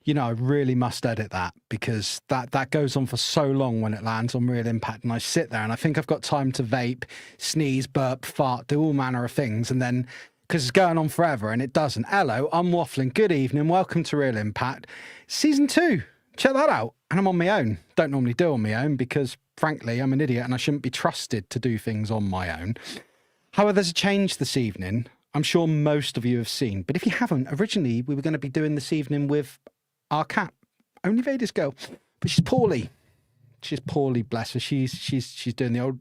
I really must edit that because that goes on for so long when it lands on Real Impact. And I sit there and I think I've got time to vape, sneeze, burp, fart, do all manner of things. And then, because it's going on forever and it doesn't. Hello, I'm waffling. Good evening. Welcome to Real Impact. Season 2. Check that out. And I'm on my own. Don't normally do on my own because, frankly, I'm an idiot and I shouldn't be trusted to do things on my own. However, there's a change this evening. I'm sure most of you have seen. But if you haven't, originally we were going to be doing this evening with our cat, Only Vader's girl. But she's poorly. She's poorly, bless her. She's doing the old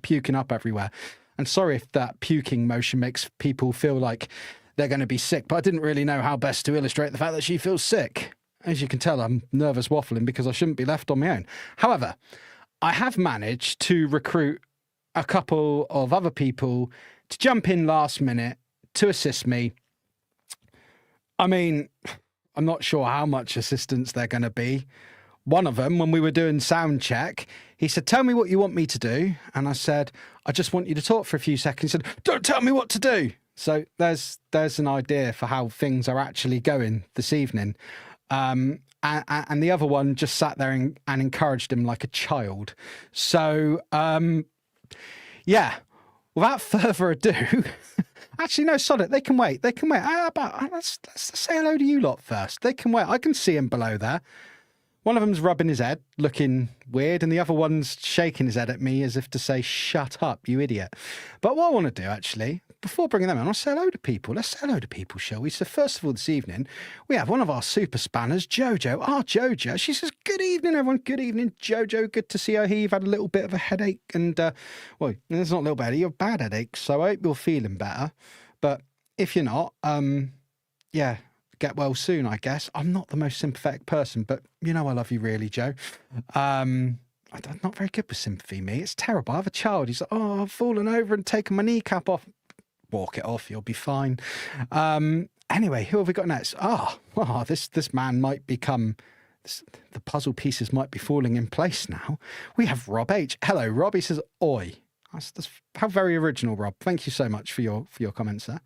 puking up everywhere. And sorry if that puking motion makes people feel like they're going to be sick. But I didn't really know how best to illustrate the fact that she feels sick. As you can tell, I'm nervous waffling because I shouldn't be left on my own. However, I have managed to recruit a couple of other people to jump in last minute to assist me. I mean, I'm not sure how much assistance they're going to be. One of them, when we were doing sound check, he said, tell me what you want me to do. And I said, I just want you to talk for a few seconds. He said, don't tell me what to do. So there's an idea for how things are actually going this evening. And the other one just sat there and encouraged him like a child. So, yeah, without further ado, actually, no, sod it. They can wait. They can wait. Let's say hello to you lot first. They can wait. I can see him below there. One of them's rubbing his head, looking weird, and the other one's shaking his head at me as if to say, shut up, you idiot. But what I want to do, actually, before bringing them in, I'll say hello to people. Let's say hello to people, shall we? So first of all, this evening, we have one of our super spanners, Jojo. Jojo. She says, good evening, everyone. Good evening, Jojo. Good to see her here. You've had a little bit of a headache and, well, it's not a little bit, you're a bad headache, so I hope you're feeling better. But if you're not, yeah, get well soon, I guess. I'm not the most sympathetic person, but I love you really, Joe. I'm not very good with sympathy, me. It's terrible. I have a child. He's like, oh, I've fallen over and taken my kneecap off. Walk it off. You'll be fine. Anyway, who have we got next? This man might become... the puzzle pieces might be falling in place now. We have Rob H. Hello, Rob. He says, oi. That's how very original, Rob. Thank you so much for your comments there.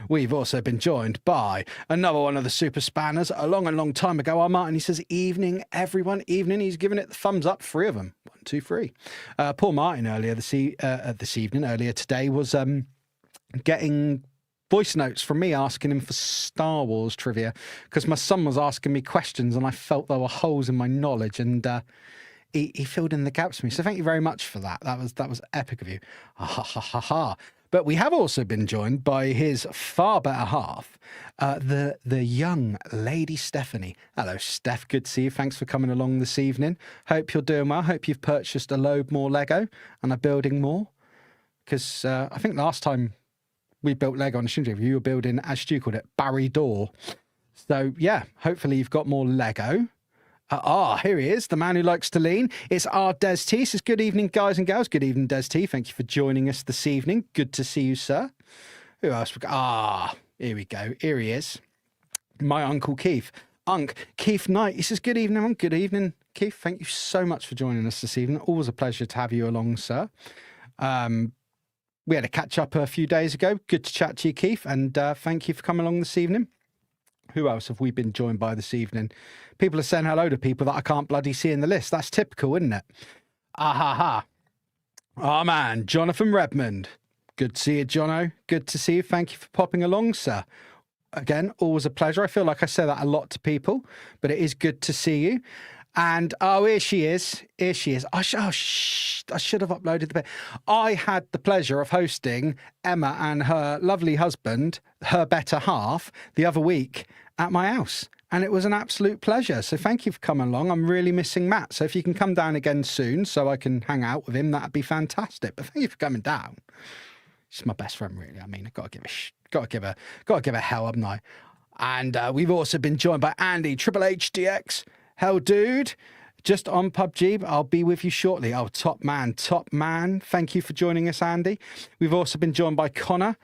We've also been joined by another one of the super spanners a long time ago. Our Martin, he says, evening, everyone. Evening. He's giving it the thumbs up. 3 of them. 1, 2, 3. Paul Martin earlier earlier today was getting voice notes from me asking him for Star Wars trivia because my son was asking me questions and I felt there were holes in my knowledge and he filled in the gaps for me. So thank you very much for that. That was epic of you. But we have also been joined by his far better half, the young lady Stephanie. Hello, Steph. Good to see you. Thanks for coming along this evening. Hope you're doing well. Hope you've purchased a load more Lego and are building more. Because I think last time we built Lego on the studio, you were building, as Stu called it, Barry Door. So yeah, hopefully you've got more Lego. Here he is, the man who likes to lean. It's our Des T. Says, good evening, guys and girls. Good evening, Des T. Thank you for joining us this evening. Good to see you, sir. Who else? Here we go. Here he is. My Uncle Keith. Keith Knight. He says, good evening, everyone. Good evening, Keith. Thank you so much for joining us this evening. Always a pleasure to have you along, sir. We had a catch up a few days ago. Good to chat to you, Keith. And thank you for coming along this evening. Who else have we been joined by this evening? People are saying hello to people that I can't bloody see in the list. That's typical, isn't it? Oh, man. Jonathan Redmond. Good to see you, Jono. Good to see you. Thank you for popping along, sir. Again, always a pleasure. I feel like I say that a lot to people, but it is good to see you. And, here she is. Here she is. I should have uploaded the bit. I had the pleasure of hosting Emma and her lovely husband, her better half, the other week at my house. And it was an absolute pleasure. So thank you for coming along. I'm really missing Matt. So if you can come down again soon so I can hang out with him, that'd be fantastic. But thank you for coming down. She's my best friend, really. I mean, I've got to give her hell, haven't I? And we've also been joined by Andy, Triple HDX. Hell, dude, just on PUBG, but I'll be with you shortly. Oh, top man. Thank you for joining us, Andy. We've also been joined by Connor.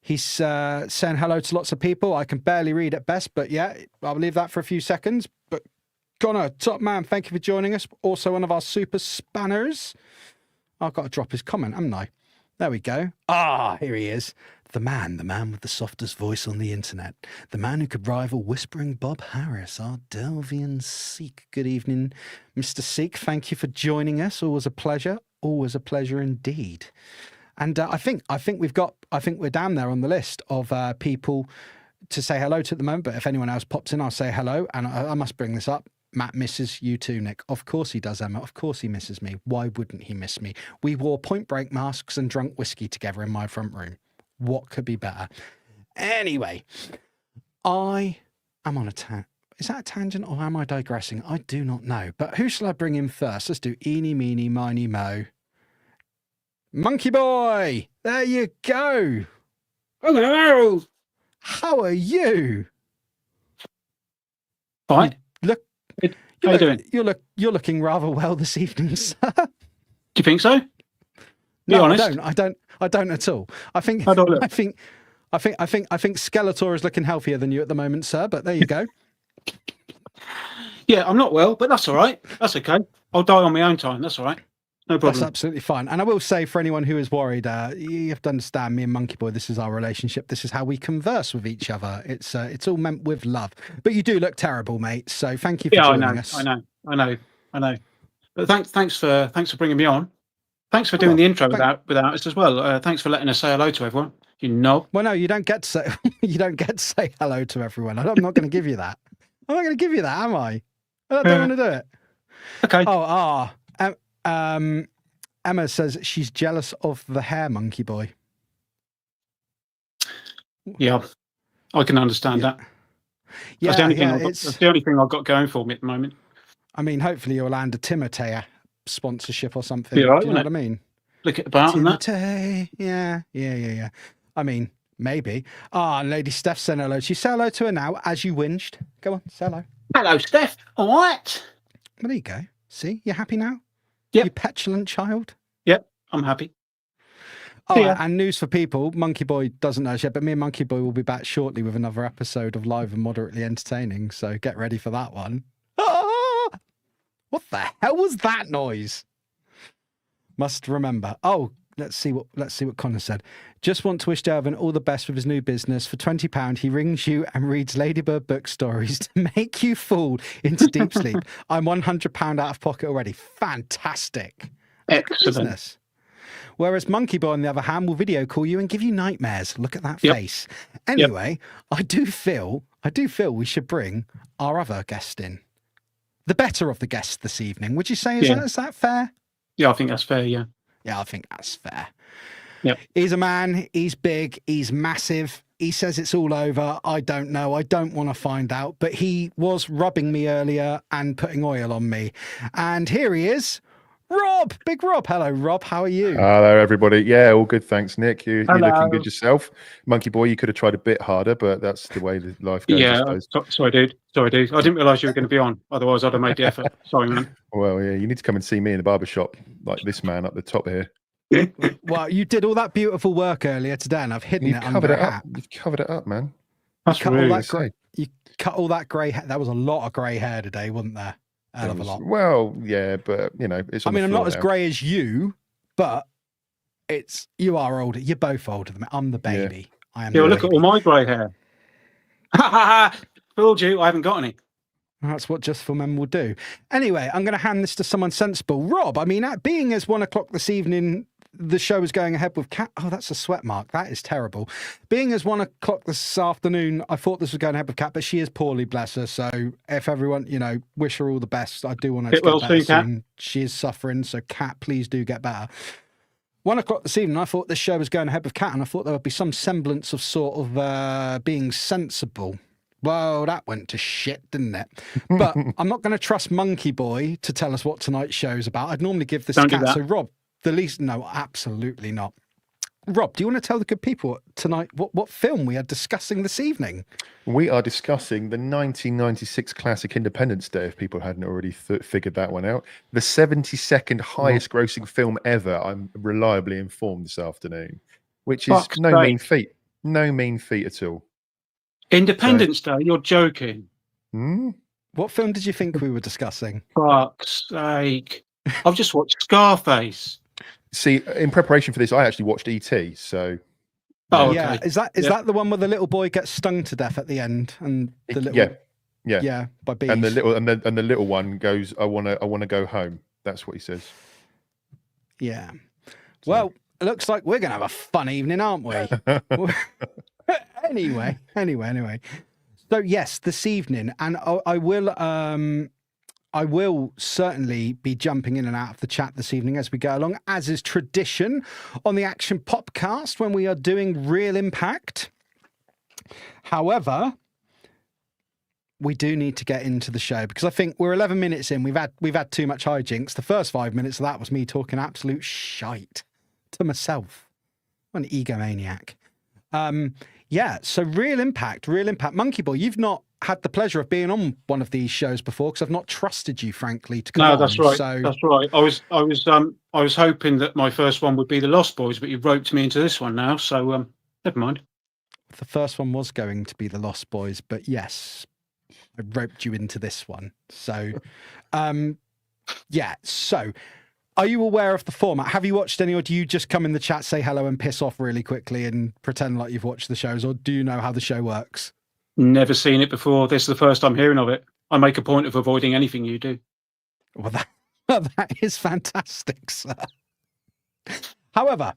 He's saying hello to lots of people. I can barely read at best, but yeah, I'll leave that for a few seconds. But Connor, top man, thank you for joining us. Also one of our super spanners. I've got to drop his comment, haven't I? There we go. Here he is. the man with the softest voice on the internet, the man who could rival Whispering Bob Harris, our Delvian Seek. Good evening, Mr. Seek. Thank you for joining us. Always a pleasure. Always a pleasure indeed. And I think we're down there on the list of people to say hello to at the moment. But if anyone else pops in, I'll say hello. And I must bring this up. Matt misses you too, Nick. Of course he does, Emma. Of course he misses me. Why wouldn't he miss me? We wore Point Break masks and drunk whiskey together in my front room. What could be better? Anyway, I am on a is that a tangent or am I digressing? I do not know. But who shall I bring in first? Let's do eeny, meeny, miny, mo. Monkeyboy! There you go! Hello! How are you? Fine. How you doing? You're looking rather well this evening, sir. Do you think so? Be honest. I don't at all. I think Skeletor is looking healthier than you at the moment, sir, but there you go. Yeah, I'm not well, but that's all right. That's okay. I'll die on my own time. That's all right. No problem. That's absolutely fine. And I will say, for anyone who is worried, you have to understand, me and Monkeyboy, this is our relationship. This is how we converse with each other. It's all meant with love. But you do look terrible, mate. So thank you for joining us. I know. But thanks for bringing me on. Thanks for doing the intro without us as well. Thanks for letting us say hello to everyone. You know. Well, no, you don't get to say hello to everyone. I'm not going to give you that. I'm not going to give you that, am I? I don't want to do it. Okay. Emma says she's jealous of the hair, Monkeyboy. Yeah, I can understand that. Yeah, that's the only thing I've got going for me at the moment. I mean, hopefully you'll land a Timotei sponsorship or something. Right, do you know what I mean? Look at the bar on that. Yeah. I mean, maybe. And Lady Steph sent hello. She said hello to her now, as you whinged. Go on, say hello. Hello, Steph. All right. Well, there you go. See, you're happy now? Yep. You petulant child? Yep, I'm happy. And news for people, Monkeyboy doesn't know yet, but me and Monkeyboy will be back shortly with another episode of Live and Moderately Entertaining, so get ready for that one. Ah! What the hell was that noise? Must remember. Oh, let's see what Connor said. Just want to wish Delvin all the best with his new business. For £20, he rings you and reads Ladybird book stories to make you fall into deep sleep. I'm £100 out of pocket already. Fantastic. Excellent. Whereas Monkeyboy, on the other hand, will video call you and give you nightmares. Look at that face. Anyway, I do feel we should bring our other guest in. The better of the guests this evening. Would you say, is that fair? Yeah, I think that's fair, yeah. Yeah, I think that's fair. Yep. He's a man, he's big, he's massive. He says it's all over. I don't know. I don't want to find out. But he was rubbing me earlier and putting oil on me. And here he is, Rob. Big Rob. Hello, Rob. How are you? Hello, everybody. Yeah, all good. Thanks, Nick. You're looking good yourself. Monkeyboy, you could have tried a bit harder, but that's the way that life goes. Yeah, sorry, dude. I didn't realise you were going to be on. Otherwise, I'd have made the effort. Sorry, man. Well, yeah, you need to come and see me in the barber shop, like this man up the top here. Well, you did all that beautiful work earlier today, and I've hidden it under a hat. You've covered it up, man. That's really you cut all that grey hair. There was a lot of grey hair today, wasn't there? A hell of a lot. Well, yeah, but it's. I mean, I'm not as grey as you, but you are older. You're both older than me. I'm the baby. Yeah. I am. Yeah, look at all my grey hair. Ha ha ha! Fooled you. I haven't got any. That's what Just for Men will do. Anyway, I'm going to hand this to someone sensible. Rob, I mean, being as 1 o'clock this evening, the show is going ahead with Cat. Oh, that's a sweat mark. That is terrible. Being as 1 o'clock this afternoon, I thought this was going ahead with Cat, but she is poorly, bless her. So if everyone, wish her all the best. I do want her to get better soon. She is suffering. So Cat, please do get better. 1 o'clock this evening, I thought this show was going ahead with Cat, and I thought there would be some semblance of sort of being sensible. Well, that went to shit, didn't it? But I'm not going to trust Monkeyboy to tell us what tonight's show is about. I'd normally give this to Cat. So, Rob, no, absolutely not. Rob, do you want to tell the good people tonight what film we are discussing this evening? We are discussing the 1996 classic Independence Day, if people hadn't already figured that one out. The 72nd highest grossing film ever, I'm reliably informed this afternoon, which is no mean feat. No mean feat at all. Independence Day? You're joking. What film did you think we were discussing? Fuck's sake. I've just watched Scarface. See, in preparation for this, I actually watched E.T., so Oh, Yeah, okay. is that the one where the little boy gets stung to death at the end, and the little yeah, by bees? and the little one goes, I want to go home. That's what he says. Yeah. So- Well, it looks like we're gonna have a fun evening, aren't we? Anyway. So yes, this evening, and I will certainly be jumping in and out of the chat this evening as we go along, as is tradition on the Action Popcast when we are doing Real Impact. However, we do need to get into the show because I think we're 11 minutes in. We've had too much hijinks. The first 5 minutes of that was me talking absolute shite to myself. I'm an egomaniac. Yeah, so Real Impact. Monkeyboy, you've not had the pleasure of being on one of these shows before because I've not trusted you, frankly, to come on. No, that's right. So That's right. I was hoping that my first one would be the Lost Boys, but you've roped me into this one now. So never mind. the first one was going to be the Lost Boys, but yes, I roped you into this one. So, yeah. So, are you aware of the format? Have you watched any, or do you just come in the chat, say hello, and piss off really quickly and pretend like you've watched the shows, or do you know how the show works? Never seen it before. This is the first I'm hearing of it. I make a point of avoiding anything you do. Well, that is fantastic, sir. However,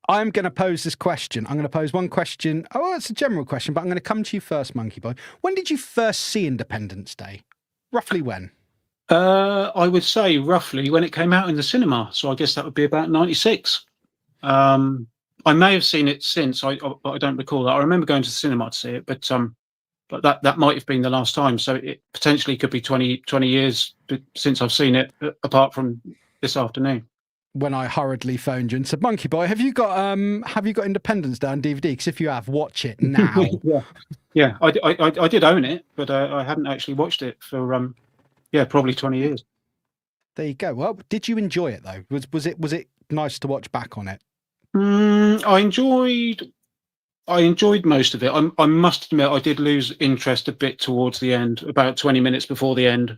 I'm going to pose this question. I'm going to pose one question. Oh, it's a general question, but I'm going to come to you first, Monkeyboy. When did you first see Independence Day? Roughly when? I would say roughly when it came out in the cinema. So I guess that would be about 96. I may have seen it since. I don't recall that. I remember going to the cinema to see it, but that might have been the last time. So it potentially could be 20 years since I've seen it, apart from this afternoon. When I hurriedly phoned you and said, Monkeyboy, have you got Independence Day on DVD? Because if you have, watch it now. Yeah. I did own it, but I hadn't actually watched it for probably 20 years. There you go. Well, did you enjoy it though? Was it nice to watch back on it? I enjoyed most of it. I must admit, I did lose interest a bit towards the end, about 20 minutes before the end.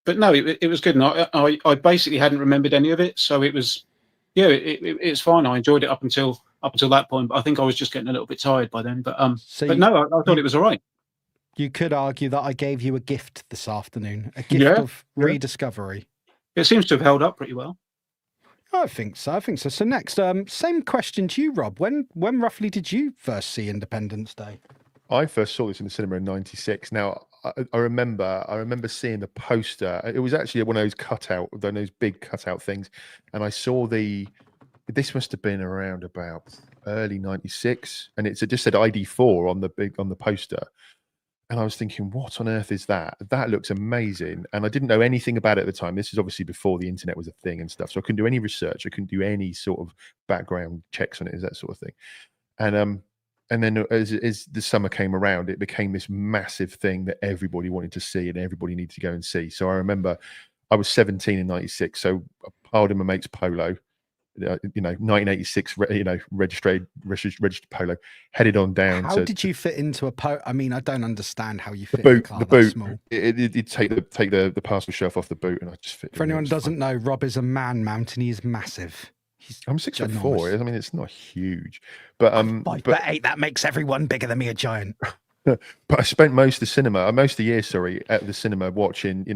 But no, it was good. And I basically hadn't remembered any of it, so it was, it's fine. I enjoyed it up until that point. But I think I was just getting a little bit tired by then. But I thought it was all right. You could argue that I gave you a gift this afternoon, a gift of rediscovery. It seems to have held up pretty well. I think so. So next, same question to you, Rob. When roughly did you first see Independence Day? I first saw this in the cinema in '96. Now I remember seeing the poster. It was actually one of those big cutout things, and I saw this must have been around about early '96, and it just said ID4 on the poster. And I was thinking, what on earth is that? That looks amazing. And I didn't know anything about it at the time. This is obviously before the internet was a thing and stuff. So I couldn't do any research. I couldn't do any sort of background checks on it, that sort of thing. And then as the summer came around, it became this massive thing that everybody wanted to see and everybody needed to go and see. So I remember I was 17 in '96. So I piled in my mate's Polo, 1986, registered Polo, headed on down. How did you fit into a Polo? I mean, I don't understand how you fit the in a car that small. It'd take the parcel shelf off the boot, and I just fit. For anyone who doesn't know, Rob is a man mount and he is massive. I'm 6'4". I mean, it's not huge, but 5'8". That makes everyone bigger than me a giant. But I spent most of the year, at the cinema watching.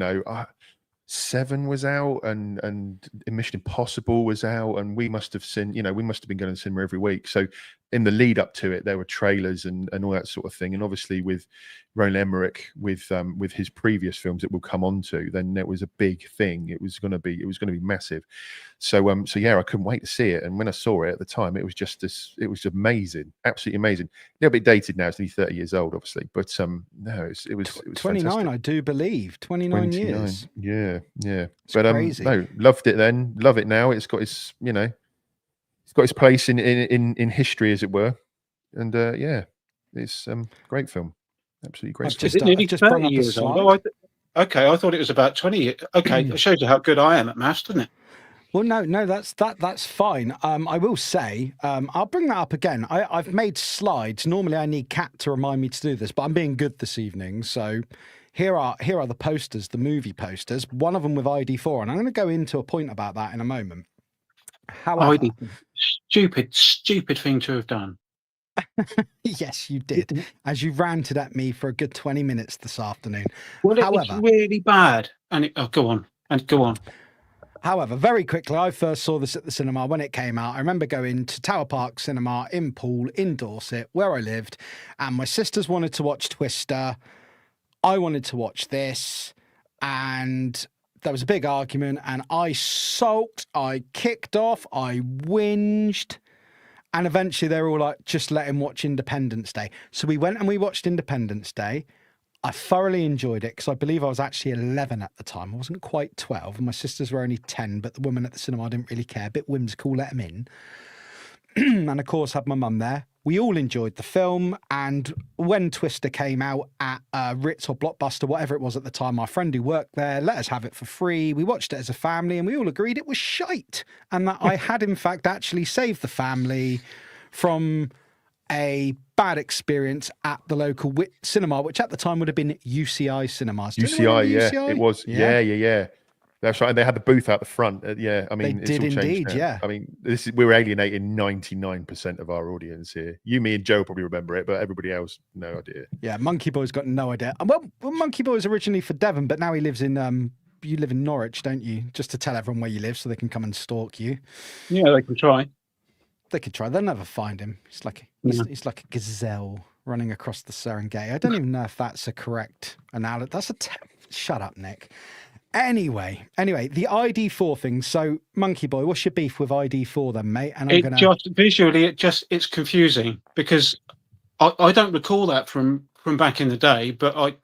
Seven was out and Mission Impossible was out, and we must have been going to the cinema every week. So in the lead up to it, there were trailers and all that sort of thing. And obviously with Roland Emmerich, with his previous films that we'll come on to, then it was a big thing. It was going to be massive. So I couldn't wait to see it. And when I saw it at the time, it was amazing, absolutely amazing. A little bit dated now. It's only 30 years old, obviously, but no, it was 29, fantastic. I do believe 29 years. Yeah. It's But crazy. no, loved it then, love it now. It's got its place in history, as it were. And it's great film. Absolutely great. I've film. just, Is it nearly I've just 30 brought up a years old? slide. Okay, I thought it was about 20. Okay, it shows you how good I am at maths, doesn't it? Well, no, that's fine. I will say, I'll bring that up again. I've made slides. Normally, I need Kat to remind me to do this, but I'm being good this evening. So here are the posters, the movie posters. One of them with ID4, and I'm going to go into a point about that in a moment. However, stupid thing to have done. Yes, you did. As you ranted at me for a good 20 minutes this afternoon. Well, it's However, really bad. And go on. However, very quickly, I first saw this at the cinema when it came out. I remember going to Tower Park Cinema in Poole, in Dorset, where I lived, and my sisters wanted to watch Twister. I wanted to watch this, and there was a big argument, and I sulked, I kicked off, I whinged, and eventually they were all like, just let him watch Independence Day. So we went and we watched Independence Day. I thoroughly enjoyed it because I believe I was actually 11 at the time. I wasn't quite 12, and my sisters were only 10, but the woman at the cinema didn't really care. A bit whimsical, let them in. And of course, had my mum there. We all enjoyed the film, and when Twister came out at Ritz or Blockbuster, whatever it was at the time, our friend who worked there let us have it for free. We watched it as a family, and we all agreed it was shite, and that I had, in fact, actually saved the family from a bad experience at the local cinema, which at the time would have been UCI cinemas. UCI, yeah, it was. Yeah. That's right. And they had the booth out the front. Yeah, I mean, they did indeed. Yeah, I mean, we're alienating 99% of our audience here. You, me, and Joe probably remember it, but everybody else, no idea. Yeah, Monkeyboy's got no idea. Well, Monkeyboy was originally for Devon, but now he lives in. You live in Norwich, don't you? Just to tell everyone where you live, so they can come and stalk you. Yeah, they can try. They could try. They'll never find him. He's like a gazelle running across the Serengeti. I don't even know if that's a correct analogy. That's shut up, Nick. Anyway, the ID4 thing. So, Monkeyboy, what's your beef with ID4 then, mate? And it's confusing because I don't recall that from back in the day, but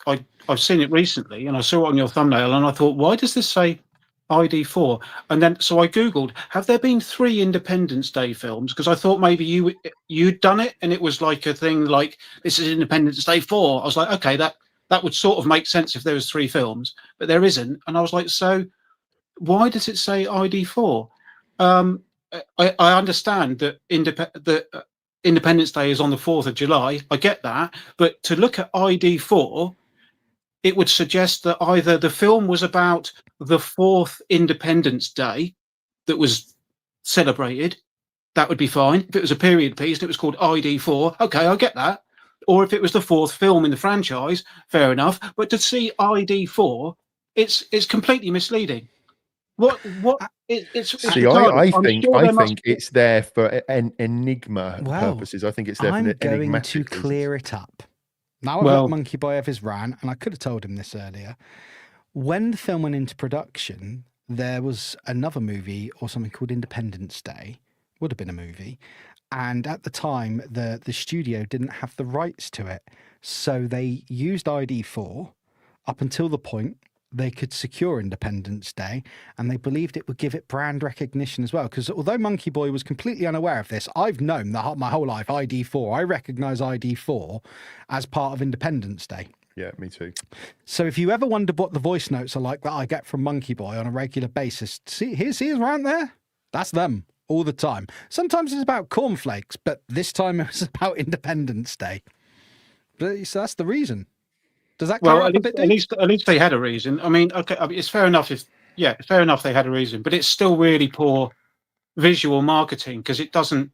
I've seen it recently and I saw it on your thumbnail and I thought, why does this say ID4? And then so I googled, have there been 3 Independence Day films? Because I thought maybe you'd done it and it was like a thing like, this is Independence Day 4. I was like, okay, that would sort of make sense if there was 3 films, but there isn't. And I was like, so why does it say ID4? I understand that Independence Day is on the 4th of July. I get that. But to look at ID4, it would suggest that either the film was about the 4th Independence Day that was celebrated. That would be fine. If it was a period piece and it was called ID4, okay, I get that. Or if it was the 4th film in the franchise, fair enough. But to see ID4, it's completely misleading. It's See, I think it's there for enigma purposes. I think it's there for enigmatic I'm going to clear it up. Now I've got Monkeyboy of his rant, and I could have told him this earlier. When the film went into production, there was another movie or something called Independence Day. Would have been a movie. And at the time, the studio didn't have the rights to it. So they used ID4 up until the point they could secure Independence Day, and they believed it would give it brand recognition as well. Because although Monkeyboy was completely unaware of this, I've known my whole life ID4. I recognise ID4 as part of Independence Day. Yeah, me too. So if you ever wondered what the voice notes are like that I get from Monkeyboy on a regular basis, see his right there? That's them all the time. Sometimes it's about cornflakes, but this time it was about Independence Day. So that's the reason. Does that clear up a bit? At least they had a reason. I mean, okay, it's fair enough fair enough they had a reason, but it's still really poor visual marketing because it doesn't.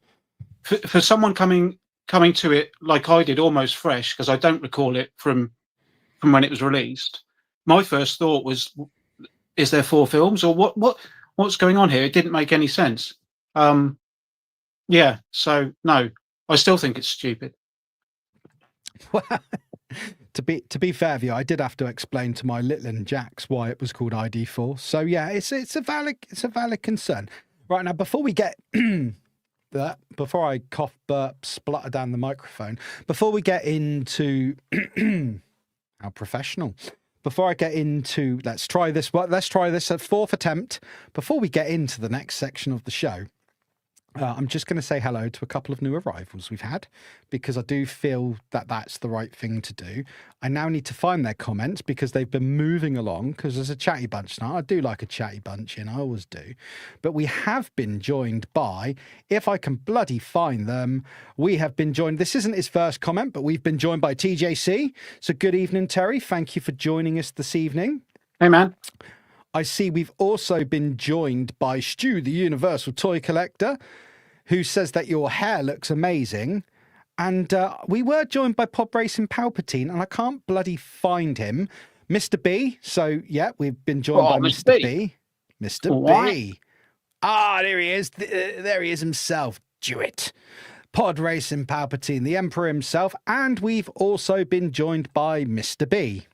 For someone coming to it like I did, almost fresh, because I don't recall it from when it was released. My first thought was, is there 4 films or what's going on here? It didn't make any sense. So no, I still think it's stupid. Well, to be fair with you, I did have to explain to my little and Jax why it was called ID4. So yeah, it's a valid concern. Right, now before we get before I cough, burp, splutter down the microphone, before we get into how professional. Before I get into let's try this at 4th attempt. Before we get into the next section of the show, I'm just going to say hello to a couple of new arrivals we've had, because I do feel that that's the right thing to do. I now need to find their comments because they've been moving along, because there's a chatty bunch now. I do like a chatty bunch, and I always do. But we have been joined by, if I can bloody find them, we have been joined. This isn't his first comment, but we've been joined by TJC. So good evening, Terry. Thank you for joining us this evening. Hey, man. I see we've also been joined by Stu, the Universal Toy Collector. who says that your hair looks amazing. And we were joined by Pod Racing Palpatine, and I can't bloody find him. Mr. B. So, yeah, we've been joined by Mr. B. Mr. What? B. Ah, there he is. There he is himself. Do it. Pod Racing Palpatine, the Emperor himself. And we've also been joined by Mr. B.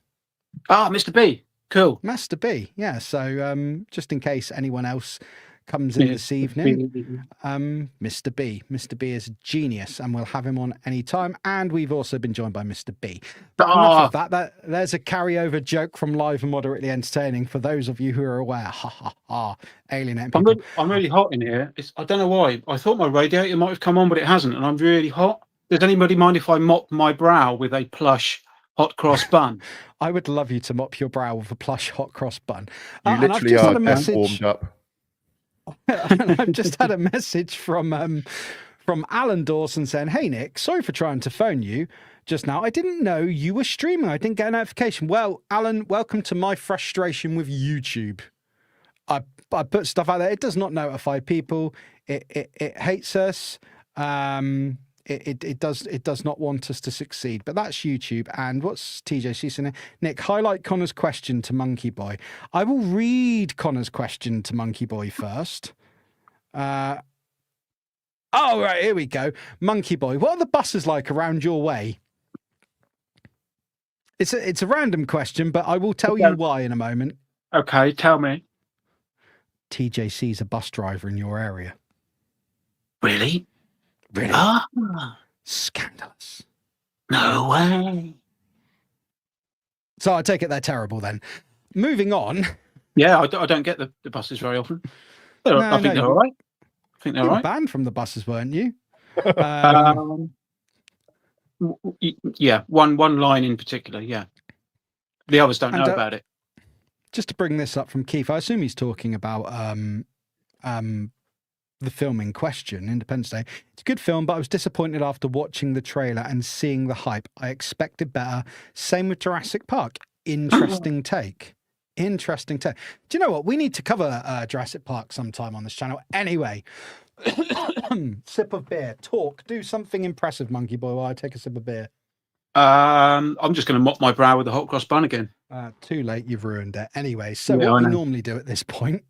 Ah, Mr. B. Cool. Master B. Yeah. So just in case anyone else comes in this evening, Mr. B. Mr. B is a genius, and we'll have him on any time. And we've also been joined by Mr. B. But enough of that. There's a carryover joke from Live and Moderately Entertaining for those of you who are aware. Ha ha ha. Alienating people. I'm really hot in here. I don't know why. I thought my radiator might have come on, but it hasn't, and I'm really hot. Does anybody mind if I mop my brow with a plush hot cross bun? I would love you to mop your brow with a plush hot cross bun. You literally are warmed up. I've just had a message from Alan Dawson saying, "Hey Nick, sorry for trying to phone you just now. I didn't know you were streaming. I didn't get a notification." Well, Alan, welcome to my frustration with YouTube. I put stuff out there. It does not notify people. It hates us. It does not want us to succeed, but that's YouTube. And what's TJC saying? Nick, highlight Connor's question to Monkeyboy. I will read Connor's question to Monkeyboy first. Oh, right, here we go. Monkeyboy, what are the buses like around your way? It's a random question, but I will tell you why in a moment. Okay, tell me. TJC's a bus driver in your area. Really? Really? Ah, Scandalous. no way. So I take it they're terrible then. Moving on. Yeah, I don't get the buses very often. I think they're all right. I think they're You all were right. banned from the buses, weren't you? Yeah, one line in particular. Yeah, the others don't know about it. Just to bring this up from Keith, I assume he's talking about the film in question, Independence Day. It's a good film, but I was disappointed after watching the trailer and seeing the hype. I expected better. Same with Jurassic Park. Interesting take. Interesting take. Do you know what? We need to cover Jurassic Park sometime on this channel. Anyway, sip of beer. Talk. Do something impressive, Monkeyboy, while I take a sip of beer. I'm just going to mop my brow with a hot cross bun again. Too late. You've ruined it. Anyway, so what we normally do at this point,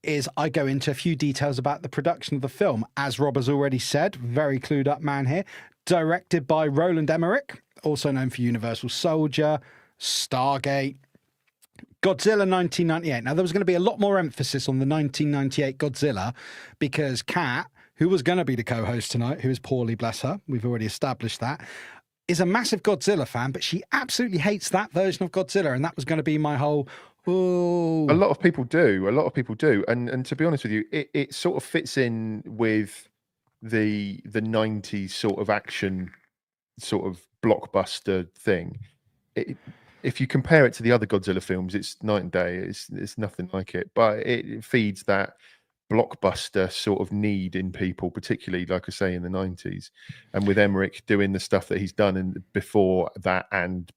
is I go into a few details about the production of the film. As Rob has already said, very clued up man here. Directed by Roland Emmerich, also known for Universal Soldier, Stargate, Godzilla 1998. Now, there was going to be a lot more emphasis on the 1998 Godzilla because Kat, who was going to be the co-host tonight, who is poorly, bless her, we've already established that, is a massive Godzilla fan, but she absolutely hates that version of Godzilla, and that was going to be my whole... Ooh. A lot of people do. And to be honest with you, it sort of fits in with the 90s sort of action, sort of blockbuster thing. If you compare it to the other Godzilla films, it's night and day. It's nothing like it. But it feeds that blockbuster sort of need in people, particularly, like I say, in the 90s. And with Emmerich doing the stuff that he's done and before that and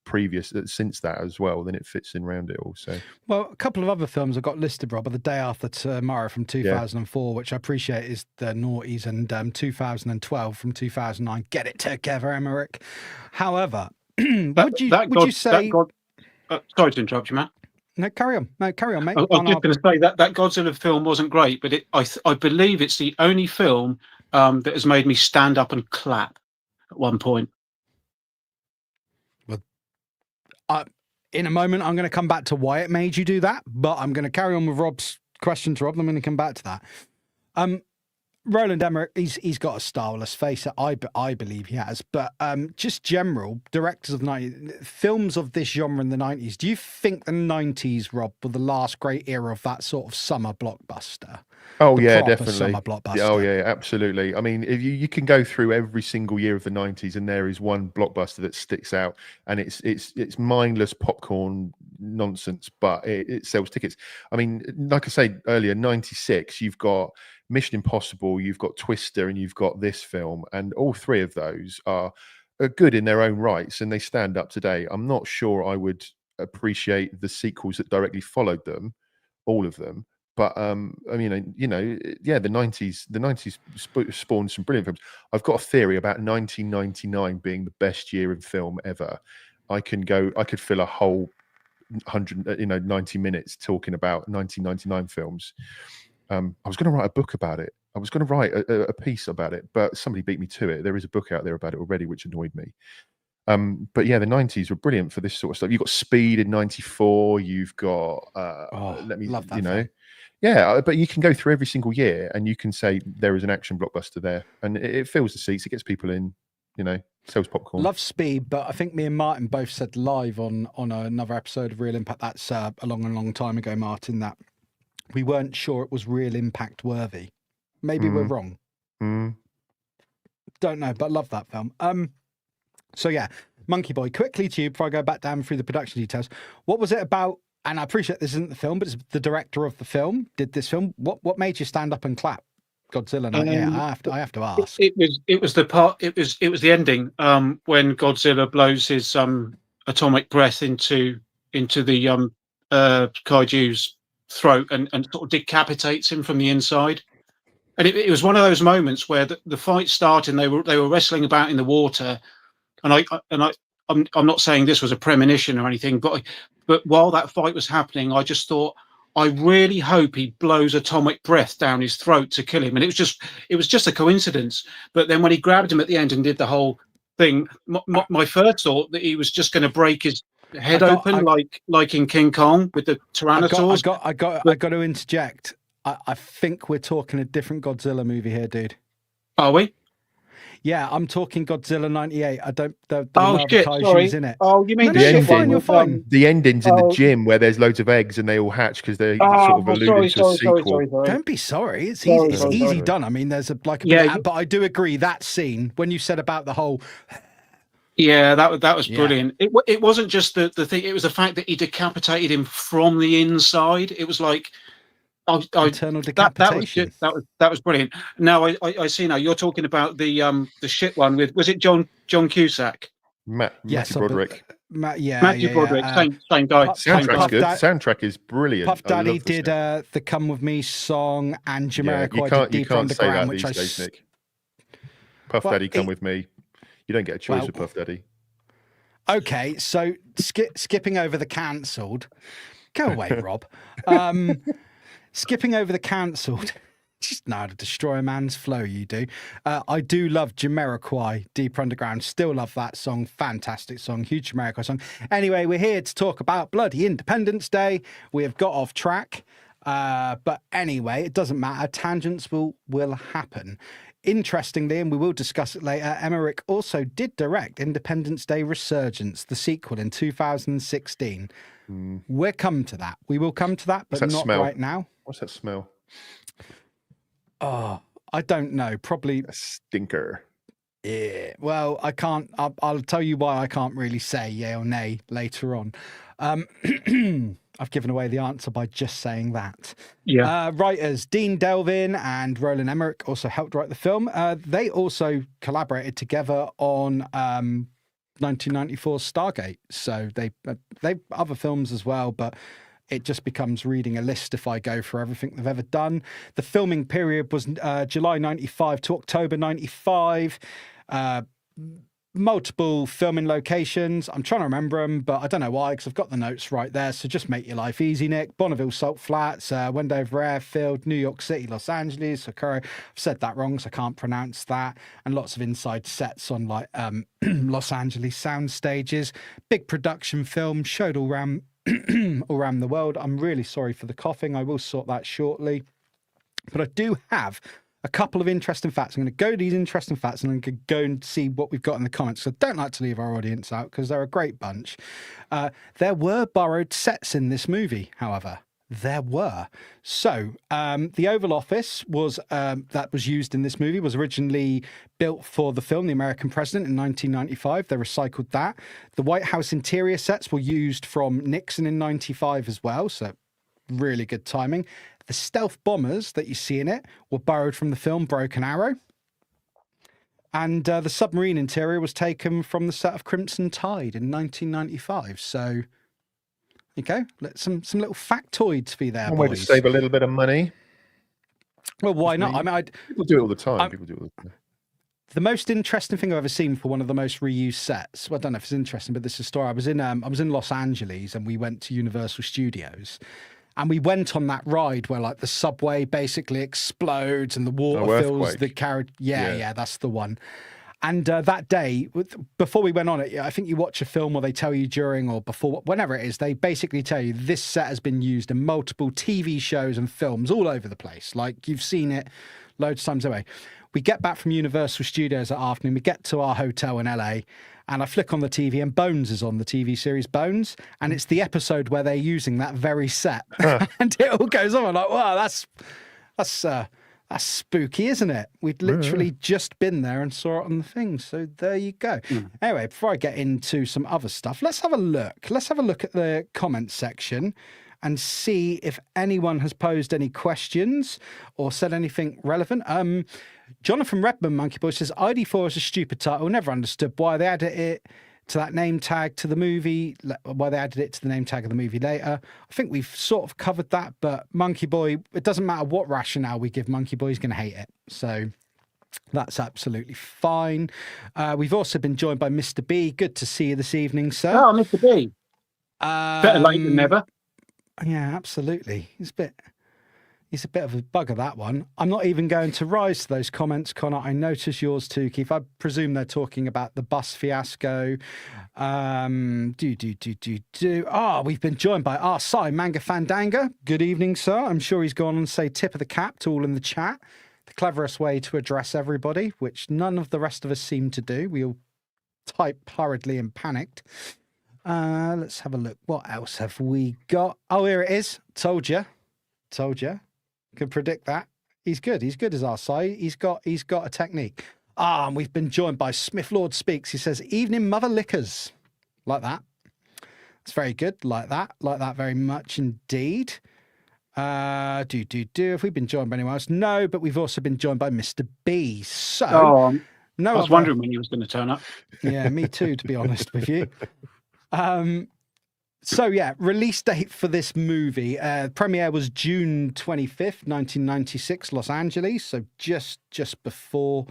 since that as well, then it fits in around it also. Well, a couple of other films I've got listed, Rob, are The Day After Tomorrow from 2004, which I appreciate is the noughties, and 2012 from 2009. Get it together, Emmerich. However, would you say... sorry to interrupt you, Matt. No, carry on, mate. I was just going to say that Godzilla film wasn't great, but I believe it's the only film that has made me stand up and clap at one point. Well, in a moment, I'm going to come back to why it made you do that, but I'm going to carry on with Rob's question to Rob. I'm going to come back to that. Roland Emmerich, he's got a star, let's face it. I believe he has. But just general directors of the 90s, films of this genre in the 90s, do you think the 90s, Rob, were the last great era of that sort of summer blockbuster? Oh, yeah, definitely. Summer blockbuster. Oh, yeah, absolutely. I mean, if you can go through every single year of the 90s and there is one blockbuster that sticks out, and it's mindless popcorn nonsense, but it sells tickets. I mean, like I said earlier, 96, you've got Mission Impossible, you've got Twister, and you've got this film, and all three of those are good in their own rights, and they stand up today. I'm not sure I would appreciate the sequels that directly followed them, all of them, But I mean, yeah, the 90s spawned some brilliant films. I've got a theory about 1999 being the best year in film ever. I could fill a whole 90 minutes talking about 1999 films. I was going to write a book about it. I was going to write a piece about it, but somebody beat me to it. There is a book out there about it already, which annoyed me. But yeah, the 90s were brilliant for this sort of stuff. You've got Speed in 94. You've got love that film. Yeah, but you can go through every single year and you can say there is an action blockbuster there, and it fills the seats. It gets people in, sells popcorn. Love Speed, but I think me and Martin both said live on another episode of Real Impact, that's a long time ago, Martin, that we weren't sure it was Real Impact worthy. Maybe we're wrong. Don't know, but love that film. So yeah, Monkeyboy, quickly to you before I go back down through the production details. What was it about? And I appreciate this isn't the film, but it's the director of the film did this film. What made you stand up and clap? Godzilla 98. I have to ask. It was the part. It was the ending. When Godzilla blows his atomic breath into the kaiju's throat and sort of decapitates him from the inside. And it was one of those moments where the fight started and they were wrestling about in the water. And I'm not saying this was a premonition or anything, but while that fight was happening, I just thought, I really hope he blows atomic breath down his throat to kill him. And it was just a coincidence. But then when he grabbed him at the end and did the whole thing, my first thought that he was just going to break his head open, like in King Kong with the Tyrannosaurs. I got to interject. I think we're talking a different Godzilla movie here, dude. Are we? Yeah, I'm talking Godzilla 98. I don't. The shit! Sorry. In it. Oh, you mean the shit ending? You're fine. The ending's in the gym where there's loads of eggs and they all hatch because they're sort of alluding to a sequel. Sorry. Don't be sorry. It's easy done. I mean, there's but I do agree that scene when you said about the whole. Yeah, that was brilliant. It wasn't just the thing. It was the fact that he decapitated him from the inside. It was like. Internal decapitation. That was brilliant. Now I see. Now you're talking about the shit one with, was it John Cusack? Matthew Broderick. Matthew Broderick. Same guy. Soundtrack's good. Soundtrack is brilliant. Puff Daddy did the "Come With Me" song, and Jamiroquai did "Deeper Underground," which days, Nick. Puff Daddy, "Come With Me." You don't get a choice with Puff Daddy. Okay, so skipping over the cancelled. Go away, Rob. Skipping over the cancelled, just know how to destroy a man's flow, you do. I do love Jamiroquai, Deeper Underground. Still love that song. Fantastic song. Huge Jamiroquai song. Anyway, we're here to talk about bloody Independence Day. We have got off track. But anyway, it doesn't matter. Tangents will happen. Interestingly, and we will discuss it later, Emmerich also did direct Independence Day Resurgence, the sequel in 2016. We'll come to that. We will come to that, but not right now. What's that smell? Oh, I don't know. Probably a stinker. Yeah. Well, I can't. I'll tell you why I can't really say yay or nay later on. I've given away the answer by just saying that. Yeah. Writers Dean Delvin and Roland Emmerich also helped write the film. They also collaborated together on 1994's Stargate. So they other films as well, but it just becomes reading a list if I go for everything they've ever done. The filming period was July 95 to October 95. Multiple filming locations. I'm trying to remember them, but I don't know why, because I've got the notes right there. So just make your life easy, Nick. Bonneville Salt Flats, Wendover Airfield, New York City, Los Angeles, Socorro. I've said that wrong, so I can't pronounce that. And lots of inside sets on like Los Angeles sound stages. Big production film, showed all around the world. I'm really sorry for the coughing. I will sort that shortly. But I do have a couple of interesting facts. I'm going to go to these interesting facts and I'm going to go and see what we've got in the comments. So I don't like to leave our audience out because they're a great bunch. There were borrowed sets in this movie, however. There were. So the Oval Office was that was used in this movie was originally built for the film The American President in 1995. They recycled that. The White House interior sets were used from Nixon in 95 as well. So really good timing. The stealth bombers that you see in it were borrowed from the film Broken Arrow. And the submarine interior was taken from the set of Crimson Tide in 1995. So you go. Some little factoids for you there, One way to boys. save a little bit of money. Well, why not? I mean, People do it all the time. People do it all the time. the most interesting thing I've ever seen for one of the most reused sets. Well, I don't know if it's interesting, but this is a story. I was in Los Angeles, and we went to Universal Studios, and we went on that ride where like the subway basically explodes and the water fills the carriage. Yeah, that's the one. And that day, before we went on it, I think you watch a film or they tell you during or before, whenever it is, they basically tell you this set has been used in multiple TV shows and films all over the place. Like you've seen it loads of times away. We get back from Universal Studios that afternoon. We get to our hotel in LA, and I flick on the TV, and Bones is on, the TV series Bones, and it's the episode where they're using that very set, and it all goes on. I'm like, wow, that's spooky, isn't it? We'd literally just been there and saw it on the thing. So there you go. Anyway, before I get into some other stuff, let's have a look. Let's have a look at the comments section and see if anyone has posed any questions or said anything relevant. Jonathan Redman, Monkeyboy, says ID4 is a stupid title. Never understood why they added it to that name tag to the movie, why they added it to the name tag of the movie later. I think we've sort of covered that, but Monkeyboy, it doesn't matter what rationale we give Monkeyboy, he's going to hate it. So that's absolutely fine. We've also been joined by Mr. B. Good to see you this evening, sir. Oh, Mr. B. Better late than never. Yeah, absolutely. He's a bit of a bugger, that one. I'm not even going to rise to those comments, Connor. I notice yours too, Keith. I presume they're talking about the bus fiasco. We've been joined by Sai Manga Fandanga. Good evening, sir. I'm sure he's gone and say tip of the cap to all in the chat. The cleverest way to address everybody, which none of the rest of us seem to do. We all type hurriedly and panicked. Let's have a look. What else have we got? Oh, here it is. Told you. Could predict that. He's good. He's good as our side. He's got a technique. And we've been joined by Smith Lord Speaks. He says, evening mother lickers. Like that. It's very good. Like that very much indeed. Have we been joined by anyone else? No, but we've also been joined by Mr. B. So I was wondering when he was going to turn up. Yeah, me too, to be honest with you. So yeah, release date for this movie. Premiere was June 25th, 1996, Los Angeles. So just before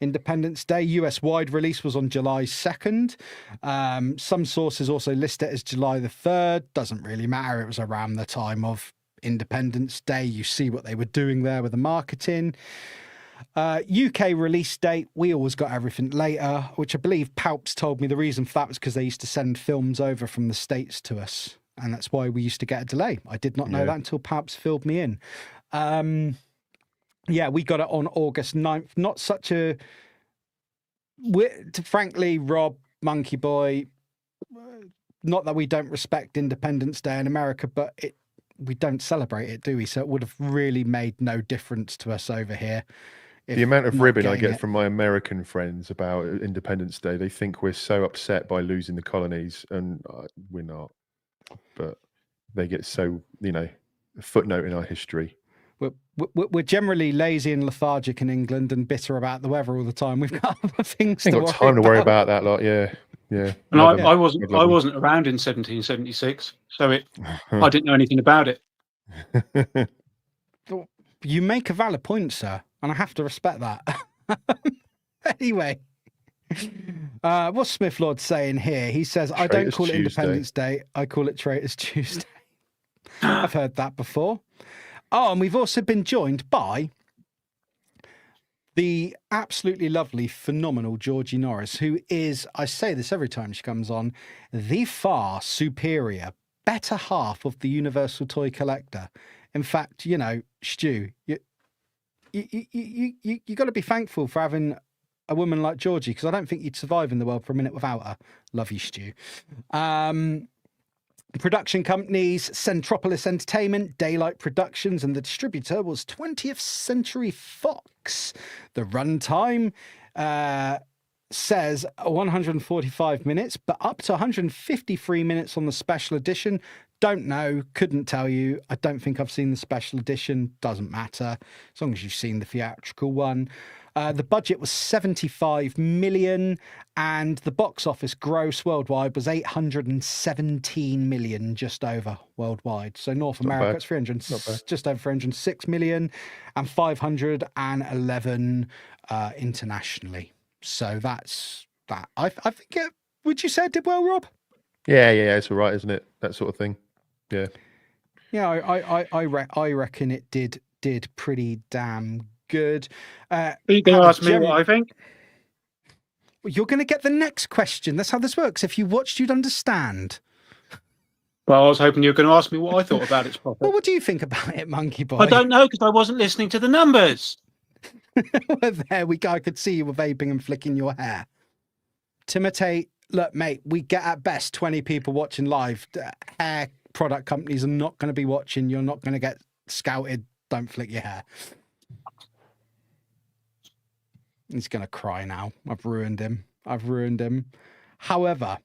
Independence Day. US wide release was on July 2nd. Some sources also list it as July the 3rd. Doesn't really matter. It was around the time of Independence Day. You see what they were doing there with the marketing. UK release date, we always got everything later, which I believe Palps told me the reason for that was because they used to send films over from the States to us, and that's why we used to get a delay. I did not know that until Palps filled me in. We got it on August 9th. Not such a... Frankly, Rob, Monkeyboy, not that we don't respect Independence Day in America, but we don't celebrate it, do we? So it would have really made no difference to us over here. The amount of ribbon I get from my American friends about Independence Day, they think we're so upset by losing the colonies, and we're not. But they get so, a footnote in our history. We're generally lazy and lethargic in England and bitter about the weather all the time. We've got other things to worry about. Time to worry about that lot, yeah. And I wasn't around in 1776, so I didn't know anything about it. You make a valid point, sir, and I have to respect that. Anyway, what's Smith Lord saying here? He says, I don't call it Independence Day, I call it Traitors Tuesday. I've heard that before. Oh, and we've also been joined by the absolutely lovely, phenomenal Georgie Norris, who is, I say this every time she comes on, the far superior, better half of the Universal Toy Collector. In fact, Stu, you got to be thankful for having a woman like Georgie, because I don't think you'd survive in the world for a minute without her. Love you, Stu. Production companies, Centropolis Entertainment, Daylight Productions, and the distributor was 20th Century Fox. The runtime says 145 minutes, but up to 153 minutes on the special edition. Don't know, couldn't tell you. I don't think I've seen the special edition. Doesn't matter, as long as you've seen the theatrical one. The budget was 75 million, and the box office gross worldwide was 817 million, just over worldwide. So North America, bad. it's 300, Not bad. just over 306 million, and 511 internationally. So that's that. I think it. Would you say it did well, Rob? Yeah, it's all right, isn't it? That sort of thing. Yeah. Yeah, I reckon it did pretty damn good. You can ask me what I think. You're going to get the next question. That's how this works. If you watched, you'd understand. Well, I was hoping you were going to ask me what I thought about its profit. Well, what do you think about it, Monkeyboy? I don't know because I wasn't listening to the numbers. Well, there we go. I could see you were vaping and flicking your hair. Timotei, look, mate, we get at best 20 people watching live. Hair product companies are not going to be watching. You're not going to get scouted. Don't flick your hair. He's going to cry now. I've ruined him. However,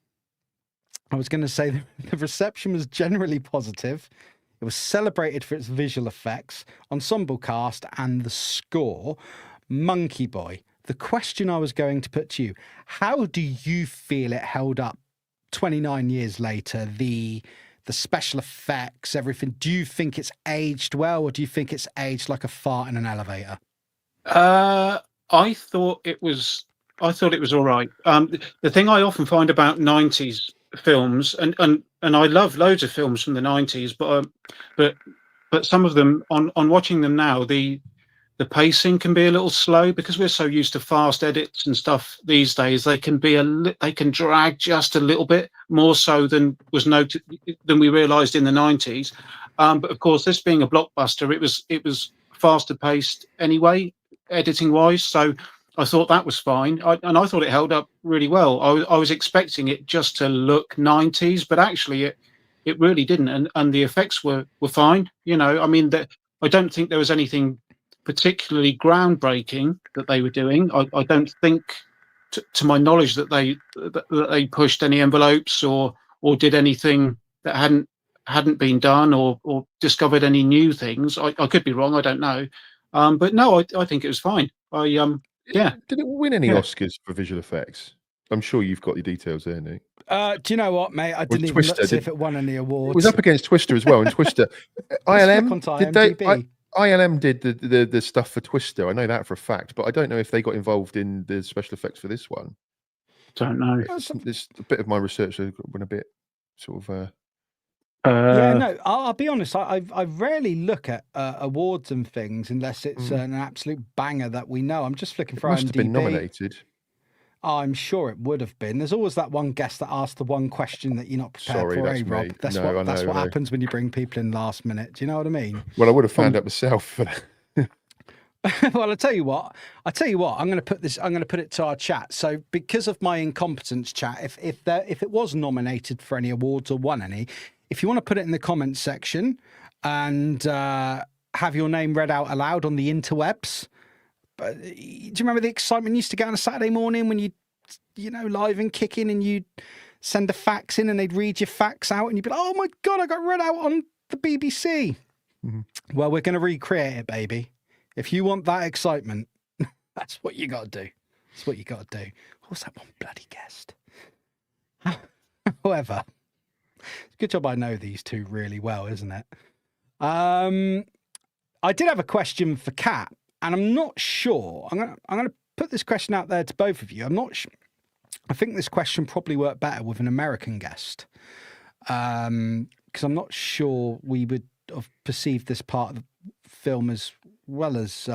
I was going to say the reception was generally positive. It was celebrated for its visual effects, ensemble cast, and the score. Monkeyboy, the question I was going to put to you, how do you feel it held up 29 years later? The special effects, everything. Do you think it's aged well, or do you think it's aged like a fart in an elevator? I thought it was all right. The thing I often find about 90s films, and I love loads of films from the 90s, but some of them on watching them now, the pacing can be a little slow because we're so used to fast edits and stuff these days. They can be they can drag just a little bit more so than was noted than we realised in the 90s. But of course, this being a blockbuster, it was faster paced anyway, editing wise. So I thought that was fine, and I thought it held up really well. I was expecting it just to look 90s, but actually it really didn't, and the effects were fine. You know, I mean, I don't think there was anything particularly groundbreaking that they were doing. I don't think, to my knowledge, that they pushed any envelopes or did anything that hadn't been done or discovered any new things. I could be wrong. I don't know. But no, I think it was fine. Yeah. Did it win any Oscars for visual effects? I'm sure you've got the details there, Nick. Do you know what, mate? I didn't even look to see if it won any awards. It was up against Twister as well, and Twister, ILM did the stuff for Twister. I know that for a fact, but I don't know if they got involved in the special effects for this one. Don't know. It's a bit of my research went a bit sort of. Yeah, no, I'll be honest. I rarely look at awards and things unless it's an absolute banger that we know. I'm just flicking for IMDb. Must have been nominated. I'm sure it would have been. There's always that one guest that asks the one question that you're not prepared for, that's Rob? me. That's what happens when you bring people in last minute. Do you know what I mean? Well, I would have found out myself for that. Well, I tell you what. I'm going to put this. I'm going to put it to our chat. So, because of my incompetence, chat, if it was nominated for any awards or won any, if you want to put it in the comments section and have your name read out aloud on the interwebs. But do you remember the excitement you used to get on a Saturday morning when you know, live and kicking, and you'd send a fax in and they'd read your fax out and you'd be like, oh my God, I got read out on the BBC. Mm-hmm. Well, we're going to recreate it, baby. If you want that excitement, that's what you got to do. That's what you got to do. What was that one bloody guest? However, it's a good job I know these two really well, isn't it? I did have a question for Kat. And I'm not sure. I'm gonna put this question out there to both of you. I'm not sure. I think this question probably worked better with an American guest, because I'm not sure we would have perceived this part of the film as well as.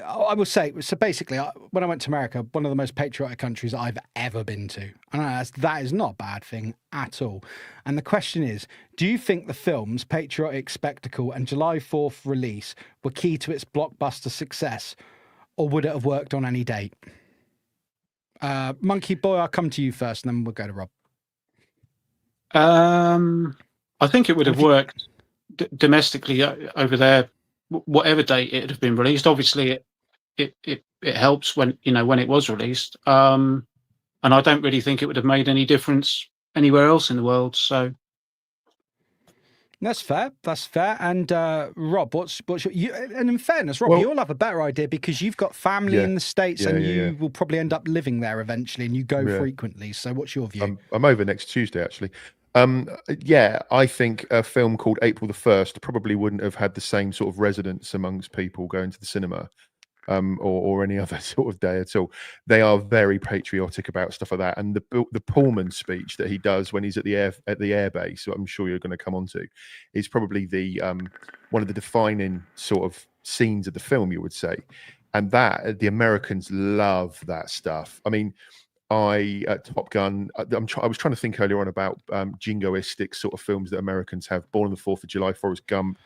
I will say, so basically, when I went to America, one of the most patriotic countries I've ever been to. And that is not a bad thing at all. And the question is, do you think the film's patriotic spectacle and July 4th release were key to its blockbuster success, or would it have worked on any date? Monkeyboy, I'll come to you first, and then we'll go to Rob. I think it would have worked domestically over there, whatever date it had been released. Obviously it helps when it was released, and I don't really think it would have made any difference anywhere else in the world. So That's fair. That's fair. And Rob, what's you? And in fairness, Rob, Well, you'll have a better idea because you've got family yeah, in the States, yeah, and yeah, yeah. you will probably end up living there eventually, and you go Yeah. frequently. So, what's your view? I'm over next Tuesday actually. Yeah, I think a film called April the 1st probably wouldn't have had the same sort of resonance amongst people going to the cinema, or any other sort of day at all. They are very patriotic about stuff like that, and the Pullman speech that he does when he's at the air base, so I'm sure you're going to come on to, is probably the one of the defining sort of scenes of the film, you would say, and that the Americans love that stuff. I mean, Top Gun. I was trying to think earlier on about jingoistic sort of films that Americans have. Born on the 4th of July, Forrest Gump,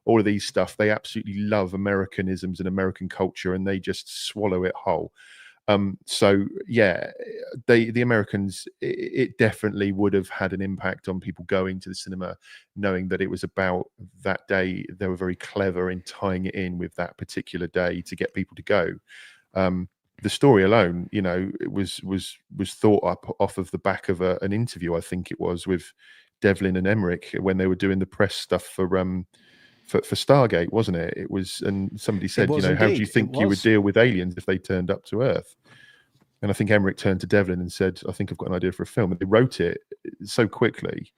all of these stuff. They absolutely love Americanisms and American culture, and they just swallow it whole. So yeah, the Americans, it definitely would have had an impact on people going to the cinema, knowing that it was about that day. They were very clever in tying it in with that particular day to get people to go. The story alone, you know, it was thought up off of the back of an interview, I think it was, with Devlin and Emmerich when they were doing the press stuff for Stargate, wasn't it? It was, and somebody said, you know, how do you think you would deal with aliens if they turned up to Earth? And I think Emmerich turned to Devlin and said, I think I've got an idea for a film. And they wrote it so quickly.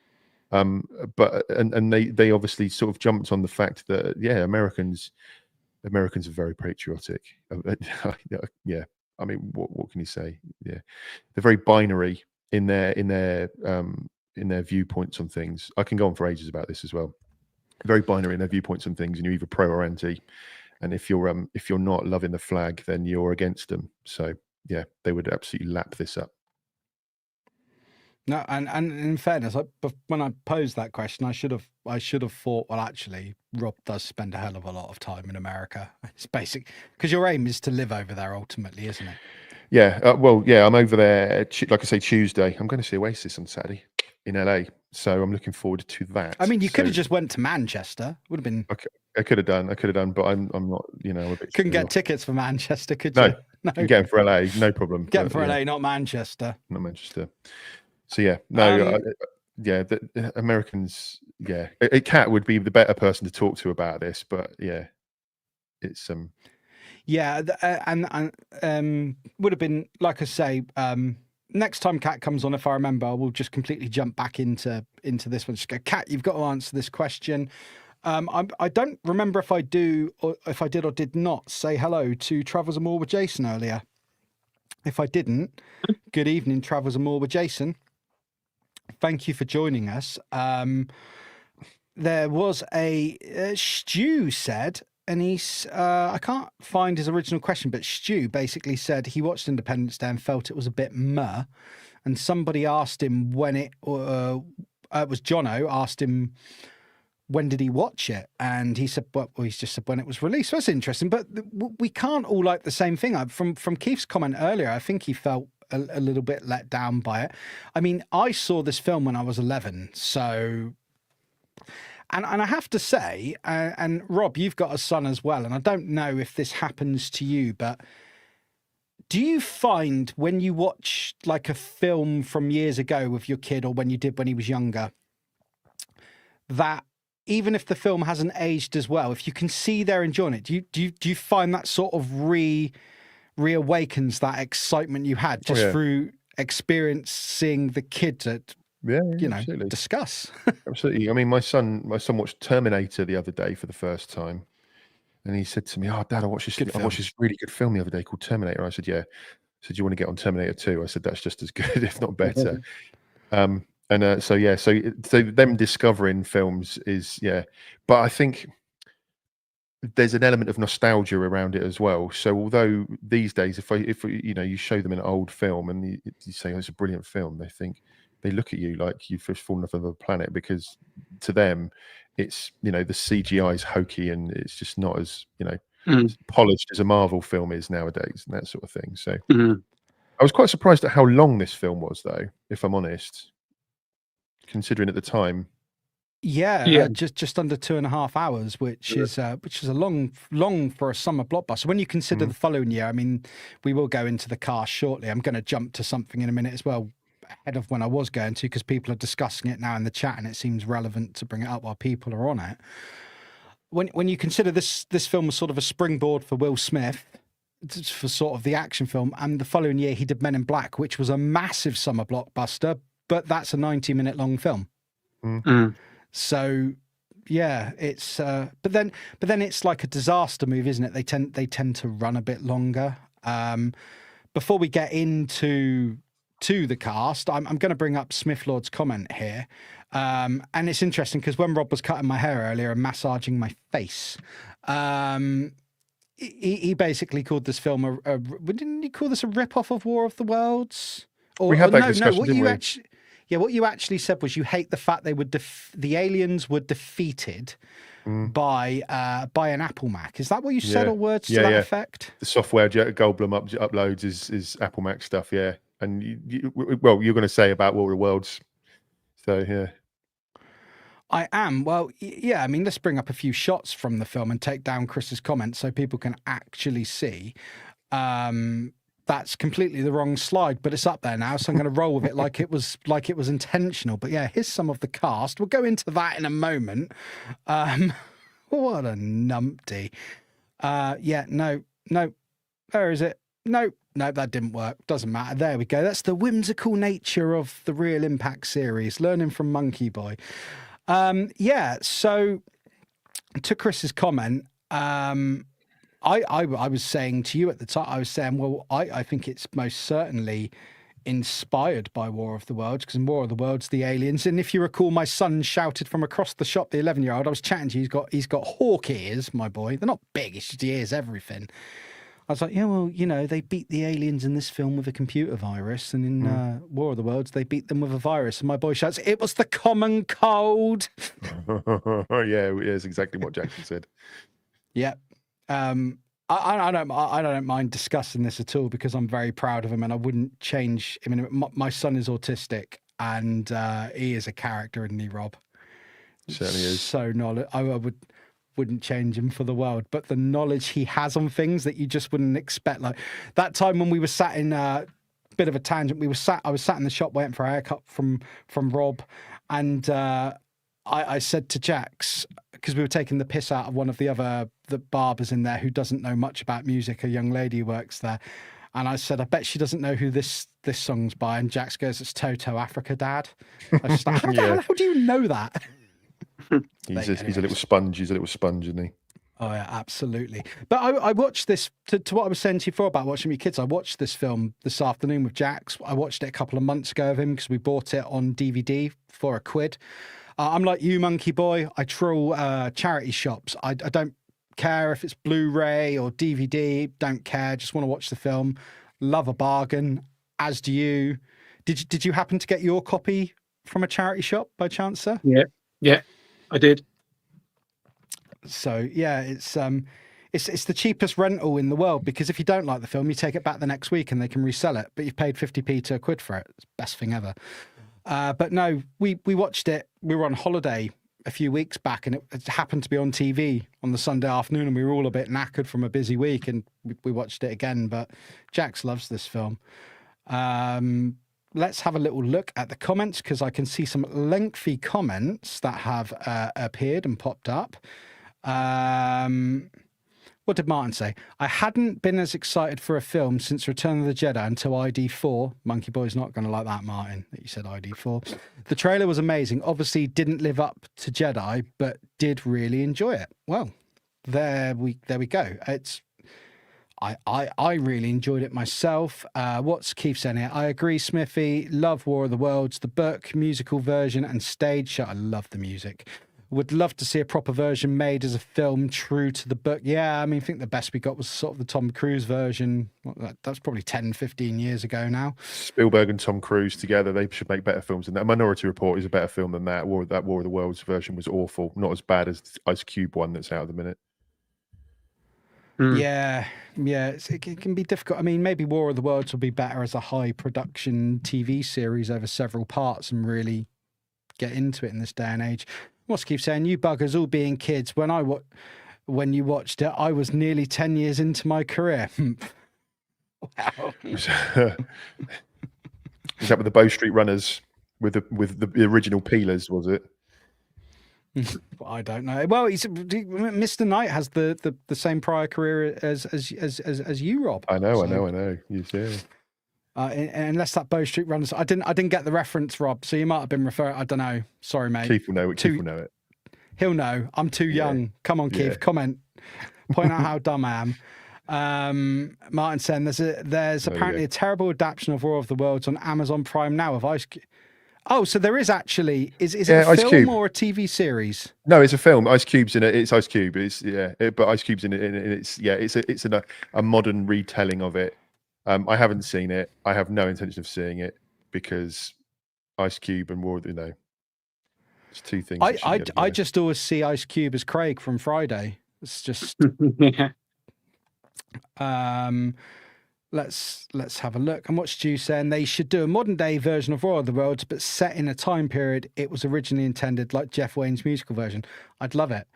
But they obviously sort of jumped on the fact that, yeah, Americans are very patriotic. Yeah, I mean, what can you say? Yeah, they're very binary in their viewpoints on things. I can go on for ages about this as well. Very binary in their viewpoints on things, and you're either pro or anti. And if you're not loving the flag, then you're against them. So yeah, they would absolutely lap this up. No, and in fairness, when I posed that question, I should have thought, well, actually, Rob does spend a hell of a lot of time in America. It's basic because your aim is to live over there ultimately, isn't it? Yeah, well, yeah, I'm over there. Like I say, Tuesday. I'm going to see Oasis on Saturday in LA, so I'm looking forward to that. I mean, you could have just went to Manchester. Would have been. Okay, I could have done, but I'm not. You know, a bit couldn't get tickets for Manchester, could no, you? No, you can get them for LA, no problem. Get them for LA, not Manchester. Not Manchester. So yeah, no, yeah, the Americans, yeah, Kat would be the better person to talk to about this, but yeah, it's yeah, and would have been, like I say, next time Kat comes on, if I remember, we'll just completely jump back into this one. Just go, Kat, you've got to answer this question. I don't remember if I did or did not say hello to Travels and More with Jason earlier. If I didn't, good evening, Travels and More with Jason. Thank you for joining us. There was Stu said, and I can't find his original question, but Stu basically said he watched Independence Day and felt it was a bit meh. And somebody asked him when it was Jono asked him, when did he watch it? And he said, well, he's just said when it was released. So that's interesting, but we can't all like the same thing. From Keith's comment earlier, I think he felt a little bit let down by it. I mean, I saw this film when I was 11, so... And I have to say, and Rob, you've got a son as well, and I don't know if this happens to you, but do you find when you watch like a film from years ago with your kid, or when you did when he was younger, that even if the film hasn't aged as well, if you can see they're enjoying it, do you find that sort of reawakens that excitement you had just through experiencing the kids at absolutely. Discuss? Absolutely. I mean, my son watched Terminator the other day for the first time, and he said to me, "Oh, Dad, I watched this really good film the other day called Terminator." I said, "Yeah." I said, "You want to get on Terminator 2?" I said, "That's just as good, if not better." So them discovering films is but I think there's an element of nostalgia around it as well. So although these days, if you show them an old film and you say, "Oh, it's a brilliant film," they look at you like you've just fallen off of a planet, because to them it's the CGI is hokey and it's just not as polished as a Marvel film is nowadays and that sort of thing. So I was quite surprised at how long this film was, though, if I'm honest, considering at the time. Just under 2.5 hours, which is a long for a summer blockbuster. When you consider the following year, I mean, we will go into the cast shortly. I'm going to jump to something in a minute as well. ahead of when I was going to, because people are discussing it now in the chat, and it seems relevant to bring it up while people are on it. When you consider this film was sort of a springboard for Will Smith for sort of the action film, and the following year he did Men in Black, which was a massive summer blockbuster, but that's a 90-minute long film. So yeah, it's but then it's like a disaster movie, isn't it? They tend to run a bit longer. Before we get into the cast, I'm going to bring up Smith Lord's comment here. And it's interesting because when Rob was cutting my hair earlier and massaging my face, he basically called this film didn't he call this a rip-off of War of the Worlds? Or, we had that discussion, didn't we? What you actually said was you hate the fact they were the aliens were defeated by an Apple Mac. Is that what you said, or words to that effect? The software Goldblum uploads is Apple Mac stuff, yeah. And you're going to say about War of the Worlds, so yeah. I am. Well, yeah, I mean, let's bring up a few shots from the film and take down Chris's comments so people can actually see. That's completely the wrong slide, but it's up there now, so I'm going to roll with it like it was intentional. But yeah, here's some of the cast. We'll go into that in a moment. What a numpty. No. Where is it? No, that didn't work. Doesn't matter. There we go. That's the whimsical nature of the Real Impact series, learning from Monkeyboy. So to Chris's comment, I was saying to you at the time, I was saying, well, I think it's most certainly inspired by War of the Worlds, because in War of the Worlds, the aliens, and if you recall, my son shouted from across the shop, the 11-year-old, I was chatting to you, he's got hawk ears, my boy. They're not big, it's just he hears everything. I was like, yeah, well, they beat the aliens in this film with a computer virus, and in War of the Worlds, they beat them with a virus. And my boy shouts, it was the common cold. Yeah, it's exactly what Jackson said. Yeah. I don't mind discussing this at all, because I'm very proud of him, and I wouldn't change. I mean, my son is autistic, and he is a character, isn't he, Rob? Certainly is. So I wouldn't change him for the world, but the knowledge he has on things that you just wouldn't expect. Like that time when we were sat in a bit of a tangent, I was sat in the shop waiting for a haircut from Rob, and I said to Jax, because we were taking the piss out of one of the barbers in there who doesn't know much about music, a young lady who works there, and I said, I bet she doesn't know who this song's by, and Jax goes, it's Toto Africa, Dad. I was just like, how do you know that? He's a little sponge. He's a little sponge, isn't he? Oh yeah, absolutely. But I watched this to what I was saying to you before about watching with kids. I watched this film this afternoon with Jax. I watched it a couple of months ago of him because we bought it on DVD for £1. I'm like you, Monkeyboy. I troll charity shops. I don't care if it's Blu-ray or DVD. Don't care. Just want to watch the film. Love a bargain, as do you. Did you happen to get your copy from a charity shop by chance, sir? Yeah, I did. So yeah, it's the cheapest rental in the world, because if you don't like the film, you take it back the next week and they can resell it. But you've paid 50p to £1 for it. It's the best thing ever. But no, we watched it. We were on holiday a few weeks back, and it happened to be on TV on the Sunday afternoon, and we were all a bit knackered from a busy week, and we watched it again. But Jax loves this film. Let's have a little look at the comments, because I can see some lengthy comments that have appeared and popped up. What did Martin say? I hadn't been as excited for a film since Return of the Jedi until ID4. Monkeyboy's not going to like that, Martin, that you said ID4. The trailer was amazing. Obviously didn't live up to Jedi, but did really enjoy it. Well, there we go. I really enjoyed it myself. What's Keith saying here? I agree, Smithy. Love War of the Worlds, the book, musical version, and stage show. I love the music. Would love to see a proper version made as a film true to the book. Yeah, I mean, I think the best we got was sort of the Tom Cruise version. That's probably 10, 15 years ago now. Spielberg and Tom Cruise together, they should make better films than that. Minority Report is a better film than that. War of the Worlds version was awful. Not as bad as the Ice Cube one that's out at the minute. Yeah, it can be difficult. I mean, maybe War of the Worlds will be better as a high production TV series over several parts and really get into it in this day and age. What's keep saying? You buggers all being kids. When you watched it, I was nearly 10 years into my career. Wow. Is that with the Bow Street Runners with the original peelers? Was it? I don't know. Well, Mr. Knight has the same prior career as you, Rob. I know. So, You see. unless that Bow Street Runners, I didn't get the reference, Rob. So you might have been referring. I don't know. Sorry, mate. Keith will know it. Keith will know it. He'll know. I'm too young. Come on, Keith. Comment. Point out how dumb I am. Martin saying there's apparently a terrible adaptation of War of the Worlds on Amazon Prime now of Ice Cube. Oh, so there is actually is it a Ice film Cube. or a TV series? No, it's a film. Ice Cube's in it. It's Ice Cube. It's but Ice Cube's in it. It's a modern retelling of it. I haven't seen it. I have no intention of seeing it because Ice Cube and War, it's two things. I just always see Ice Cube as Craig from Friday. It's just let's have a look. And what's Stu saying? They should do a modern day version of War of the Worlds, but set in a time period it was originally intended, like Jeff Wayne's musical version. I'd love it.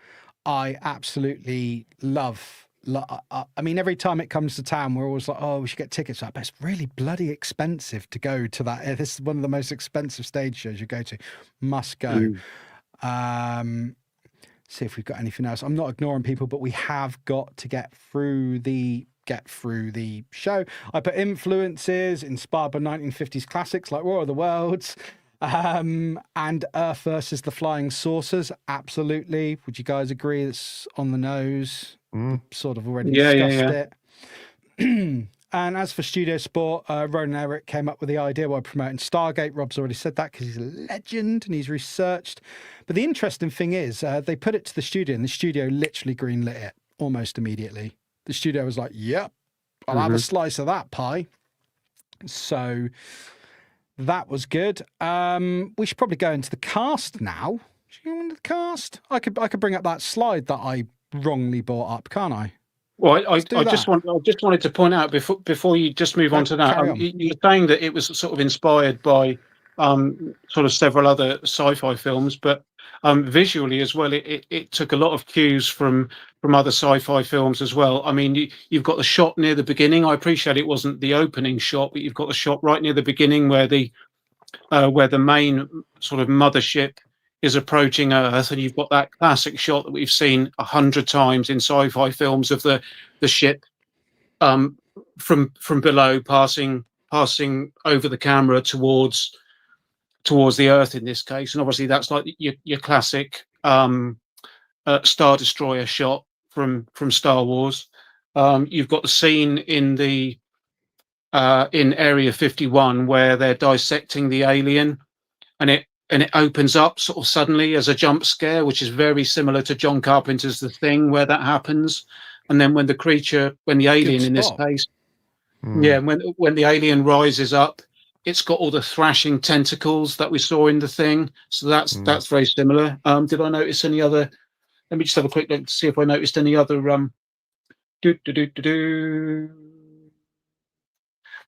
I absolutely love. I mean, every time it comes to town, we're always like, "Oh, we should get tickets." But it's really bloody expensive to go to that. This is one of the most expensive stage shows you go to. Must go. See if we've got anything else. I'm not ignoring people, but we have got to get through the show. I put influences inspired by 1950s classics like War of the Worlds, and Earth versus the Flying Saucers. Absolutely. Would you guys agree that's on the nose? Sort of already discussed it. And as for Studio Sport, Ronan Eric came up with the idea while promoting Stargate. Rob's already said that because he's a legend and he's researched. But the interesting thing is they put it to the studio and the studio literally greenlit it almost immediately. The studio was like, yep, I'll have a slice of that pie. So that was good. We should probably go into the cast now. Should we go into the cast? I could bring up that slide that I wrongly brought up, can't I? Well, I just wanted to point out before you just move on to that. You're saying that it was sort of inspired by sort of several other sci-fi films, but visually as well, it took a lot of cues from other sci-fi films as well. I mean, you've got the shot near the beginning. I appreciate it wasn't the opening shot, but you've got the shot right near the beginning where the main sort of mothership is approaching Earth, and you've got that classic shot that we've seen 100 times in sci-fi films of the ship from below passing over the camera towards the Earth in this case. And obviously that's like your classic Star Destroyer shot from Star Wars. You've got the scene in Area 51 where they're dissecting the alien, and it opens up sort of suddenly as a jump scare, which is very similar to John Carpenter's The Thing, where that happens. And then when the alien in this case, when the alien rises up, it's got all the thrashing tentacles that we saw in The Thing. So that's very similar. Did I notice any other? Let me just have a quick look to see if I noticed any other.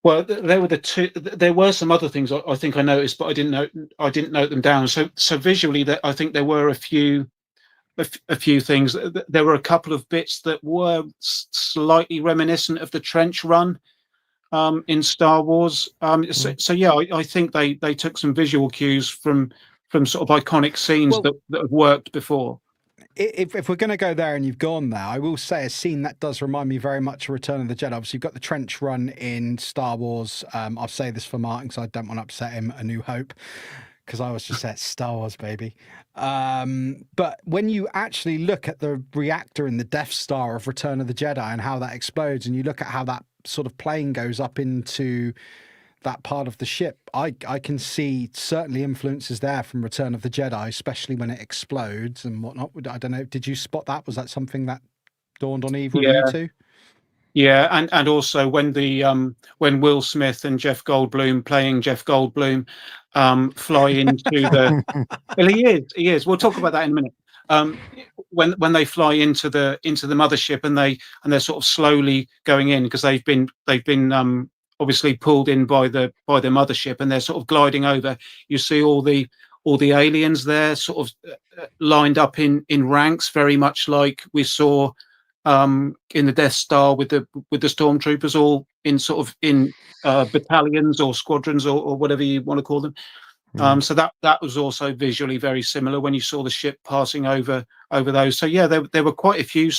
Well, there were some other things I think I noticed, but I didn't note them down. So visually, I think there were a few things. There were a couple of bits that were slightly reminiscent of the trench run in Star Wars. So yeah, I think they took some visual cues from sort of iconic scenes that have worked before. If we're going to go there and you've gone there, I will say a scene that does remind me very much of Return of the Jedi. Obviously, you've got the trench run in Star Wars. I'll say this for Martin because I don't want to upset him. A New Hope, because I always just say it's Star Wars, baby. But when you actually look at the reactor in the Death Star of Return of the Jedi and how that explodes, and you look at how that sort of plane goes up into that part of the ship, I can see certainly influences there from Return of the Jedi, especially when it explodes and whatnot. I don't know. Did you spot that? Was that something that dawned on either of you two? Yeah, and also when when Will Smith and Jeff Goldblum playing Jeff Goldblum fly into the well, he is. We'll talk about that in a minute. When they fly into the mothership and they're sort of slowly going in because they've been obviously pulled in by the mothership, and they're sort of gliding over. You see all the aliens there sort of lined up in ranks, very much like we saw in the Death Star with the stormtroopers all in sort of in battalions or squadrons or whatever you want to call them. So that was also visually very similar when you saw the ship passing over those. So yeah, there were quite a few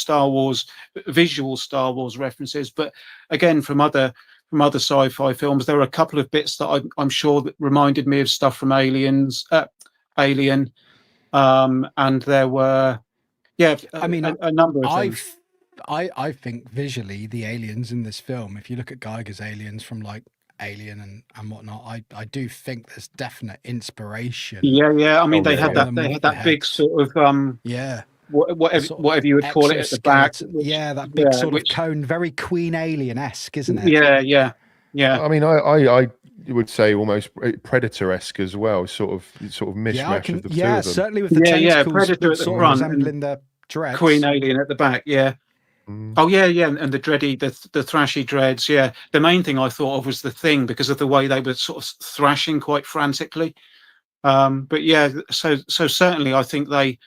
visual Star Wars references, but again from other sci-fi films, there were a couple of bits that I'm sure that reminded me of stuff from Alien, and there were a number of things. I think visually the aliens in this film, if you look at Geiger's aliens from like Alien and whatnot, I do think there's definite inspiration. Yeah. I mean, they had that big sort of whatever you would call it at the back. That big sort of cone, very Queen Alien-esque, isn't it? Yeah. I mean, I would say almost Predator-esque as well, sort of mishmash of the two of them. Certainly with the tentacles, Predator at the front, resembling the dreads. Queen Alien at the back, yeah. Oh yeah, and the thrashy dreads. Yeah, the main thing I thought of was the Thing because of the way they were sort of thrashing quite frantically. But yeah, so certainly I think they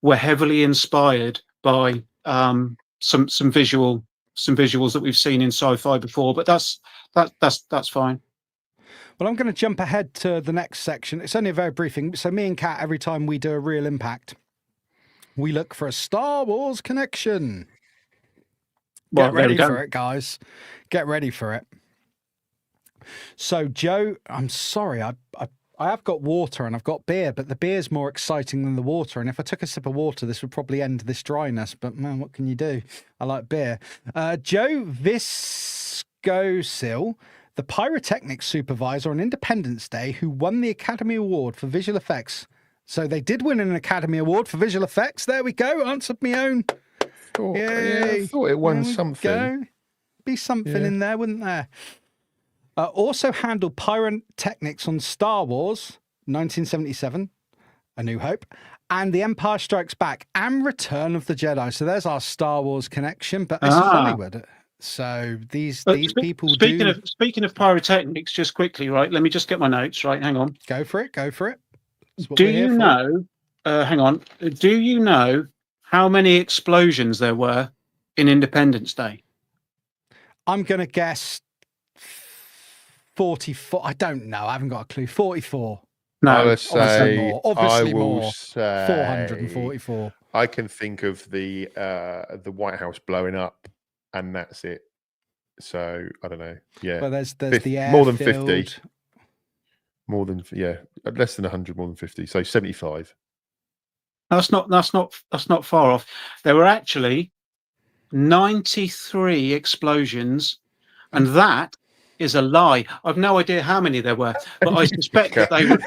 were heavily inspired by some visuals that we've seen in sci-fi before. But that's fine. Well, I'm going to jump ahead to the next section. It's only a very brief thing. So me and Kat, every time we do a Real Impact, we look for a Star Wars connection. Get ready for it, guys. Get ready for it. So, Joe, I'm sorry. I have got water and I've got beer, but the beer's more exciting than the water. And if I took a sip of water, this would probably end this dryness. But, man, what can you do? I like beer. Joe Viscosil, the pyrotechnics supervisor on Independence Day, who won the Academy Award for visual effects. So they did win an Academy Award for visual effects. There we go. Answered me own. I thought it won something. Be something in there, wouldn't there? Also handled pyrotechnics on Star Wars 1977, A New Hope, and The Empire Strikes Back, and Return of the Jedi. So there's our Star Wars connection. But this is Hollywood. So these people Speaking of pyrotechnics, just quickly, right? Let me just get my notes. Right, hang on. Go for it. Do you know? Hang on. Do you know how many explosions there were in Independence Day? I'm going to guess 44. I don't know. I haven't got a clue. 44. No, obviously more. I will say 444. I can think of the White House blowing up, and that's it. So I don't know. Yeah. Well, there's the airfield. More than 50. Less than 100, more than 50. So 75. That's not far off. There were actually 93 explosions, and that is a lie. I've no idea how many there were, but I suspect that they were.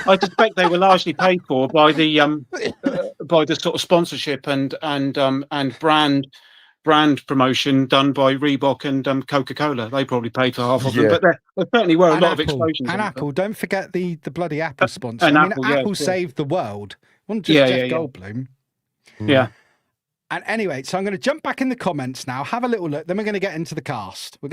I suspect they were largely paid for by the sort of sponsorship and brand promotion done by Reebok and Coca-Cola. They probably paid for half of them, but there certainly were a lot of explosions. And Apple, don't forget the bloody Apple sponsor. And Apple saved the world. Wasn't just Jeff Goldblum. Yeah. And anyway, so I'm going to jump back in the comments now, have a little look, then we're going to get into the cast. We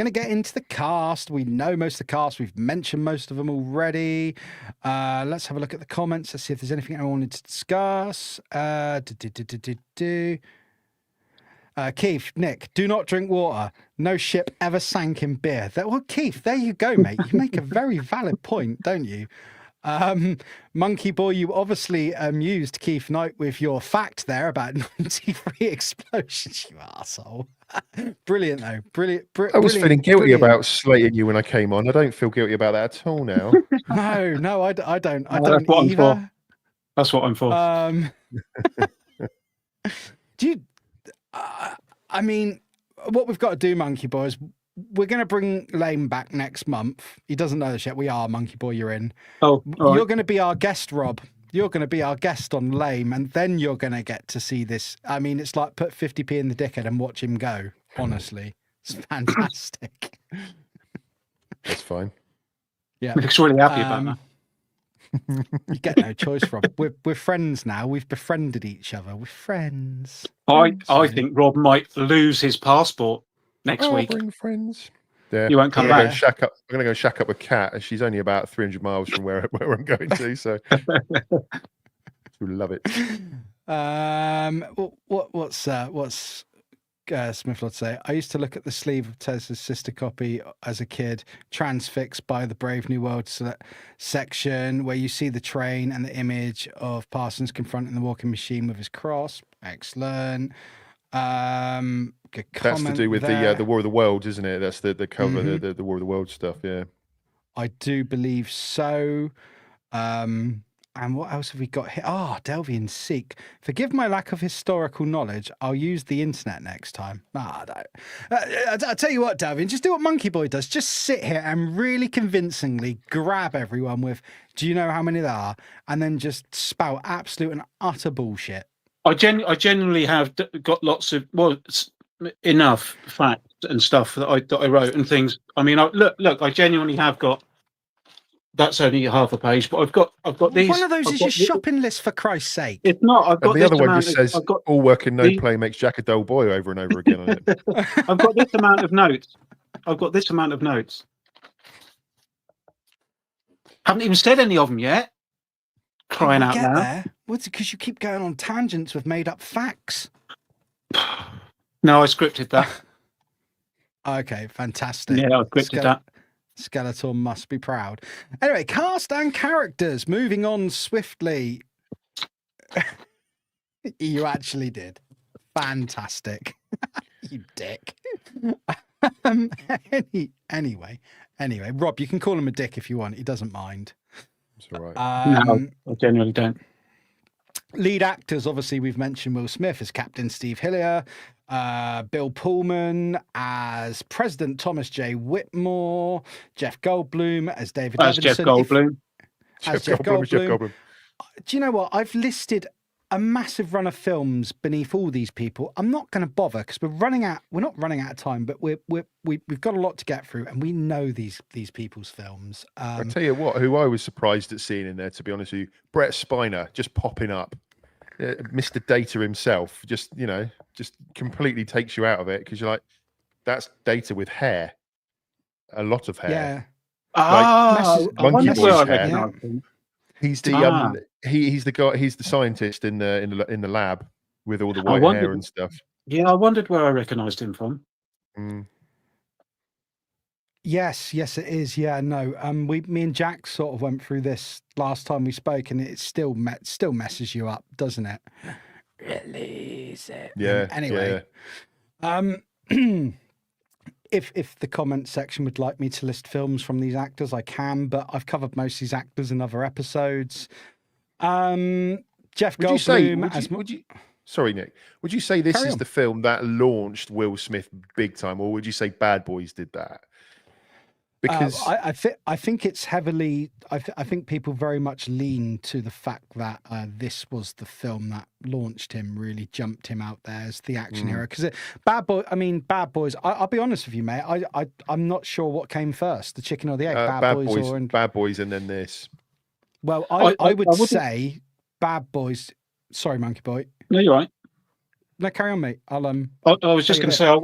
know most of the cast. We've mentioned most of them already. Let's have a look at the comments. Let's see if there's anything I wanted to discuss. Keith, Nick, do not drink water. No ship ever sank in beer. Well, Keith, there you go, mate. You make a very valid point, don't you? Monkeyboy, you obviously amused Keith Knight with your fact there about 93 explosions, you arsehole. Brilliant, though. Brilliant. I was feeling guilty about slating you when I came on. I don't feel guilty about that at all now. No, I don't. I don't either. That's what I'm for. Do you... I mean, what we've got to do, Monkeyboy, is we're going to bring Lame back next month. He doesn't know this yet. We are, Monkeyboy, you're in. Oh, you're going to be our guest, Rob. You're going to be our guest on Lame, and then you're going to get to see this. I mean, it's like put 50p in the dickhead and watch him go. Honestly, it's fantastic. That's fine. Yeah. He looks really happy about that. You get no choice, Rob. We're friends now. We've befriended each other. We're friends. I think Rob might lose his passport next week. Bring friends. Yeah, you won't come back. I'm going to go shack up with Kat, and she's only about 300 miles from where I'm going to. So who love it. What's Smith Lord say? I used to look at the sleeve of Tesla's sister copy as a kid, transfixed by the Brave New World section where you see the train and the image of Parsons confronting the walking machine with his cross. Excellent. Good That's to do with there. the War of the Worlds, isn't it? That's the cover, the War of the Worlds stuff. Yeah, I do believe so. And what else have we got here? Delvian Seek. Forgive my lack of historical knowledge. I'll use the internet next time. I don't. I'll tell you what, Delvian, just do what Monkeyboy does. Just sit here and really convincingly grab everyone with, do you know how many there are? And then just spout absolute and utter bullshit. I genuinely have got lots of, enough facts and stuff that I wrote and things. I mean, look, I genuinely have got. That's only half a page, but I've got these. One of those is your shopping list, for Christ's sake. It's not. I've got and the other one just says, "All work and no play makes Jack a dull boy" over and over again on it. I've got this amount of notes. Haven't even said any of them yet. Crying out loud. There. What's it? Because you keep going on tangents with made-up facts. No, I scripted that. Okay, fantastic. Yeah, I scripted that. Skeletor must be proud. Anyway, cast and characters. Moving on swiftly. You actually did. Fantastic. You dick. Anyway, Rob, you can call him a dick if you want. He doesn't mind. It's all right. No, I genuinely don't. Lead actors, obviously, we've mentioned Will Smith as Captain Steve Hillier, Bill Pullman as President Thomas J. Whitmore, Jeff Goldblum as David That's Levinson. Jeff Goldblum. Jeff Goldblum. Do you know what? I've listed a massive run of films beneath all these people. I'm not going to bother because we're not running out of time, but we've got a lot to get through, and we know these people's films. I tell you what, who I was surprised at seeing in there, to be honest with you, Brett Spiner just popping up, Mr. Data himself, just completely takes you out of it because you're like, that's Data with hair, a lot of hair. Yeah. Monkeyboy's hair. He's the he's the guy. He's the scientist in the lab with all the white hair and stuff. Yeah, I wondered where I recognised him from. Yes, it is. Yeah, no. Me and Jack sort of went through this last time we spoke, and it still messes you up, doesn't it? Release it. Yeah. Anyway, if the comment section would like me to list films from these actors, I can, but I've covered most of these actors in other episodes. Jeff Goldblum. Sorry, Nick. Would you say this is the film that launched Will Smith big time, or would you say Bad Boys did that? Because I think it's heavily. I think people very much lean to the fact that this was the film that launched him, really jumped him out there as the action hero. Because Bad Boys. I'll be honest with you, mate. I'm not sure what came first, the chicken or the egg. Bad Boys, and then this. Well, I would say Bad Boys. Sorry, Monkeyboy. No, you're right. No, carry on, mate. I was just going to say I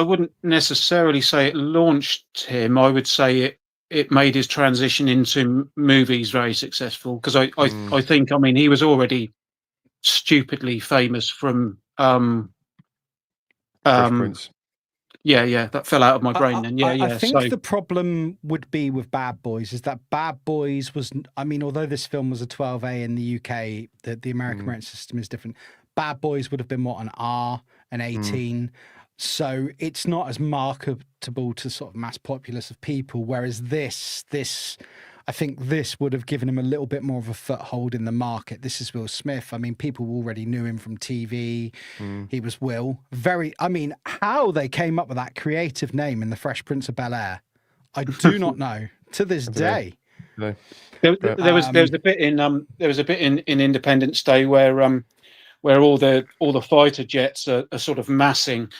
wouldn't necessarily say it launched him. I would say it made his transition into movies very successful because I think he was already stupidly famous from Prince. Yeah, that fell out of my brain then. I think the problem would be with Bad Boys is that Bad Boys was, although this film was a 12A in the UK, the American rating system is different. Bad Boys would have been an R, an 18. So it's not as marketable to sort of mass populace of people. Whereas this, I think this would have given him a little bit more of a foothold in the market. This is Will Smith. People already knew him from TV. He was Will. How they came up with that creative name in The Fresh Prince of Bel-Air, I do not know to this day. No. There was a bit in Independence Day where all the fighter jets are sort of massing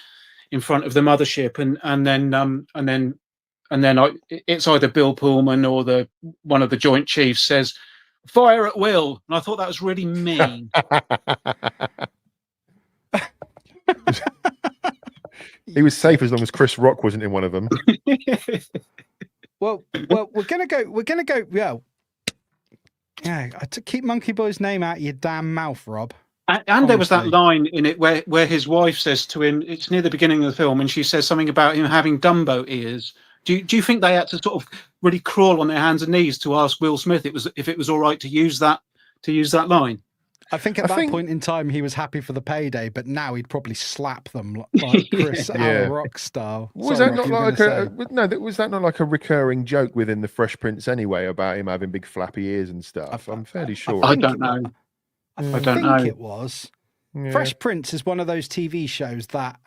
in front of the mothership, and then it's either Bill Pullman or one of the Joint Chiefs says, "Fire at will," and I thought that was really mean. He was safe as long as Chris Rock wasn't in one of them. Well, we're gonna go. Yeah. Yeah, keep Monkeyboy's name out of your damn mouth, Rob. And there was that Honestly. line in it where his wife says to him, it's near the beginning of the film, and she says something about him having Dumbo ears. Do you think they had to sort of really crawl on their hands and knees to ask Will Smith if it was all right to use that line? I think at I that think- point in time he was happy for the payday, but now he'd probably slap them like Chris Yeah. Al Rock style. Was Sorry, that Rob, not you were like gonna say. was that not like a recurring joke within the Fresh Prince anyway about him having big flappy ears and stuff? I'm fairly sure. I don't know. I don't think know. it was. Yeah. Fresh Prince is one of those TV shows that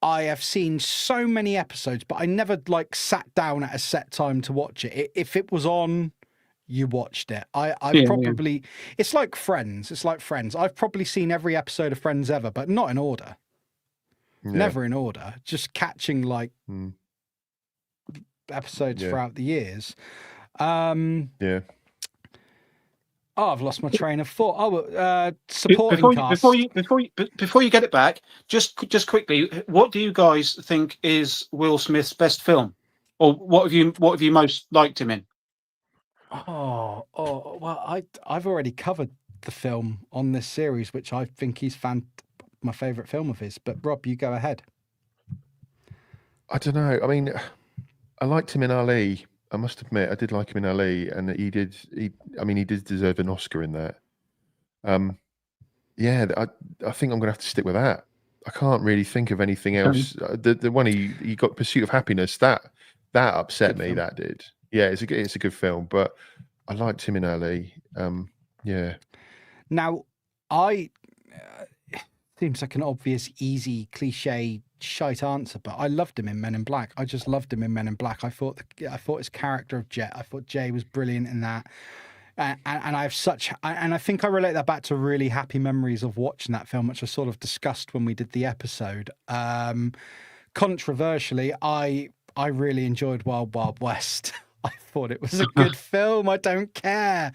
I have seen so many episodes, but I never like sat down at a set time to watch it. If it was on, you watched it. I Yeah. probably it's like Friends. It's like Friends. I've probably seen every episode of Friends ever, but not in order. Yeah. Never in order. Just catching like Mm. episodes Yeah. throughout the years. Yeah. Oh, I've lost my train of thought. Supporting cast. Before you get it back, just quickly, what do you guys think is Will Smith's best film, or what have you most liked him in? Oh, well, I've already covered the film on this series, which I think he's my favourite film of his. But Rob, you go ahead. I don't know. I mean, I liked him in Ali. I must admit, I did like him in Ali, and he did deserve an Oscar in that. Yeah, I think I'm gonna have to stick with that. I can't really think of anything else. The one he got Pursuit of Happiness, that upset Good me. film. That did. Yeah, it's a good film, but I liked him in Ali. Yeah. Now, seems like an obvious, easy, cliche, shite answer, but I loved him in Men in Black. I just loved him in Men in Black. I thought his character of Jet. I thought Jay was brilliant in that. And I have and I think I relate that back to really happy memories of watching that film, which I sort of discussed when we did the episode. Controversially, I really enjoyed Wild Wild West. I thought it was a good film. I don't care.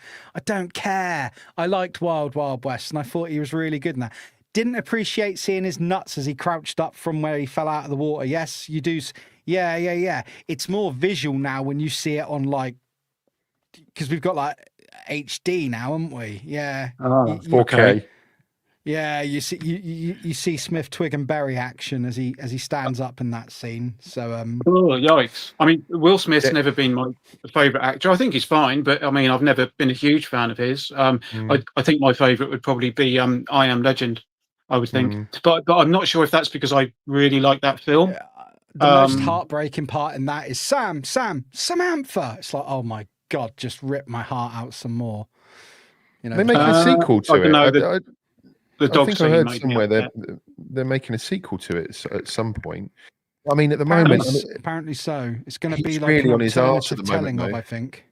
I liked Wild Wild West, and I thought he was really good in that. Didn't appreciate seeing his nuts as he crouched up from where he fell out of the water. Yes, you do. Yeah. It's more visual now when you see it on because we've got like HD now, haven't we? Yeah. Oh, 4K. Yeah, you see you see Smith, Twig, and Berry action as he stands up in that scene. So Oh, yikes! I mean, Will Smith's never been my favourite actor. I think he's fine, but I mean, I've never been a huge fan of his. I think my favourite would probably be I Am Legend. I would think, but I'm not sure if that's because I really like that film. the most heartbreaking part in that is Samantha. It's like, oh my god, just rip my heart out some more. You know, They're making a sequel to I it. don't know, the I dog think I scene heard made me somewhere upset. they're making a sequel to it at some point. I mean, at the apparently, moment, apparently so. It's going to he's be like really an on his arse at alternative the moment, telling of, though. I think.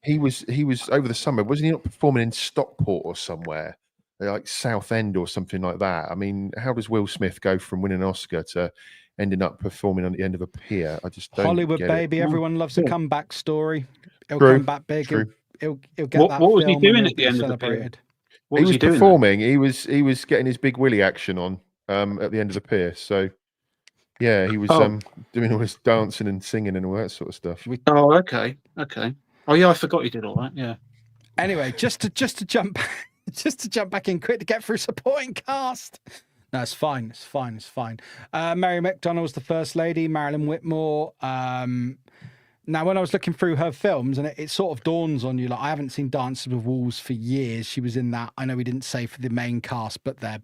he was over the summer, wasn't he? Not performing in Stockport or somewhere, like Southend or something like that. I mean, how does Will Smith go from winning an Oscar to ending up performing on the end of a pier? I just don't Hollywood get baby, it. everyone loves a Yeah. comeback story. He'll True, come back big. true. He'll get What that was he film and doing he'll at the be end of the pier? celebrated. What He was was he doing? performing. He was getting his big Willie action on at the end of the pier. So yeah, he was doing all his dancing and singing and all that sort of stuff. Oh, okay. Oh, yeah, I forgot he did all that. Yeah. Anyway, just to jump back in quick to get through supporting cast. No, it's fine. It's fine. Mary McDonnell's the First Lady, Marilyn Whitmore. Now, when I was looking through her films, and it sort of dawns on you, like I haven't seen Dances with Wolves for years. She was in that. I know we didn't say for the main cast, but they're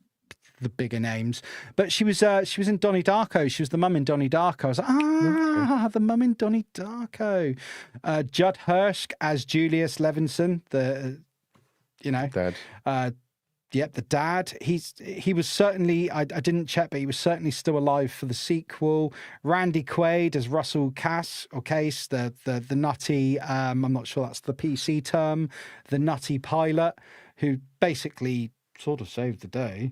the bigger names. But she was in Donnie Darko. She was the mum in Donnie Darko. I was like, the mum in Donnie Darko. Judd Hirsch as Julius Levinson, the Dad. Yep, the dad. He was certainly. I didn't check, but he was certainly still alive for the sequel. Randy Quaid as Russell Case, the nutty. I'm not sure that's the PC term. The nutty pilot who basically sort of saved the day.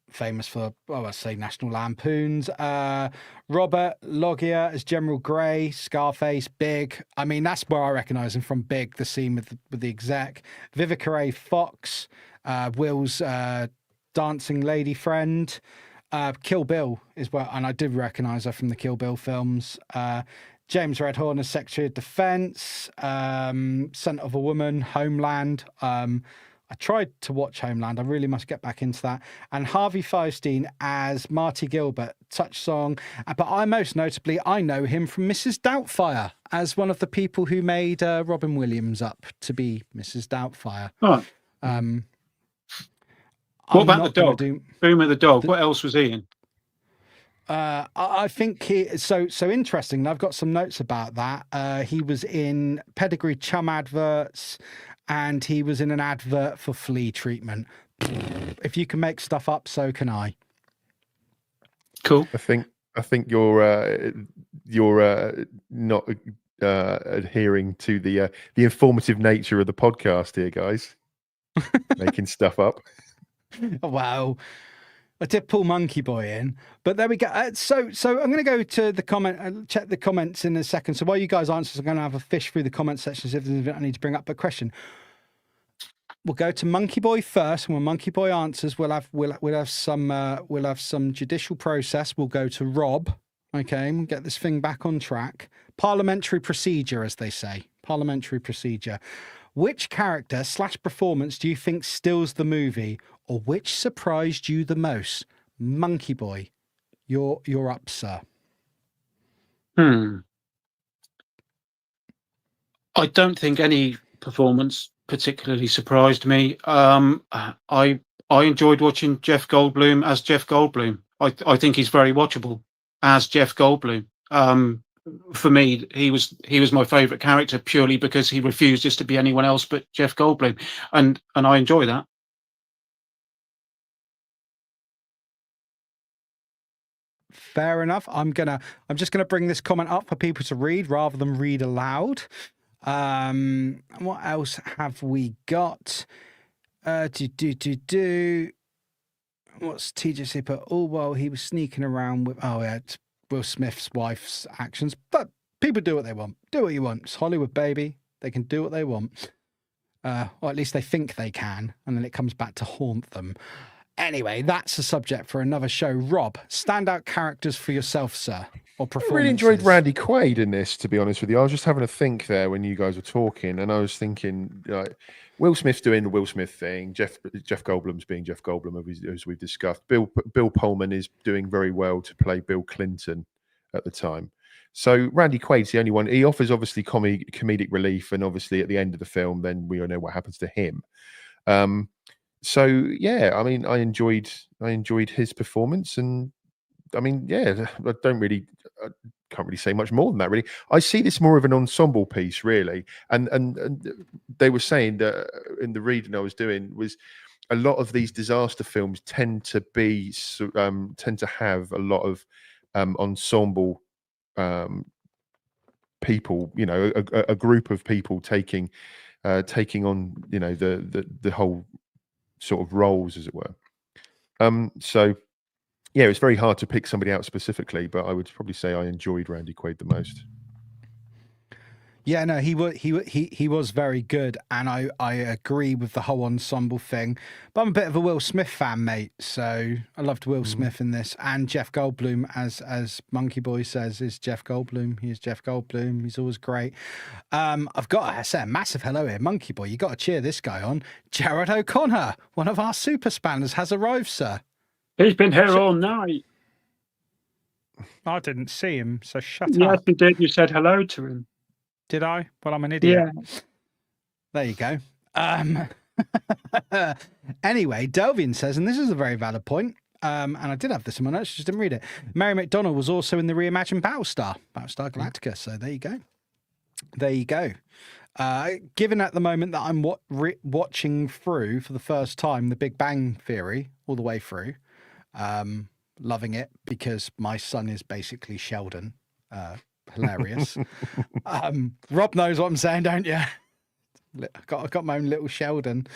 Famous for, I say National Lampoons. Robert Loggia as General Grey, Scarface, Big. I mean, that's where I recognise him from. Big, the scene with the exec. Vivica A. Fox, Will's dancing lady friend. Kill Bill is where, and I did recognise her from the Kill Bill films. James Redhorn as Secretary of Defense. Scent of a Woman, Homeland. I tried to watch Homeland. I really must get back into that. And Harvey Fierstein as Marty Gilbert, Touch Song. But I most notably, I know him from Mrs. Doubtfire as one of the people who made Robin Williams up to be Mrs. Doubtfire. Oh. What about the dog? Boomer the dog. What else was he in? I think he so interesting. I've got some notes about that. He was in Pedigree Chum adverts, and he was in an advert for flea treatment. If you can make stuff up, so can I. Cool. I think you're not adhering to the informative nature of the podcast here, guys. Making stuff up. Wow. I did pull Monkeyboy in, but there we go. So I'm going to go to the comment, check the comments in a second. So while you guys answer, I'm going to have a fish through the comment sections if there's anything I need to bring up. But question, we'll go to Monkeyboy first, and when Monkeyboy answers, we'll have some judicial process. We'll go to Rob. Okay, and get this thing back on track. Parliamentary procedure, as they say. Parliamentary procedure. Which character / performance do you think steals the movie, or which surprised you the most? Monkeyboy, you're up, sir. I don't think any performance particularly surprised me. I enjoyed watching Jeff Goldblum as Jeff Goldblum. I think he's very watchable as Jeff Goldblum. For me, he was my favourite character purely because he refuses to be anyone else but Jeff Goldblum, and I enjoy that. Fair enough. I'm just gonna bring this comment up for people to read rather than read aloud. What else have we got? What's TJC put? Oh, well, he was sneaking around with. Oh, yeah. Will Smith's wife's actions, but people do what they want. Do what you want. It's Hollywood, baby. They can do what they want. Or at least they think they can, and then it comes back to haunt them. Anyway, that's a subject for another show. Rob, standout characters for yourself, sir, or performances. I really enjoyed Randy Quaid in this, to be honest with you. I was just having a think there when you guys were talking, and I was thinking, like, Will Smith's doing the Will Smith thing. Jeff Goldblum's being Jeff Goldblum, as we've discussed. Bill Pullman is doing very well to play Bill Clinton at the time. So Randy Quaid's the only one. He offers obviously comedic relief, and obviously at the end of the film, then we all know what happens to him. So yeah, I mean, I enjoyed his performance, and I mean, yeah, I can't really say much more than that, really. I see this more of an ensemble piece, really. And they were saying that in the reading I was doing was a lot of these disaster films tend to have a lot of ensemble people, you know, a group of people taking on, you know, the whole sort of roles, as it were. So yeah, it's very hard to pick somebody out specifically, but I would probably say I enjoyed Randy Quaid the most. Yeah, no, he was very good, and I agree with the whole ensemble thing. But I'm a bit of a Will Smith fan, mate. So I loved Will Smith in this, and Jeff Goldblum, as Monkeyboy says, is Jeff Goldblum. He is Jeff Goldblum. He's always great. I've got to say a massive hello here, Monkeyboy. You got to cheer this guy on. Jared O'Connor, one of our super spanners, has arrived, sir. He's been here all night. I didn't see him, so shut up. Yes, you did. You said hello to him. Did I? Well, I'm an idiot. Yeah. There you go. Anyway, Delvian says, and this is a very valid point, and I did have this in my notes, just didn't read it. Mary McDonnell was also in the reimagined Battlestar Galactica. So there you go. There you go. Given at the moment that I'm watching through for the first time The Big Bang Theory all the way through, loving it because my son is basically Sheldon. Hilarious. Rob knows what I'm saying, don't you? I've got my own little Sheldon.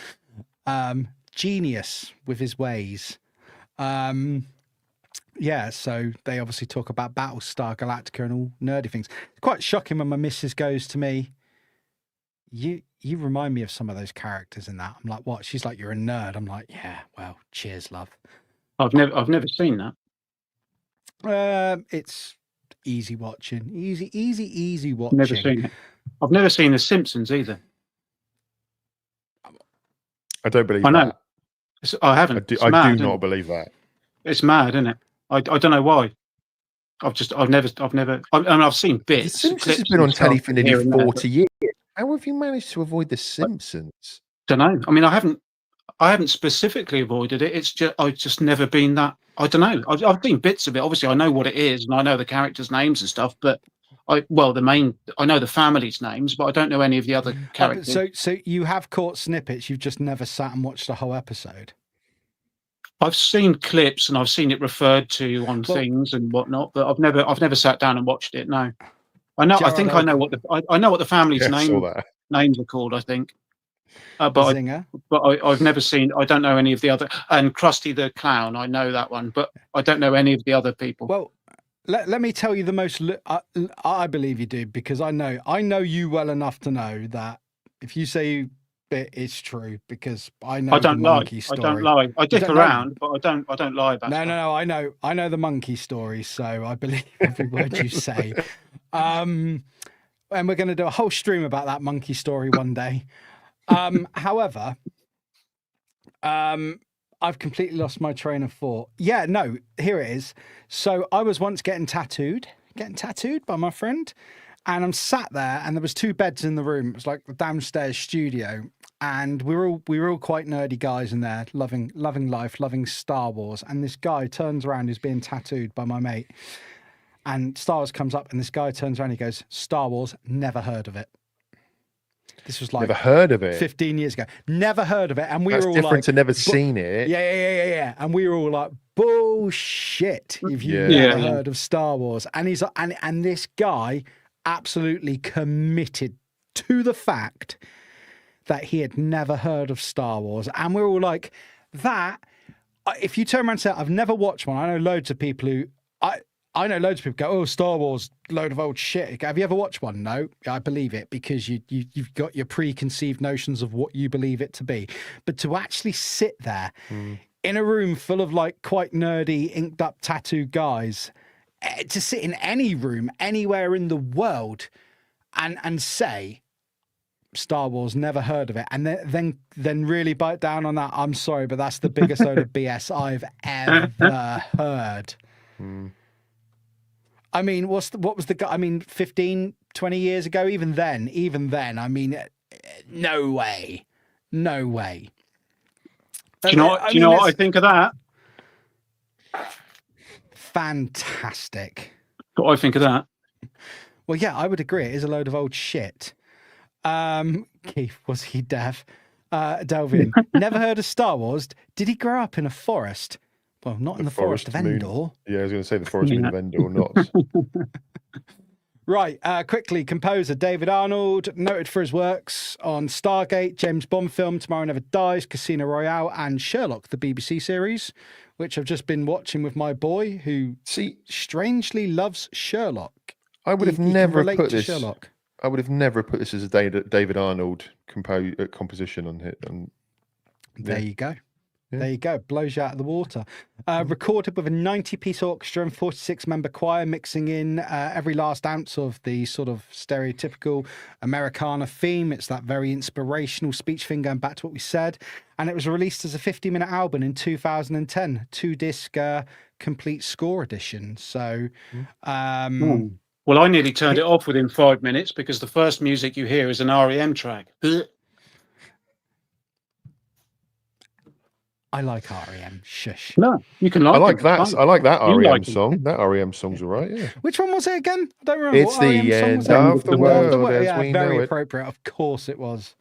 Genius with his ways. Yeah, so they obviously talk about Battlestar Galactica and all nerdy things. It's quite shocking when my missus goes to me, you remind me of some of those characters in that. I'm like, what? She's like, you're a nerd. I'm like, yeah, well, cheers, love. I've never seen that. Easy watching. Easy watching. Never seen it. I've never seen The Simpsons either. I don't believe I know. that. I haven't. I mad, do isn't not it? believe that. It's mad, isn't it? I don't know why. I've never. I've seen The bits. Simpsons clips has been and on telly stuff for nearly here and there, 40 years. How have you managed to avoid The Simpsons? Don't know. I mean, I haven't specifically avoided it. It's just I've just never been that. I don't know. I've seen bits of it. Obviously, I know what it is and I know the characters' names and stuff. But I know the families' names, but I don't know any of the other characters. So you have caught snippets. You've just never sat and watched the whole episode. I've seen clips and I've seen it referred to on things and whatnot, but I've never sat down and watched it. No, I know. I think I know what the families' names are called. I think, but Zinger. I've never seen. I don't know any of the other. And Krusty the Clown, I know that one, but I don't know any of the other people. Well, let me tell you the most. I believe you do, because I know you well enough to know that if you say it's true, because I know the monkey story. I don't lie. I dick around, but I don't lie about stuff. No. I know the monkey story, so I believe every word you say. And we're going to do a whole stream about that monkey story one day. However, I've completely lost my train of thought. Yeah, no, here it is. So I was once getting tattooed by my friend, and I'm sat there, and there was 2 beds in the room. It was like the downstairs studio, and we were all quite nerdy guys in there, loving life, loving Star Wars. And this guy turns around, who's being tattooed by my mate, and Star Wars comes up, and this guy turns around, and he goes, "Star Wars, never heard of it." This was like never heard of it. 15 years ago. Never heard of it, and we That's were all different like, to never seen it. Yeah. And we were all like, bullshit. If you never heard of Star Wars, and he's and this guy absolutely committed to the fact that he had never heard of Star Wars, and we're all like, that. If you turn around and say, "I've never watched one," I know loads of people who I know loads of people go, "Oh, Star Wars, load of old shit." Have you ever watched one? No, I believe it, because you've got your preconceived notions of what you believe it to be. But to actually sit there in a room full of like quite nerdy, inked up tattoo guys, to sit in any room anywhere in the world and say, "Star Wars, never heard of it," and then really bite down on that. I'm sorry, but that's the biggest load of BS I've ever heard. I mean, what was the guy? I mean, 15, 20 years ago, even then, I mean, no way. Do you know what I think of that? Fantastic. What I think of that? Well, yeah, I would agree. It is a load of old shit. Keith, was he deaf? Delvin, never heard of Star Wars. Did he grow up in a forest? Well, not in the forest of Endor. Yeah, I was going to say the forest moon of Endor, not. Right, quickly, composer David Arnold, noted for his works on Stargate, James Bond film Tomorrow Never Dies, Casino Royale, and Sherlock, the BBC series, which I've just been watching with my boy, who strangely loves Sherlock. I would have never put this. Sherlock. I would have never put this as a David Arnold composition on it. There you go. There you go. Blows you out of the water. Recorded with a 90-piece orchestra and 46-member choir, mixing in every last ounce of the sort of stereotypical Americana theme. It's that very inspirational speech thing, going back to what we said. And it was released as a 50-minute album in 2010, 2-disc complete score edition. So... Well, I nearly turned it off within 5 minutes, because the first music you hear is an REM track. I like REM. Shush. No, you can like. I like that. I like that REM like song. That REM song's all right. Yeah. Which one was it again? I don't remember. It's the end of the world as we know it. Very appropriate. Of course it was.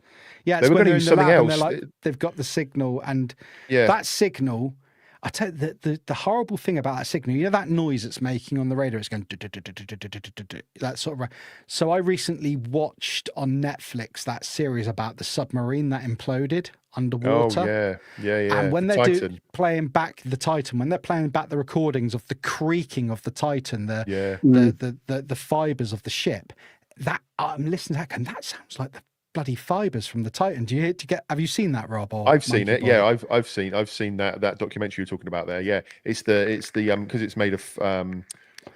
Yeah, it's they were when going to they're use in the something lab else. and they've got the signal, and that signal. I tell you, the horrible thing about that signal, you know that noise it's making on the radio, it's going that sort of. So I recently watched on Netflix that series about the submarine that imploded underwater. Oh yeah. And when they're playing back the Titan, when they're playing back the recordings of the creaking of the Titan, the fibers of the ship, that I'm listening to that, and that sounds like the bloody fibers from the Titan. Have you seen that, Rob? I've seen it. Yeah, I've seen that documentary you're talking about there. Yeah, it's the because it's made of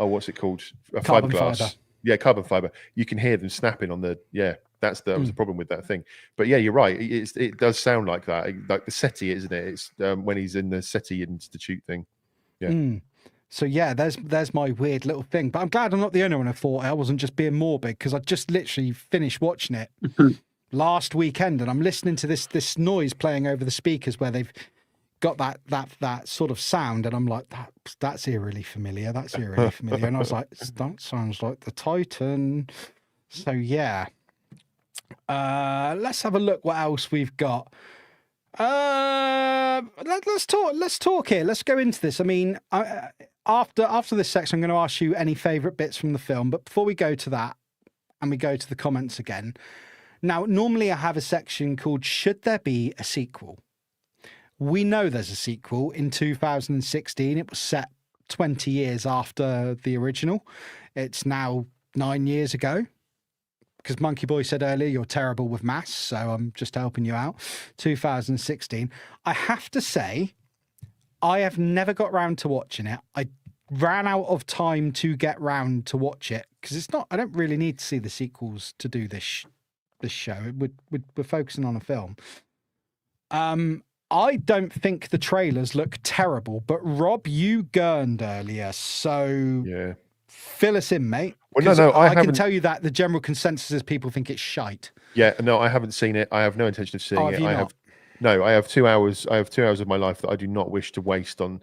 oh, what's it called? A Carbon fiberglass. fiber. Yeah, carbon fiber. You can hear them snapping on the. Yeah, that was the problem with that thing. But yeah, you're right. It does sound like that, like the SETI, isn't it? It's when he's in the SETI Institute thing. Yeah. So yeah, there's my weird little thing. But I'm glad I'm not the only one who thought I wasn't just being morbid, because I just literally finished watching it last weekend, and I'm listening to this noise playing over the speakers where they've got that sort of sound, and I'm like, that's eerily familiar. That's eerily familiar. And I was like, that sounds like the Titan. So yeah. Let's have a look what else we've got. Let's talk here. Let's go into this. I mean, after this section, I'm going to ask you any favourite bits from the film. But before we go to that, and we go to the comments again. Now, normally I have a section called "Should There Be a Sequel?" We know there's a sequel in 2016. It was set 20 years after the original. It's now 9 years ago. Because Monkeyboy said earlier, you're terrible with maths, so I'm just helping you out. 2016. I have to say, I have never got round to watching it. I ran out of time to get round to watch it, because it's not. I don't really need to see the sequels to do this show. We're focusing on a film. I don't think the trailers look terrible, but Rob, you gurned earlier, so Yeah. fill us in, mate. Well, no, I can tell you that the general consensus is people think it's shite. Yeah, no, I haven't seen it. I have no intention of seeing it. I have 2 hours. I have 2 hours of my life that I do not wish to waste on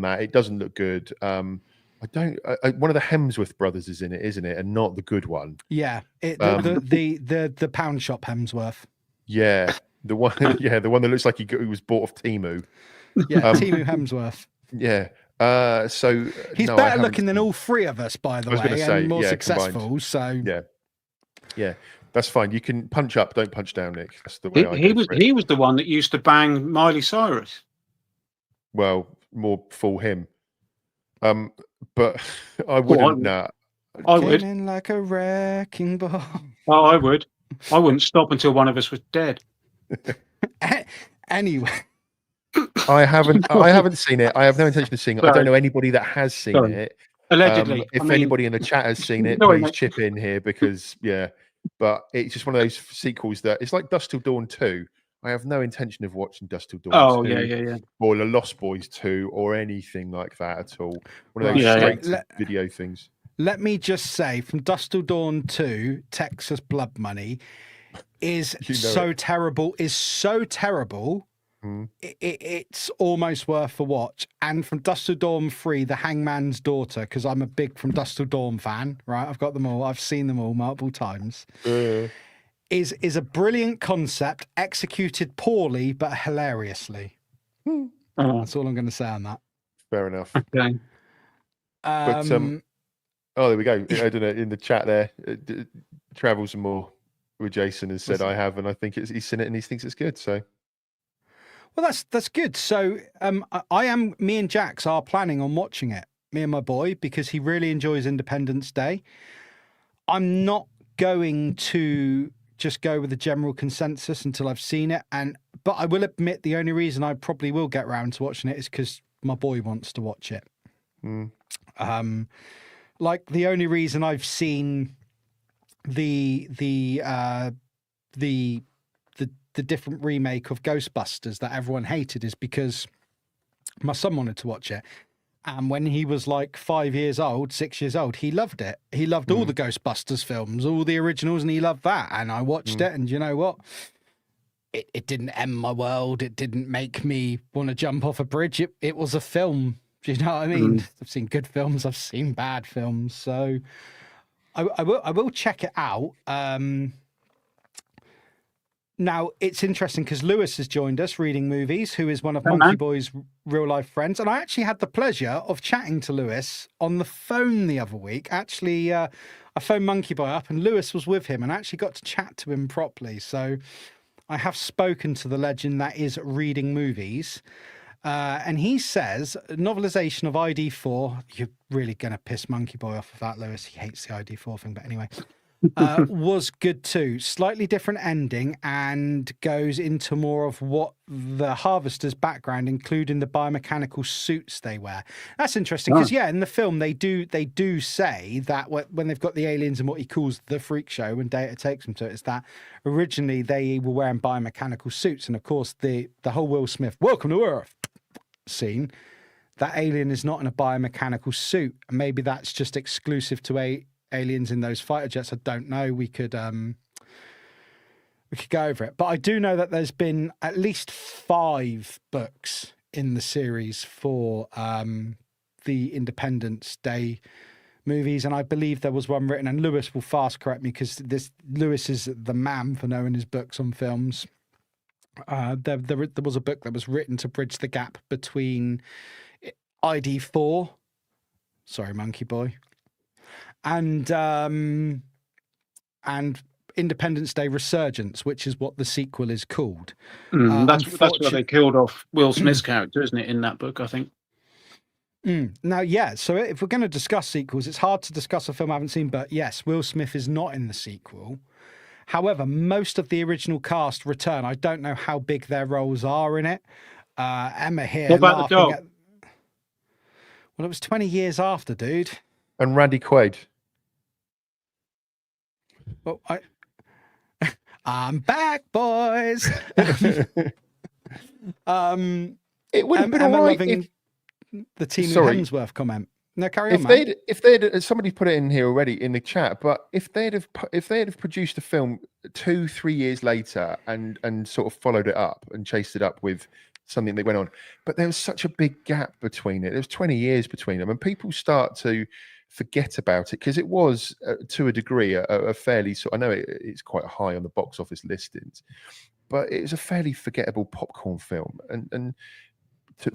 that. It doesn't look good. One of the Hemsworth brothers is in it, isn't it? And not the good one. Yeah, the pound shop Hemsworth. Yeah, the one. Yeah, the one that looks like he was bought off Temu. Yeah, Temu Hemsworth. Yeah. So he's better looking than all three of us, by the way, and more successful. Combined. So yeah, that's fine. You can punch up, don't punch down, Nick. That's the way he was the one that used to bang Miley Cyrus. Well, more fool him. But I wouldn't. Nah. I would. In like a wrecking ball. Oh, I would. I wouldn't stop until one of us was dead. Anyway. I haven't seen it. I have no intention of seeing it. Sorry. I don't know anybody that has seen it. Allegedly. If anybody in the chat has seen it, please chip in here, because but it's just one of those sequels that it's like Dusk Till Dawn 2. I have no intention of watching Dusk Till Dawn 2 yeah. or The Lost Boys 2 or anything like that at all. One of those straight video things. Let me just say, from Dusk Till Dawn 2, Texas Blood Money is so terrible. It's almost worth a watch. And from Dusk Till Dawn 3, The Hangman's Daughter, because I'm a big From Dusk Till Dawn fan, right? I've got them all. I've seen them all multiple times. Is a brilliant concept, executed poorly but hilariously. That's all I'm going to say on that. Fair enough. Okay. But there we go. I don't know, in the chat there, Travels and More with Jason has said I have, and I think he's seen it and he thinks it's good. So. Well, that's good. So me and Jax are planning on watching it, me and my boy, because he really enjoys Independence Day. I'm not going to just go with the general consensus until I've seen it. But I will admit the only reason I probably will get round to watching it is because my boy wants to watch it. Like the only reason I've seen the different remake of Ghostbusters that everyone hated is because my son wanted to watch it. And when he was like 6 years old, he loved it. He loved all the Ghostbusters films, all the originals, and he loved that. And I watched it, and you know what? It didn't end my world. It didn't make me want to jump off a bridge. It was a film. Do you know what I mean? I've seen good films. I've seen bad films. So I will check it out. Now, it's interesting because Lewis has joined us, Reading Movies, who is one of Monkeyboy's real-life friends. And I actually had the pleasure of chatting to Lewis on the phone the other week. Actually, I phoned Monkeyboy up and Lewis was with him and I actually got to chat to him properly. So I have spoken to the legend that is Reading Movies. And he says, novelisation of ID4, you're really going to piss Monkeyboy off of that, Lewis. He hates the ID4 thing, but anyway. was good too. Slightly different ending and goes into more of what the Harvester's background, including the biomechanical suits they wear. That's interesting because in the film they do say that when they've got the aliens and what he calls the freak show, when Data takes them to it, is that originally they were wearing biomechanical suits, and of course the whole Will Smith "Welcome to Earth" scene. That alien is not in a biomechanical suit, and maybe that's just exclusive to aliens in those fighter jets. I don't know. We could go over it, but I do know that there's been at least 5 books in the series for the Independence Day movies, and I believe there was one written, and Lewis will fast correct me because Lewis is the man for knowing his books on films. There was a book that was written to bridge the gap between ID4, sorry, Monkeyboy, and Independence Day Resurgence, which is what the sequel is called. That's where they killed off Will Smith's character, isn't it, in that book, I think? Now, so if we're going to discuss sequels, it's hard to discuss a film I haven't seen, but yes, Will Smith is not in the sequel. However, most of the original cast return. I don't know how big their roles are in it. Emma here. What about the dog? Well, it was 20 years after, dude. And Randy Quaid. Well, I'm back, boys. It would have been all right if the Team Hemsworth comment. No, carry on, man. If they'd somebody put it in here already in the chat, but if they'd have produced a film 2-3 years later and sort of followed it up and chased it up with something that went on, but there was such a big gap between it. There was 20 years between them, and people start to forget about it because it was to a degree a fairly sort. I know it's quite high on the box office listings, but it was a fairly forgettable popcorn film, and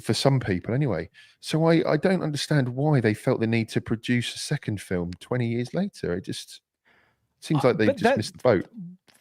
for some people anyway. So I don't understand why they felt the need to produce a second film 20 years later. It just seems like they just missed the boat.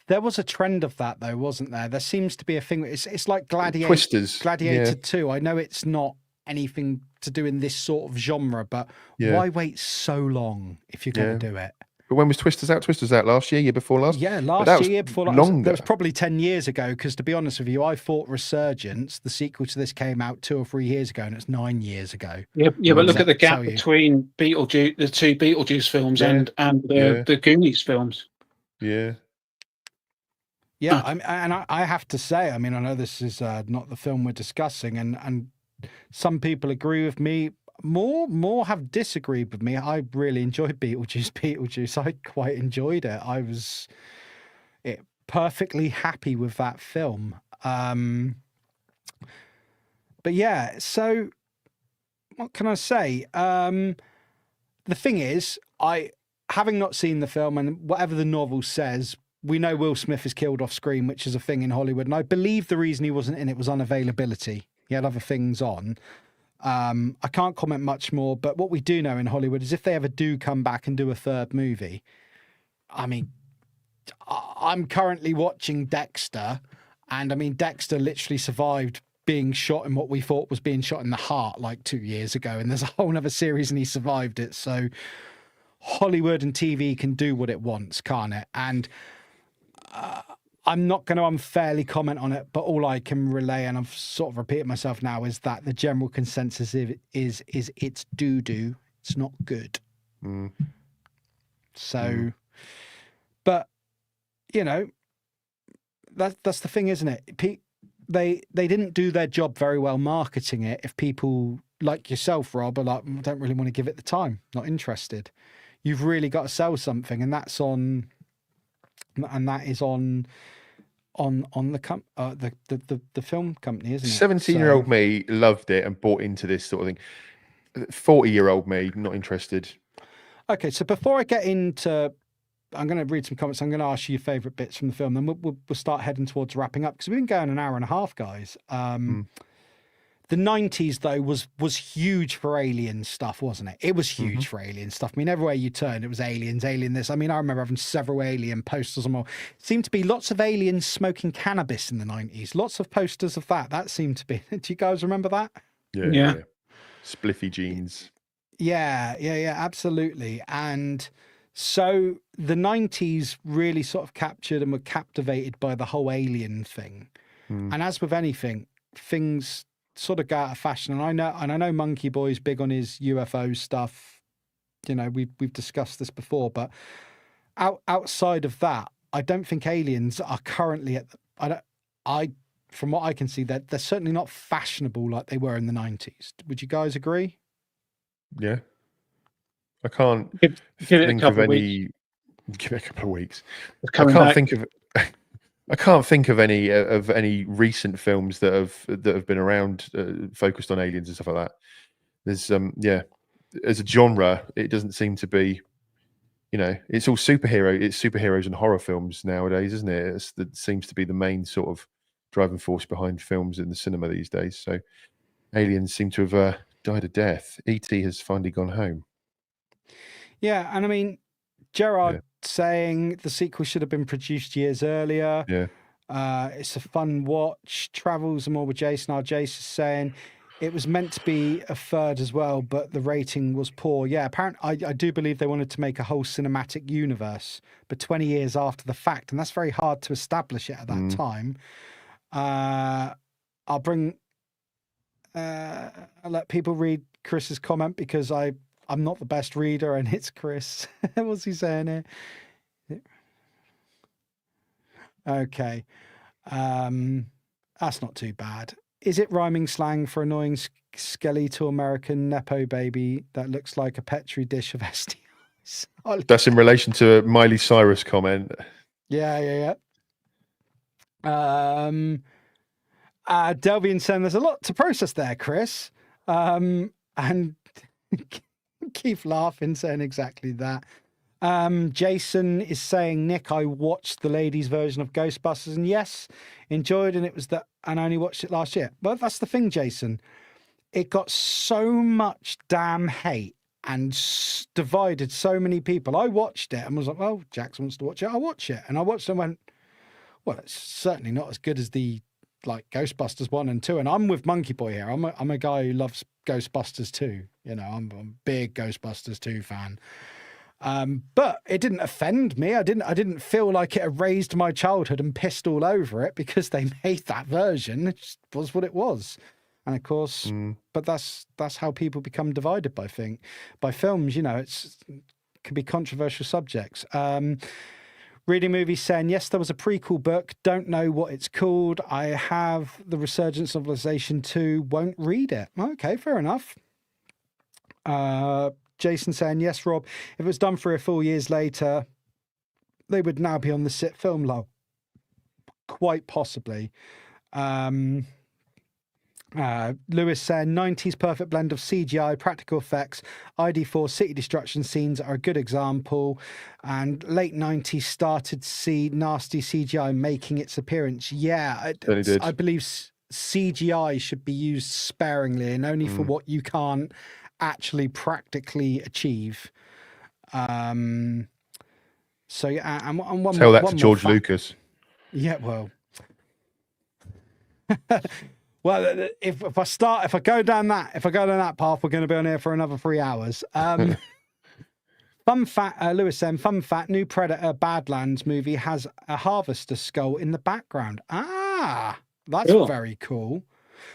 There was a trend of that though, wasn't there? There seems to be a thing. It's like Gladiator Twisters. Gladiator 2. I know it's not anything to do in this sort of genre, but why wait so long if you're going to do it? But when was Twisters out? Twisters out last year before last? Yeah, year before last. Longer. That was probably 10 years ago, because to be honest with you, I thought Resurgence, the sequel to this, came out 2 or 3 years ago, and it's 9 years ago. Yeah, but look at the gap between Beetlejuice, the 2 Beetlejuice films, and the Goonies films. Yeah. Yeah, I have to say, I mean, I know this is not the film we're discussing, and some people agree with me. More have disagreed with me. I really enjoyed Beetlejuice. I quite enjoyed it. I was perfectly happy with that film. But yeah, so what can I say? The thing is, having not seen the film, and whatever the novel says, we know Will Smith is killed off screen, which is a thing in Hollywood. And I believe the reason he wasn't in it was unavailability. He had other things on. I can't comment much more, but what we do know in Hollywood is if they ever do come back and do a third movie, I mean, I'm currently watching Dexter, and I mean, Dexter literally survived being shot in what we thought was being shot in the heart like 2 years ago, and there's a whole other series and he survived it. So Hollywood and TV can do what it wants, can't it? And I'm not going to unfairly comment on it, but all I can relay, and I've sort of repeated myself now, is that the general consensus is it's doo-doo. It's not good. So, but, you know, that's the thing, isn't it? They didn't do their job very well marketing it. If people like yourself, Rob, are like, I don't really want to give it the time, not interested. You've really got to sell something, and that's on... And that is on the film company, isn't it? 17-year-old me loved it and bought into this sort of thing. 40-year-old me, not interested. Okay, so before I get into, I'm going to read some comments. I'm going to ask you your favourite bits from the film. Then we'll start heading towards wrapping up, because we've been going an hour and a half, guys. The 90s, though, was huge for alien stuff, wasn't it? It was huge for alien stuff. I mean, everywhere you turned, it was aliens, alien this. I mean, I remember having several alien posters and more. It seemed to be lots of aliens smoking cannabis in the 90s. Lots of posters of that. That seemed to be... Do you guys remember that? Yeah. Spliffy jeans. Yeah, absolutely. And So the 90s really sort of captured and were captivated by the whole alien thing. Mm. And as with anything, things sort of go out of fashion. And I know Monkeyboy's big on his UFO stuff. You know, we've discussed this before, but outside of that, I don't think aliens are currently from what I can see, they're certainly not fashionable like they were in the 90s. Would you guys agree? Yeah. I can't Give it a think of couple of any. weeks. Give it a couple of weeks. It's I coming can't back. think of. I can't think of any recent films that have been around focused on aliens and stuff like that. There's as a genre, it doesn't seem to be. You know, it's all superhero. It's superheroes and horror films nowadays, isn't it? That seems to be the main sort of driving force behind films in the cinema these days. So, aliens seem to have died a death. E.T. has finally gone home. Yeah, and I mean, Gerard Yeah. saying the sequel should have been produced years earlier. Yeah. It's a fun watch. Travels and more with Jason. Our Jason is saying it was meant to be a third as well, but the rating was poor. Yeah, apparently, I do believe they wanted to make a whole cinematic universe, but 20 years after the fact, and that's very hard to establish it at that time. I'll let people read Chris's comment because I'm not the best reader, and it's Chris. What's he saying here? Okay. That's not too bad. Is it rhyming slang for annoying skeletal American Nepo baby that looks like a Petri dish of STIs? That's in relation to a Miley Cyrus comment. Yeah. Delvian saying there's a lot to process there, Chris. And Keith laughing, saying exactly that. Jason is saying, Nick, I watched the ladies' version of Ghostbusters, and yes, enjoyed, and I only watched it last year. But that's the thing, Jason. It got so much damn hate and divided so many people. I watched it and was like, well, Jackson wants to watch it, I'll watch it. And I watched it and went, well, it's certainly not as good as the Ghostbusters 1 and 2. And I'm with Monkeyboy here. I'm a guy who loves Ghostbusters 2. You know, I'm a big Ghostbusters 2 fan. But it didn't offend me. I didn't feel like it erased my childhood and pissed all over it because they made that version. It just was what it was. And of course, but that's how people become divided by films. You know, it can be controversial subjects. Reading movies saying, yes, there was a prequel book. Don't know what it's called. I have The Resurgence of Civilization 2. Won't read it. Okay, fair enough. Jason saying, yes, Rob, if it was done 3 or 4 years later, they would now be on the sit film low. Quite possibly. Lewis saying 90s perfect blend of CGI, practical effects, ID4 city destruction scenes are a good example, and late 90s started to see nasty CGI making its appearance. Yeah, I believe CGI should be used sparingly and only for what you can't actually practically achieve. So yeah, and one tell more, that to George Lucas. Yeah, well. Well, if I go down that path, we're going to be on here for another 3 hours. Fun fact, Lewis saying, fun fact, new Predator Badlands movie has a harvester skull in the background. That's very cool.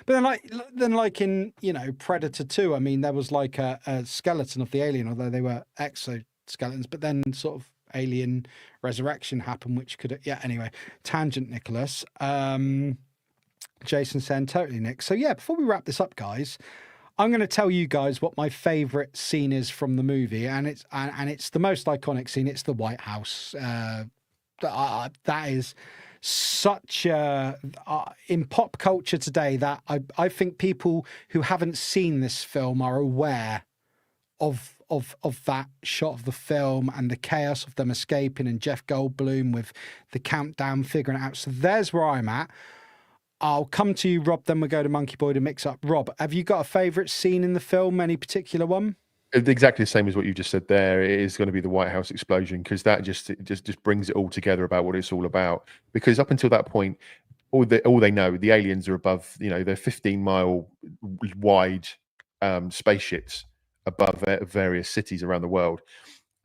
But then like in, you know, Predator 2, I mean, there was like a skeleton of the alien, although they were exoskeletons, but then sort of alien resurrection happened, which could, anyway, tangent, Nicholas. Jason saying, totally, Nick. So yeah, before we wrap this up, guys, I'm going to tell you guys what my favorite scene is from the movie, and it's the most iconic scene. It's the White House. That is such in pop culture today that I think people who haven't seen this film are aware of that shot of the film and the chaos of them escaping and Jeff Goldblum with the countdown figuring it out. So there's where I'm at. I'll come to you, Rob, then we'll go to Monkeyboy to mix up. Rob, have you got a favourite scene in the film, any particular one? Exactly the same as what you just said there. It is going to be the White House explosion, because that just brings it all together about what it's all about. Because up until that point, all they know, the aliens are above, you know, they're 15-mile wide spaceships above various cities around the world.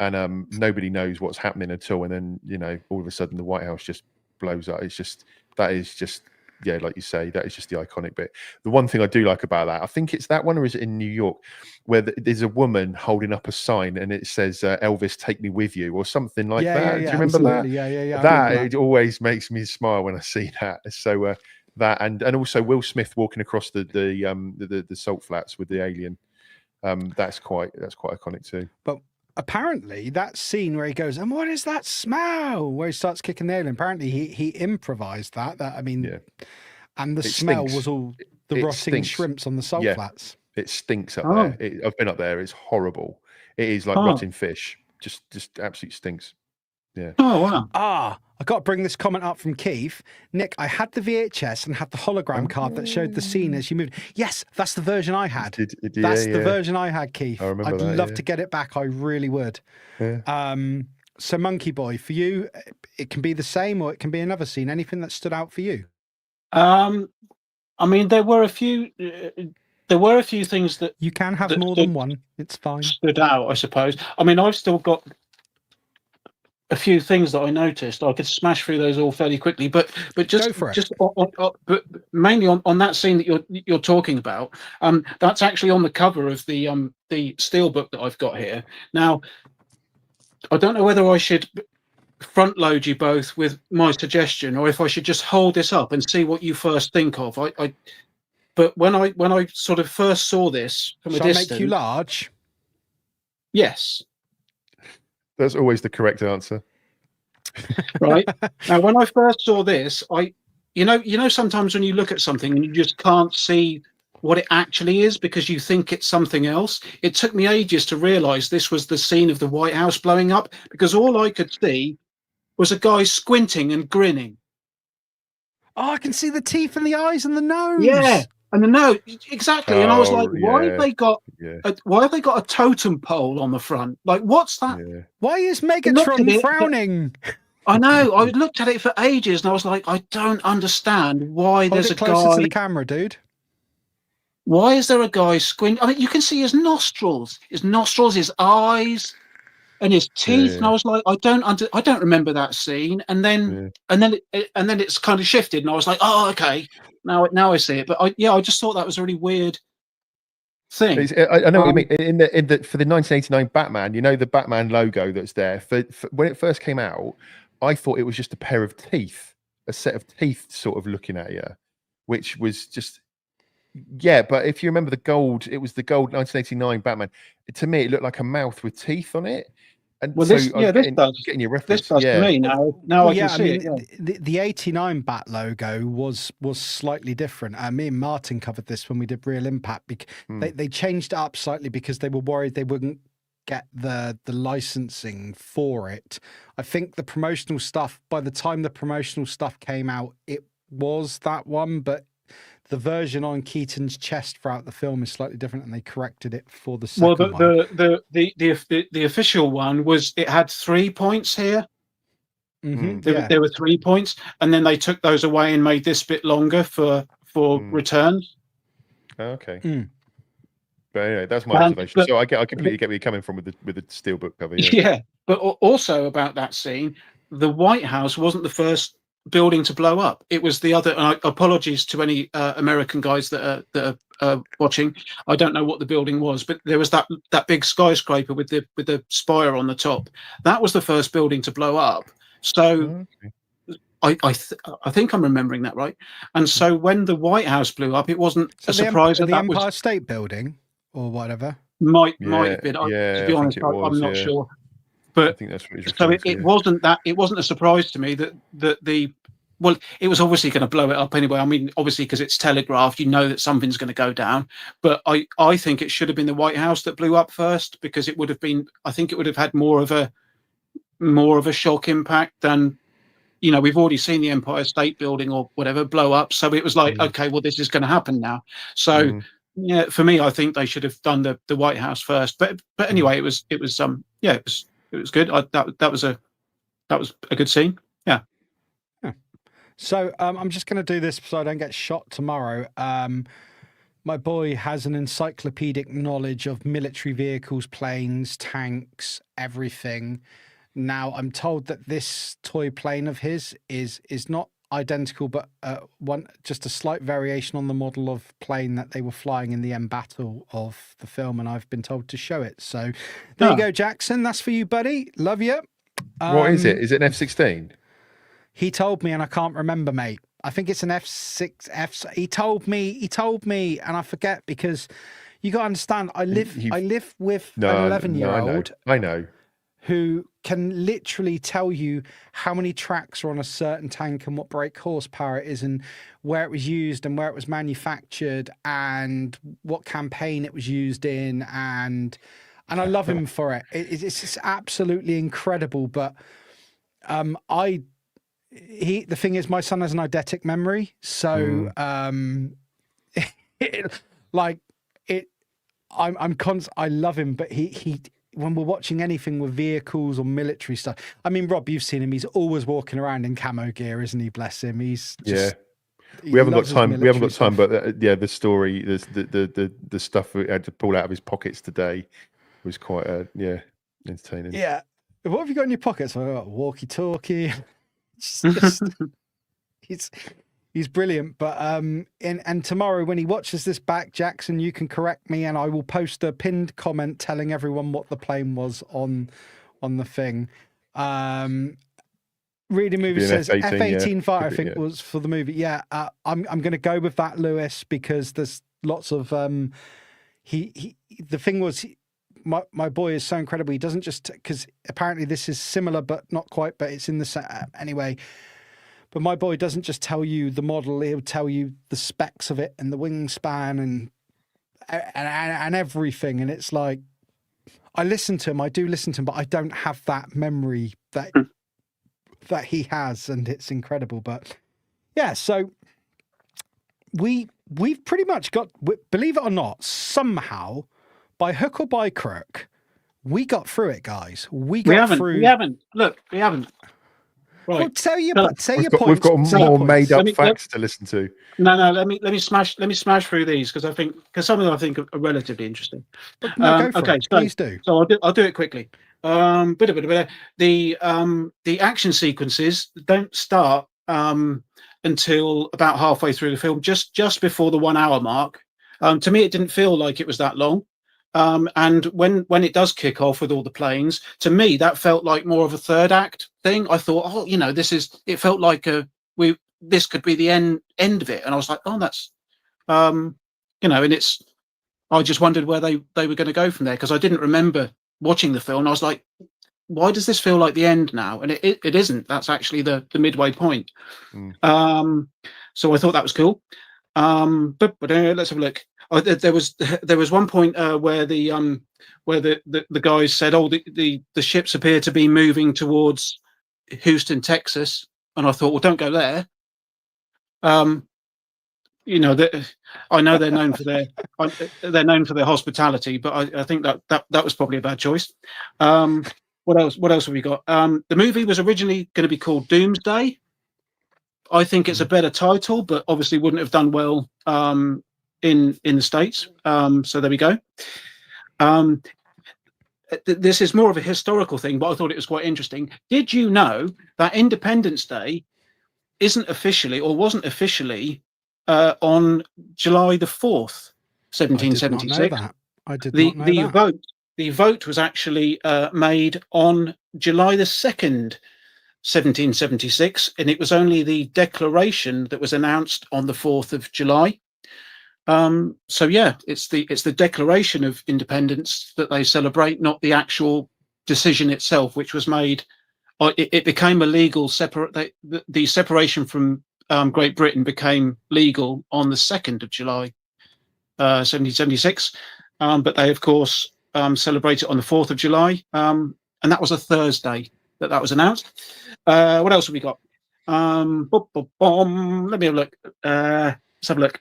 and nobody knows what's happening at all. And then, you know, all of a sudden the White House just blows up. It's just, that is just, yeah, like you say, that is just the iconic bit. The one thing I do like about that, I think it's that one, or is it in New York, where there's a woman holding up a sign and it says, Elvis, take me with you, or something like that. Do you remember absolutely. that? Yeah. That, it always makes me smile when I see that. So that, and also Will Smith walking across the salt flats with the alien. That's quite iconic too. But apparently that scene where he goes, and what is that smell? Where he starts kicking the alien. Apparently he improvised that. I mean, Yeah. And the It smell stinks. was all the It rotting stinks. shrimps on the salt Yeah. flats. It stinks up Oh. there. I've been up there. It's horrible. It is like Oh. rotting fish. Just absolutely stinks. Yeah. Oh, wow. I got to bring this comment up from Keith. Nick, I had the VHS and had the hologram card that showed the scene as you moved. Yes, that's the version I had. That's the version I had, Keith. I remember I'd that, love yeah. to get it back. I really would. Yeah. So Monkeyboy, for you, it can be the same or it can be another scene. Anything that stood out for you? I mean, there were a few things that You can have that more than one. It's fine. stood out, I suppose. I mean, I've still got a few things that I noticed. I could smash through those all fairly quickly, but just Go for it. just but mainly on that scene that you're talking about. That's actually on the cover of the steelbook that I've got here. Now, I don't know whether I should front load you both with my suggestion, or if I should just hold this up and see what you first think of. But when I sort of first saw this from Shall a I distance, make you large? yes, That's always the correct answer. right. Now, when I first saw this, you know, sometimes when you look at something and you just can't see what it actually is because you think it's something else. It took me ages to realize this was the scene of the White House blowing up, because all I could see was a guy squinting and grinning. Oh, I can see the teeth and the eyes and the nose. Yeah, and the nose, exactly. And I was like, why have they got a totem pole on the front? Like, what's that? Yeah. Why is looked at Megatron it, frowning? I know. I looked at it for ages, and I was like, I don't understand why Hold there's it a closer guy. to the camera, dude. Why is there a guy squinting? I mean, you can see his nostrils, his eyes, and his teeth. Yeah. And I was like, I don't remember that scene. And then it's kind of shifted, and I was like, oh, okay, now I see it. But I just thought that was a really weird thing. I know what you mean. For the 1989 Batman, you know, the Batman logo that's there. For when it first came out, I thought it was just a pair of teeth, a set of teeth, sort of looking at you, which was just. Yeah, but if you remember it was the gold 1989 Batman. To me, it looked like a mouth with teeth on it. And Well, so this does. getting your reference. This does to me now. Now I can see it. Yeah. The 89 Bat logo was slightly different. Me and Martin covered this when we did Real Impact. They changed it up slightly because they were worried they wouldn't get the licensing for it. I think the promotional stuff, by the time the promotional stuff came out, it was that one, but the version on Keaton's chest throughout the film is slightly different, and they corrected it for the second one. The official one was, it had 3 points here. There were 3 points, and then they took those away and made this bit longer for returns. Okay. But anyway, that's my observation. So I completely get where you're coming from with the steelbook cover. Yeah, but also about that scene, the White House wasn't the first building to blow up. It was the other. And apologies to any American guys that are watching. I don't know what the building was, but there was that big skyscraper with the spire on the top. That was the first building to blow up. So I think I'm remembering that right. And so when the White House blew up, it wasn't a surprise. The Empire State Building or whatever might have been. To be honest, I'm not sure. But I think that's what so it wasn't that. It wasn't a surprise to me that it was obviously going to blow it up anyway. I mean, obviously because it's telegraphed, you know that something's going to go down. But I think it should have been the White House that blew up first, because it would have been. I think it would have had more of a shock impact than, you know, we've already seen the Empire State Building or whatever blow up. So it was like, okay, well, this is going to happen now. So yeah, for me, I think they should have done the White House first. But anyway, it was good. That was a good scene. Yeah. So I'm just going to do this so I don't get shot tomorrow. My boy has an encyclopedic knowledge of military vehicles, planes, tanks, everything. Now, I'm told that this toy plane of his is not identical, but just a slight variation on the model of plane that they were flying in the end battle of the film, and I've been told to show it. So there you go, Jackson. That's for you, buddy. Love you. What is it? Is it an F-16? He told me, and I can't remember, mate. I think it's an F6. He told me, and I forget because you got to understand. I live with an 11-year-old. I know. Who can literally tell you how many tracks are on a certain tank and what brake horsepower it is and where it was used and where it was manufactured and what campaign it was used in, and I love him for it. It's just absolutely incredible. But the thing is, my son has an eidetic memory, so I love him, but he when we're watching anything with vehicles or military stuff, I mean, Rob, you've seen him. He's always walking around in camo gear, isn't he? Bless him. He's just, we haven't got time. But the story, the stuff we had to pull out of his pockets today was quite entertaining. Yeah. What have you got in your pockets? I've got walkie-talkie. He's brilliant. But and tomorrow when he watches this back, Jackson, you can correct me, and I will post a pinned comment telling everyone what the plane was on the thing. Reading Movie says F-18 fighter, I think was for the movie. Yeah, I'm going to go with that, Lewis, because there's lots of the thing was. My boy is so incredible. He doesn't just, because apparently this is similar, but not quite, but it's in the anyway. But my boy doesn't just tell you the model; he'll tell you the specs of it and the wingspan and everything. And it's like, I listen to him, I do listen to him, but I don't have that memory that he has, and it's incredible. But yeah, so we've pretty much got, believe it or not, somehow, by hook or by crook, we got through it, guys. We haven't. Look, we haven't. Right. Well, say your points. We've got more made-up facts to listen to. No. Let me smash through these because some of them I think are relatively interesting. No, go for it. Please do. So I'll do it quickly. The action sequences don't start until about halfway through the film, just before the 1 hour mark. To me, it didn't feel like it was that long. And when it does kick off with all the planes, to me that felt like more of a third act thing. I thought, it felt like this could be the end of it, and I was like, that's, and it's. I just wondered where they were going to go from there because I didn't remember watching the film. I was like, why does this feel like the end now? And it isn't. That's actually the midway point. So I thought that was cool. But let's have a look. There was one point where the guys said, the ships appear to be moving towards Houston, Texas, and I thought, well, don't go there. I know they're known for their hospitality, but I think that was probably a bad choice. What else have we got? The movie was originally going to be called Doomsday. I think it's a better title, but obviously wouldn't have done well in the States. So there we go. This is more of a historical thing, but I thought it was quite interesting. Did you know that Independence Day wasn't officially on July the 4th, 1776? I did not know that. The vote was actually made on July the 2nd, 1776, and it was only the declaration that was announced on the 4th of July. So yeah, it's the Declaration of Independence that they celebrate, not the actual decision itself, which was made. It became illegal. The separation from Great Britain became legal on the 2nd of July, 1776. But they, of course, celebrate it on the 4th of July, and that was a Thursday that was announced. What else have we got? Let me have a look. Let's have a look.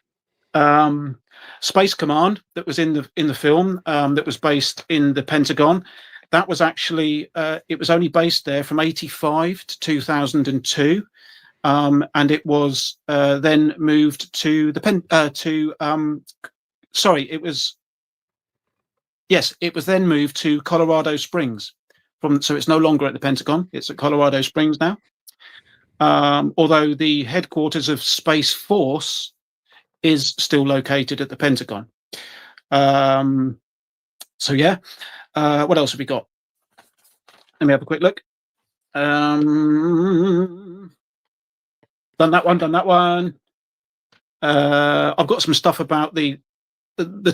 Space Command that was in the film, that was based in the Pentagon. That was actually it was only based there from 1985 to 2002, and it was then moved to sorry, it was then moved to Colorado Springs. So it's no longer at the Pentagon; it's at Colorado Springs now. Although the headquarters of Space Force is still located at the Pentagon. So yeah, what else have we got? Let me have a quick look. Done that one. I've got some stuff about the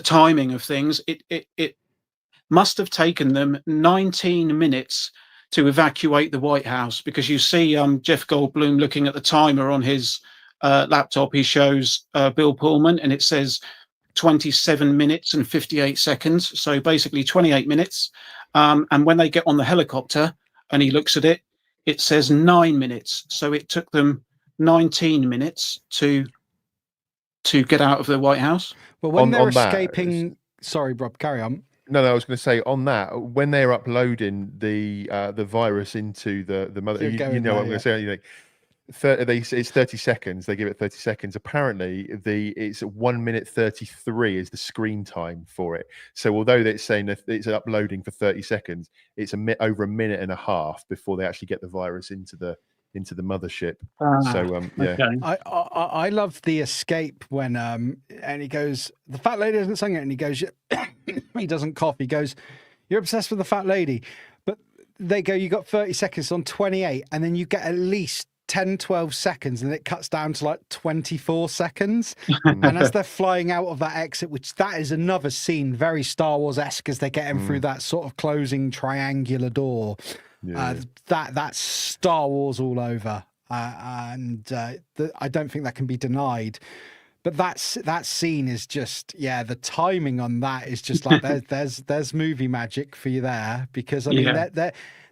timing of things. It must have taken them 19 minutes to evacuate the White House, because you see Jeff Goldblum looking at the timer on his laptop. He shows Bill Pullman, and it says 27 minutes and 58 seconds. So basically 28 minutes. And when they get on the helicopter and he looks at it, it says 9 minutes. So it took them 19 minutes to get out of the White House. Well, when they're on that, escaping, sorry, Rob, carry on. No, I was going to say on that, when they're uploading the virus into the mother, you know what I'm going to say. You know, it's 30 seconds. They give it 30 seconds. Apparently, it's 1 minute 33 is the screen time for it. So although it's saying that it's uploading for 30 seconds, it's over a minute and a half before they actually get the virus into the mothership. So yeah, Okay. I love the escape when and he goes, the fat lady doesn't sing it, and he goes, he doesn't cough, he goes, you're obsessed with the fat lady, but they go, you got 30 seconds on 28, and then you get at least 10-12 seconds, and it cuts down to like 24 seconds. And as they're flying out of that exit, which that is another scene, very Star Wars-esque, as they're getting through that sort of closing triangular door. That's Star Wars all over, and I don't think that can be denied. But that scene is just, the timing on that is just like there's movie magic for you there, because I mean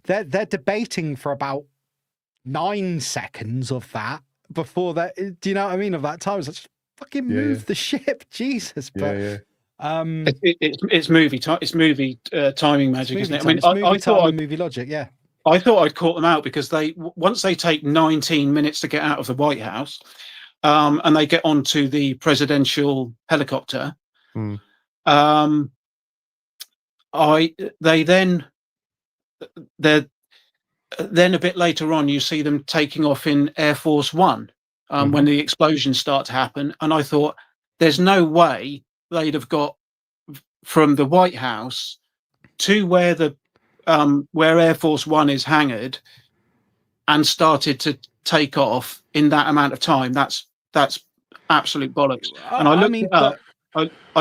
they're debating for about 9 seconds of that before that. Do you know what I mean? Of that time, it's like, fucking move the ship, Jesus! But it's movie timing magic, isn't it? I mean, I thought movie logic, yeah. I thought I'd caught them out, because once they take 19 minutes to get out of the White House, and they get onto the presidential helicopter, then a bit later on, you see them taking off in Air Force One when the explosions start to happen, and I thought, there's no way they'd have got from the White House to where Air Force One is hangared and started to take off in that amount of time. That's absolute bollocks. And I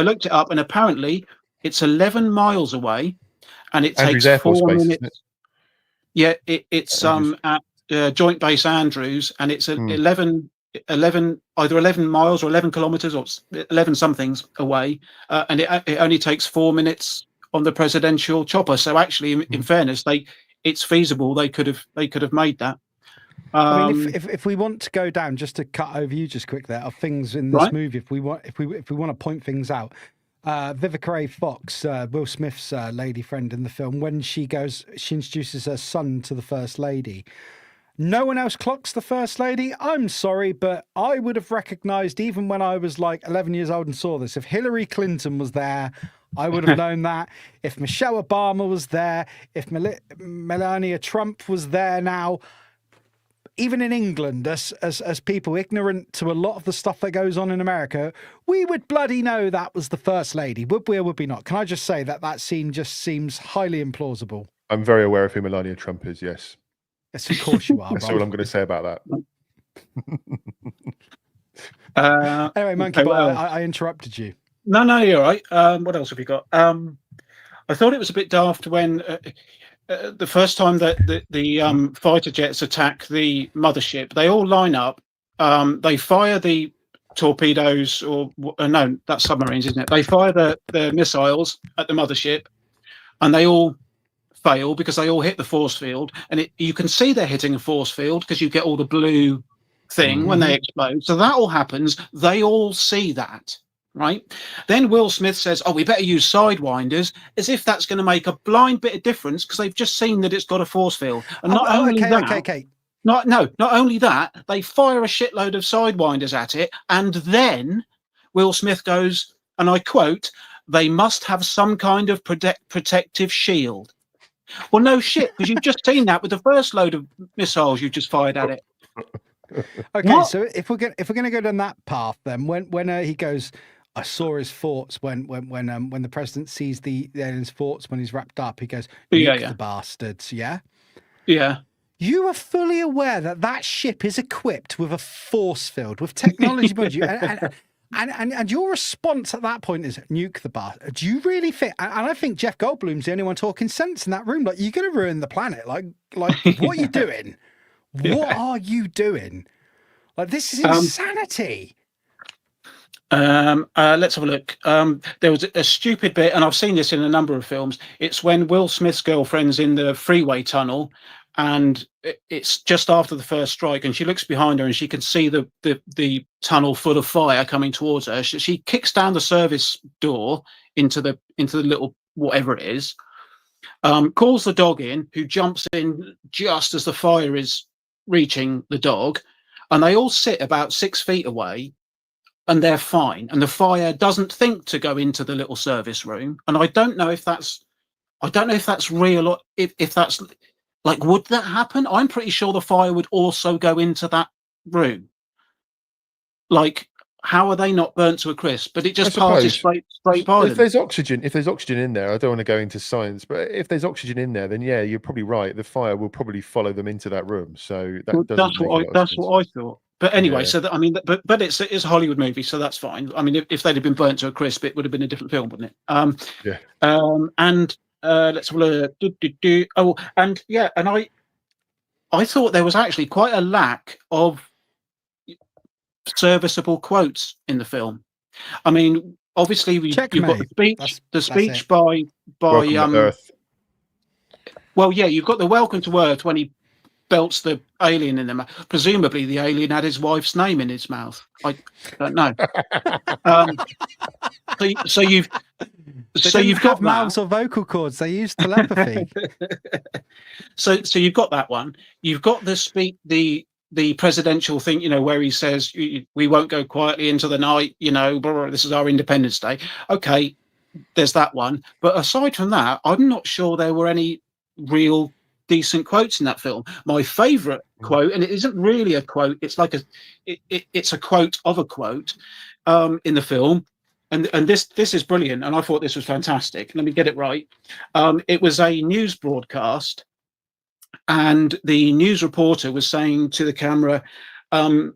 looked it up, and apparently it's 11 miles away, and it Andrews takes Air Force 4 Base, minutes. isn't it? Yeah, it's at Joint Base Andrews, and it's 11 either 11 miles or 11 kilometers or 11 somethings away, and it only takes 4 minutes on the presidential chopper. So actually, in fairness, it's feasible. They could have made that. I mean, if we want to go down, just to cut over you just quick there, of things in this movie, if we want to point things out, Vivica A. Fox, Will Smith's lady friend in the film, when she introduces her son to the First Lady. No one else clocks the First Lady. I'm sorry, but I would have recognized, even when I was like 11 years old and saw this, if Hillary Clinton was there, I would have known that. If Michelle Obama was there, if Melania Trump was there now, even in England, as people ignorant to a lot of the stuff that goes on in America, we would bloody know that was the First Lady. Would we or would we not? Can I just say that scene just seems highly implausible? I'm very aware of who Melania Trump is, yes. Yes, of course you are. That's all I'm going to say about that. Anyway, Monkeyboy, I interrupted you. No, you're right. What else have you got? I thought it was a bit daft when the first time that the fighter jets attack the mothership, they all line up. They fire the torpedoes, or no, that's submarines, isn't it? They fire the missiles at the mothership, and they all fail because they all hit the force field, and you can see they're hitting a force field because you get all the blue thing when they explode. So that all happens. They all see that, right? Then Will Smith says, "Oh, we better use sidewinders," as if that's going to make a blind bit of difference, because they've just seen that it's got a force field. And not only that, they fire a shitload of sidewinders at it, and then Will Smith goes, and I quote, "They must have some kind of protective shield." Well, no shit, because you've just seen that with the first load of missiles you just fired at it. Okay, What? so if we're gonna go down that path, then when he goes, I saw his forts when the president sees the alien's forts when he's wrapped up, he goes, Yeah, nuke yeah. the bastards, yeah. Yeah. You are fully aware that that ship is equipped with a force field, with technology behind you, and your response at that point is nuke the bastard. Do you really think? And I think Jeff Goldblum's the only one talking sense in that room. Like, you're going to ruin the planet. Like what are you doing? What are you doing? Like, this is insanity. Let's have a look. There was a stupid bit, and I've seen this in a number of films. It's when Will Smith's girlfriend's in the freeway tunnel, and it's just after the first strike, and she looks behind her and she can see the tunnel full of fire coming towards her. She kicks down the service door into the little whatever it is, calls the dog in, who jumps in just as the fire is reaching the dog, and they all sit about 6 feet away, and they're fine. And the fire doesn't think to go into the little service room. And I don't know if that's real, or if that's like, would that happen? I'm pretty sure the fire would also go into that room. Like, how are they not burnt to a crisp? But it just passes straight by if there's oxygen in there, I don't want to go into science, but if there's oxygen in there, then yeah, you're probably right. The fire will probably follow them into that room. So that's what I thought. But anyway, so that, I mean, but it's a Hollywood movie, so that's fine. I mean, if they'd have been burnt to a crisp, it would have been a different film, wouldn't it? And let's have a look. Oh, and yeah, and I thought there was actually quite a lack of serviceable quotes in the film. I mean, obviously you've got the speech by Earth. Well, yeah, you've got the Welcome to Earth when he belts the alien in the mouth. Presumably the alien had his wife's name in his mouth. I don't know. So you've got mouths or vocal cords. They use telepathy. so you've got that one. You've got the presidential thing, you know, where he says, "We won't go quietly into the night, you know, blah, blah, this is our Independence Day." Okay, there's that one. But aside from that, I'm not sure there were any real decent quotes in that film. My favorite quote, and it isn't really a quote, it's like it's a quote of a quote in the film. And this is brilliant, and I thought this was fantastic. Let me get it right. It was a news broadcast, and the news reporter was saying to the camera, the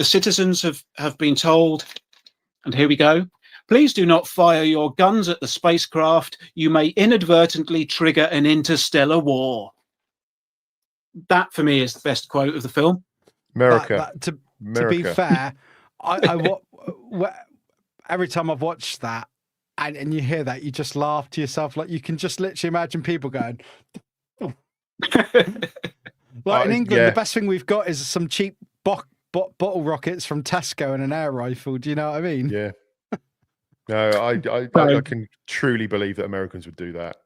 citizens have been told, and here we go, "Please do not fire your guns at the spacecraft. You may inadvertently trigger an interstellar war." That, for me, is the best quote of the film. America. To be fair, every time I've watched that, and you hear that, you just laugh to yourself. Like, you can just literally imagine people going. Like in England, the best thing we've got is some cheap bottle rockets from Tesco and an air rifle. Do you know what I mean? Yeah. No, I can truly believe that Americans would do that.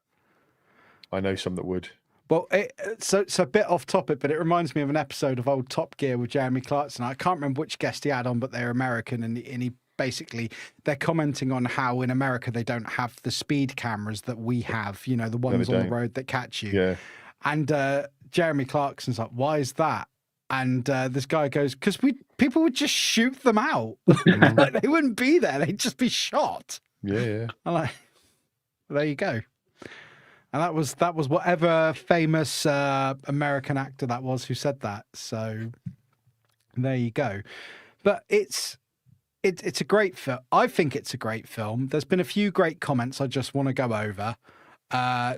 I know some that would. Well, so a bit off topic, but it reminds me of an episode of old Top Gear with Jeremy Clarkson. I can't remember which guest he had on, but they're American, and he basically, they're commenting on how in America they don't have the speed cameras that we have, you know, the ones on the road that catch you. Yeah. And Jeremy Clarkson's like, "Why is that?" And this guy goes, "Because people would just shoot them out. Like, they wouldn't be there; they'd just be shot." Yeah. I'm like, there you go. And that was whatever famous American actor that was who said that. So there you go. But it's a great film. I think it's a great film. There's been a few great comments I just want to go over.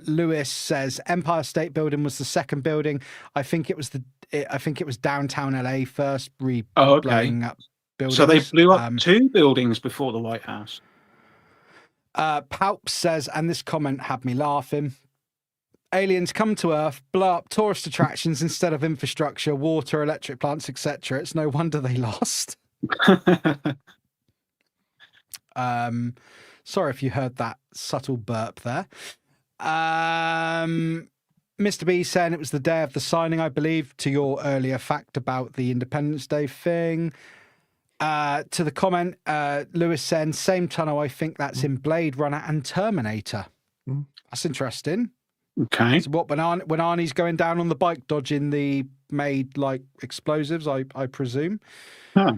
Lewis says Empire State Building was the second building. I think it was downtown LA first blowing up buildings. So they blew up two buildings before the White House. Palp says, and this comment had me laughing, aliens come to Earth, blow up tourist attractions instead of infrastructure, water, electric plants, etc. It's no wonder they lost. Sorry if you heard that subtle burp there. Mr. B saying it was the day of the signing, I believe, to your earlier fact about the Independence Day thing. To the comment, Lewis saying, same tunnel, I think that's in Blade Runner and Terminator. Mm. That's interesting. Okay. So what, when Arnie's going down on the bike dodging the made like explosives, I presume. Huh.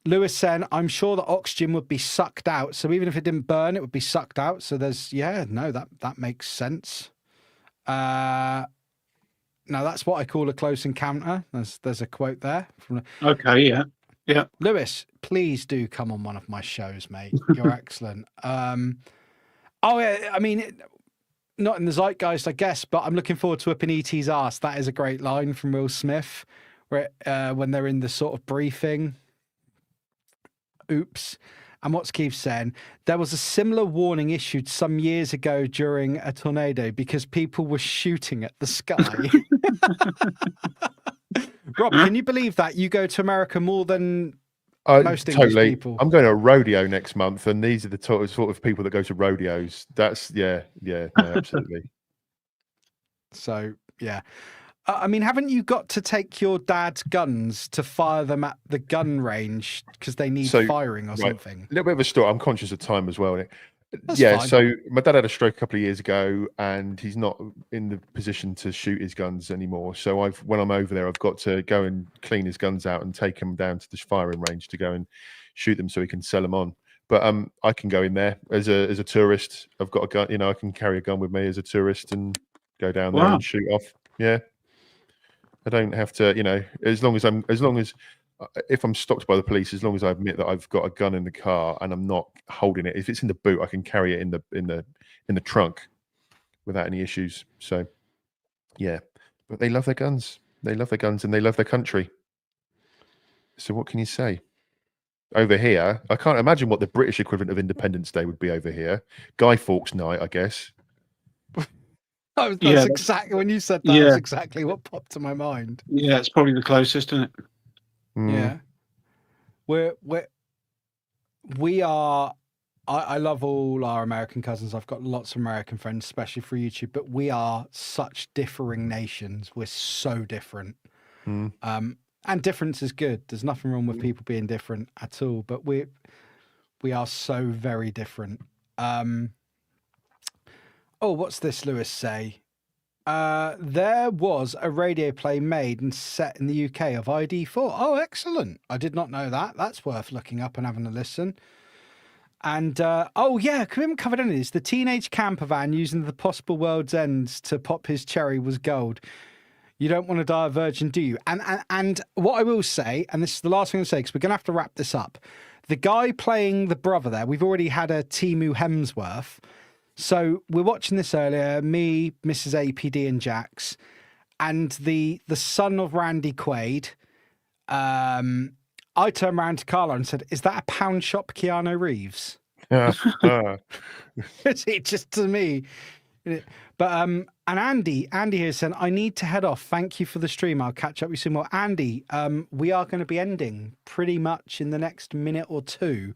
Lewis saying, I'm sure the oxygen would be sucked out. So even if it didn't burn, it would be sucked out. So that makes sense. Now that's what I call a close encounter. There's a quote there from Okay, yeah. Lewis, please do come on one of my shows, mate. You're excellent. I mean, not in the zeitgeist, I guess, but I'm looking forward to whipping E.T.'s ass. That is a great line from Will Smith, where when they're in the sort of briefing. Oops. And what's Keith saying? There was a similar warning issued some years ago during a tornado because people were shooting at the sky. Rob, can you believe that? You go to America more than most English people. I'm going to a rodeo next month, and these are the sort of people that go to rodeos. That's no, absolutely. So yeah, I mean, haven't you got to take your dad's guns to fire them at the gun range because they need firing or something? A little bit of a story. I'm conscious of time as well. That's fine. So my dad had a stroke a couple of years ago, and he's not in the position to shoot his guns anymore. So when I'm over there, I've got to go and clean his guns out and take him down to the firing range to go and shoot them so he can sell them on. But I can go in there as a tourist. I've got a gun. I can carry a gun with me as a tourist and go down there and shoot off. Yeah, I don't have to. As long as if I'm stopped by the police, as long as I admit that I've got a gun in the car and I'm not holding it, if it's in the boot, I can carry it in the trunk without any issues. So, yeah, but they love their guns. They love their guns and they love their country. So what can you say? Over here, I can't imagine what the British equivalent of Independence Day would be over here. Guy Fawkes Night, I guess. That's exactly when you said that. That's exactly what popped to my mind. Yeah, it's probably the closest, isn't it? Yeah, we are. I love all our American cousins. I've got lots of American friends, especially for YouTube. But we are such differing nations. We're so different, and difference is good. There's nothing wrong with people being different at all. But we are so very different. What's this? Lewis say. There was a radio play made and set in the UK of ID4. Oh, excellent. I did not know that. That's worth looking up and having a listen. And, we haven't covered any of this. The teenage camper van using the possible world's ends to pop his cherry was gold. You don't want to die a virgin, do you? And what I will say, and this is the last thing I'm going to say, because we're going to have to wrap this up. The guy playing the brother there, we've already had a Timu Hemsworth. So we're watching this earlier, me, Mrs. APD and Jax, and the son of Randy Quaid. I turned around to Carla and said, is that a pound shop Keanu Reeves? It's just to me. But and Andy here said, I need to head off. Thank you for the stream. I'll catch up with you soon. Well, Andy, we are going to be ending pretty much in the next minute or two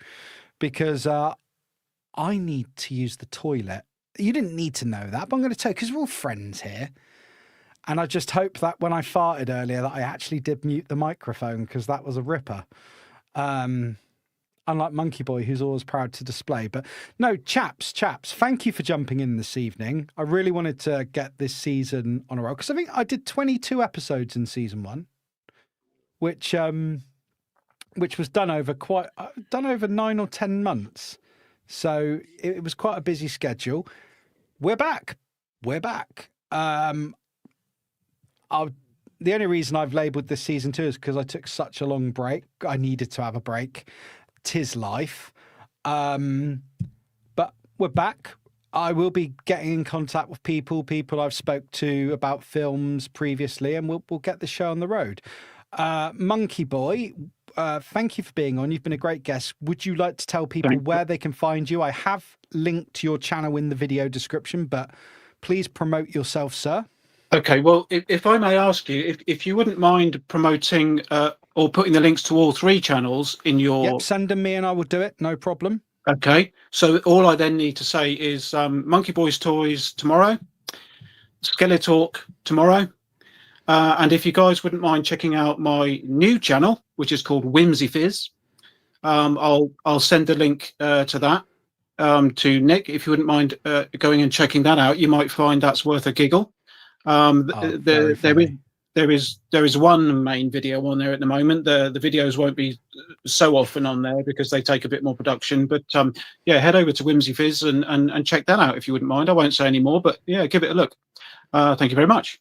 because I need to use the toilet. You didn't need to know that, but I'm going to tell you because we're all friends here. And I just hope that when I farted earlier that I actually did mute the microphone because that was a ripper. Unlike Monkeyboy, who's always proud to display. But no, chaps, thank you for jumping in this evening. I really wanted to get this season on a roll because I think I did 22 episodes in season 1, which was done over 9 or 10 months. So it was quite a busy schedule. We're back. The only reason I've labelled this season 2 is because I took such a long break. I needed to have a break. 'Tis life. But we're back. I will be getting in contact with people I've spoke to about films previously, and we'll get the show on the road. Monkeyboy, thank you for being on. You've been a great guest. Would you like to tell people where they can find you? I have linked your channel in the video description, but please promote yourself, sir. Okay, well, if I may ask you, if you wouldn't mind promoting or putting the links to all 3 channels in your... Yep, send them me and I will do it, no problem. Okay, so all I then need to say is Monkey Boy's Toys tomorrow, Skeletalk tomorrow, And if you guys wouldn't mind checking out my new channel, which is called Whimsy Fizz, I'll send the link to that to Nick. If you wouldn't mind going and checking that out, you might find that's worth a giggle. Very funny. There is one main video on there at the moment. The videos won't be so often on there because they take a bit more production. But yeah, head over to Whimsy Fizz and check that out if you wouldn't mind. I won't say any more, but yeah, give it a look. Thank you very much.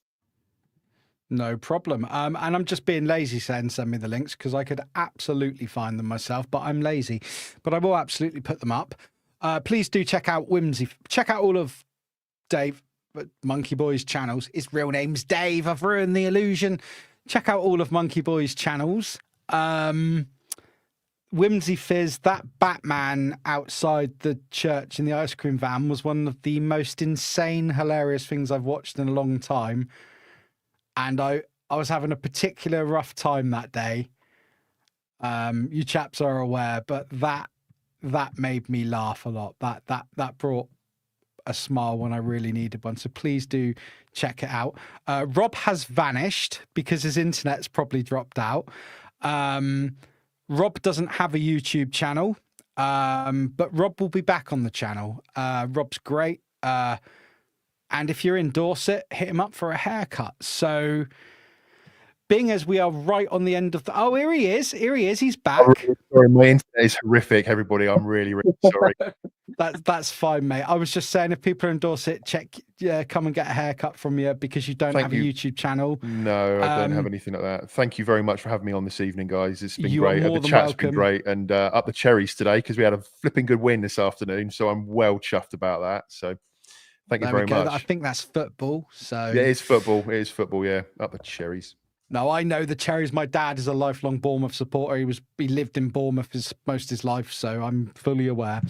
No problem. And I'm just being lazy saying send me the links because I could absolutely find them myself, but I'm lazy. But I will absolutely put them up. Please do check out Whimsy. Check out all of Dave Monkeyboy's channels. His real name's Dave. I've ruined the illusion. Check out all of Monkeyboy's channels. Whimsy Fizz, that Batman outside the church in the ice cream van was one of the most insane, hilarious things I've watched in a long time. And I was having a particular rough time that day. You chaps are aware, but that made me laugh a lot. That brought a smile when I really needed one. So please do check it out. Rob has vanished because his internet's probably dropped out. Rob doesn't have a YouTube channel, but Rob will be back on the channel. Rob's great. And if you're in Dorset, hit him up for a haircut. So being as we are right on the end of the... Oh, here he is. He's back. I'm really sorry, my internet is horrific, everybody. I'm really, really sorry. That's fine, mate. I was just saying, if people are in Dorset, come and get a haircut from you because you don't have a YouTube channel. No, I don't have anything like that. Thank you very much for having me on this evening, guys. It's been You great. are more The than chat's welcome. been great. And up the cherries today because we had a flipping good win this afternoon. So I'm well chuffed about that. So thank you very much. I think that's football. So yeah, it is football. It is football. Yeah, up the cherries. No, I know the Cherries. My dad is a lifelong Bournemouth supporter. He lived in Bournemouth most of his life, so I'm fully aware.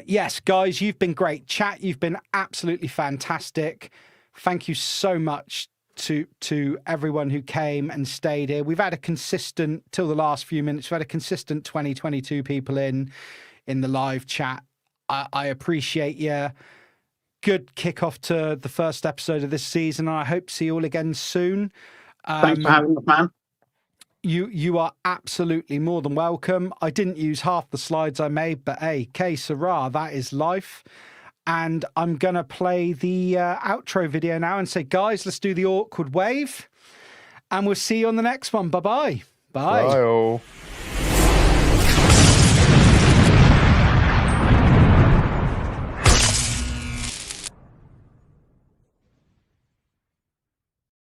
Yes, guys, you've been great. Chat, you've been absolutely fantastic. Thank you so much to everyone who came and stayed here. We've had a consistent, till the last few minutes, we've had a consistent 20, 22 people in the live chat. I appreciate you. Good kickoff to the first episode of this season, and I hope to see you all again soon. Thanks for having me, man. You are absolutely more than welcome. I didn't use half the slides I made, but hey, que sera, that is life. And I'm going to play the outro video now and say, guys, let's do the awkward wave. And we'll see you on the next one. Bye-bye. Bye. Bye all.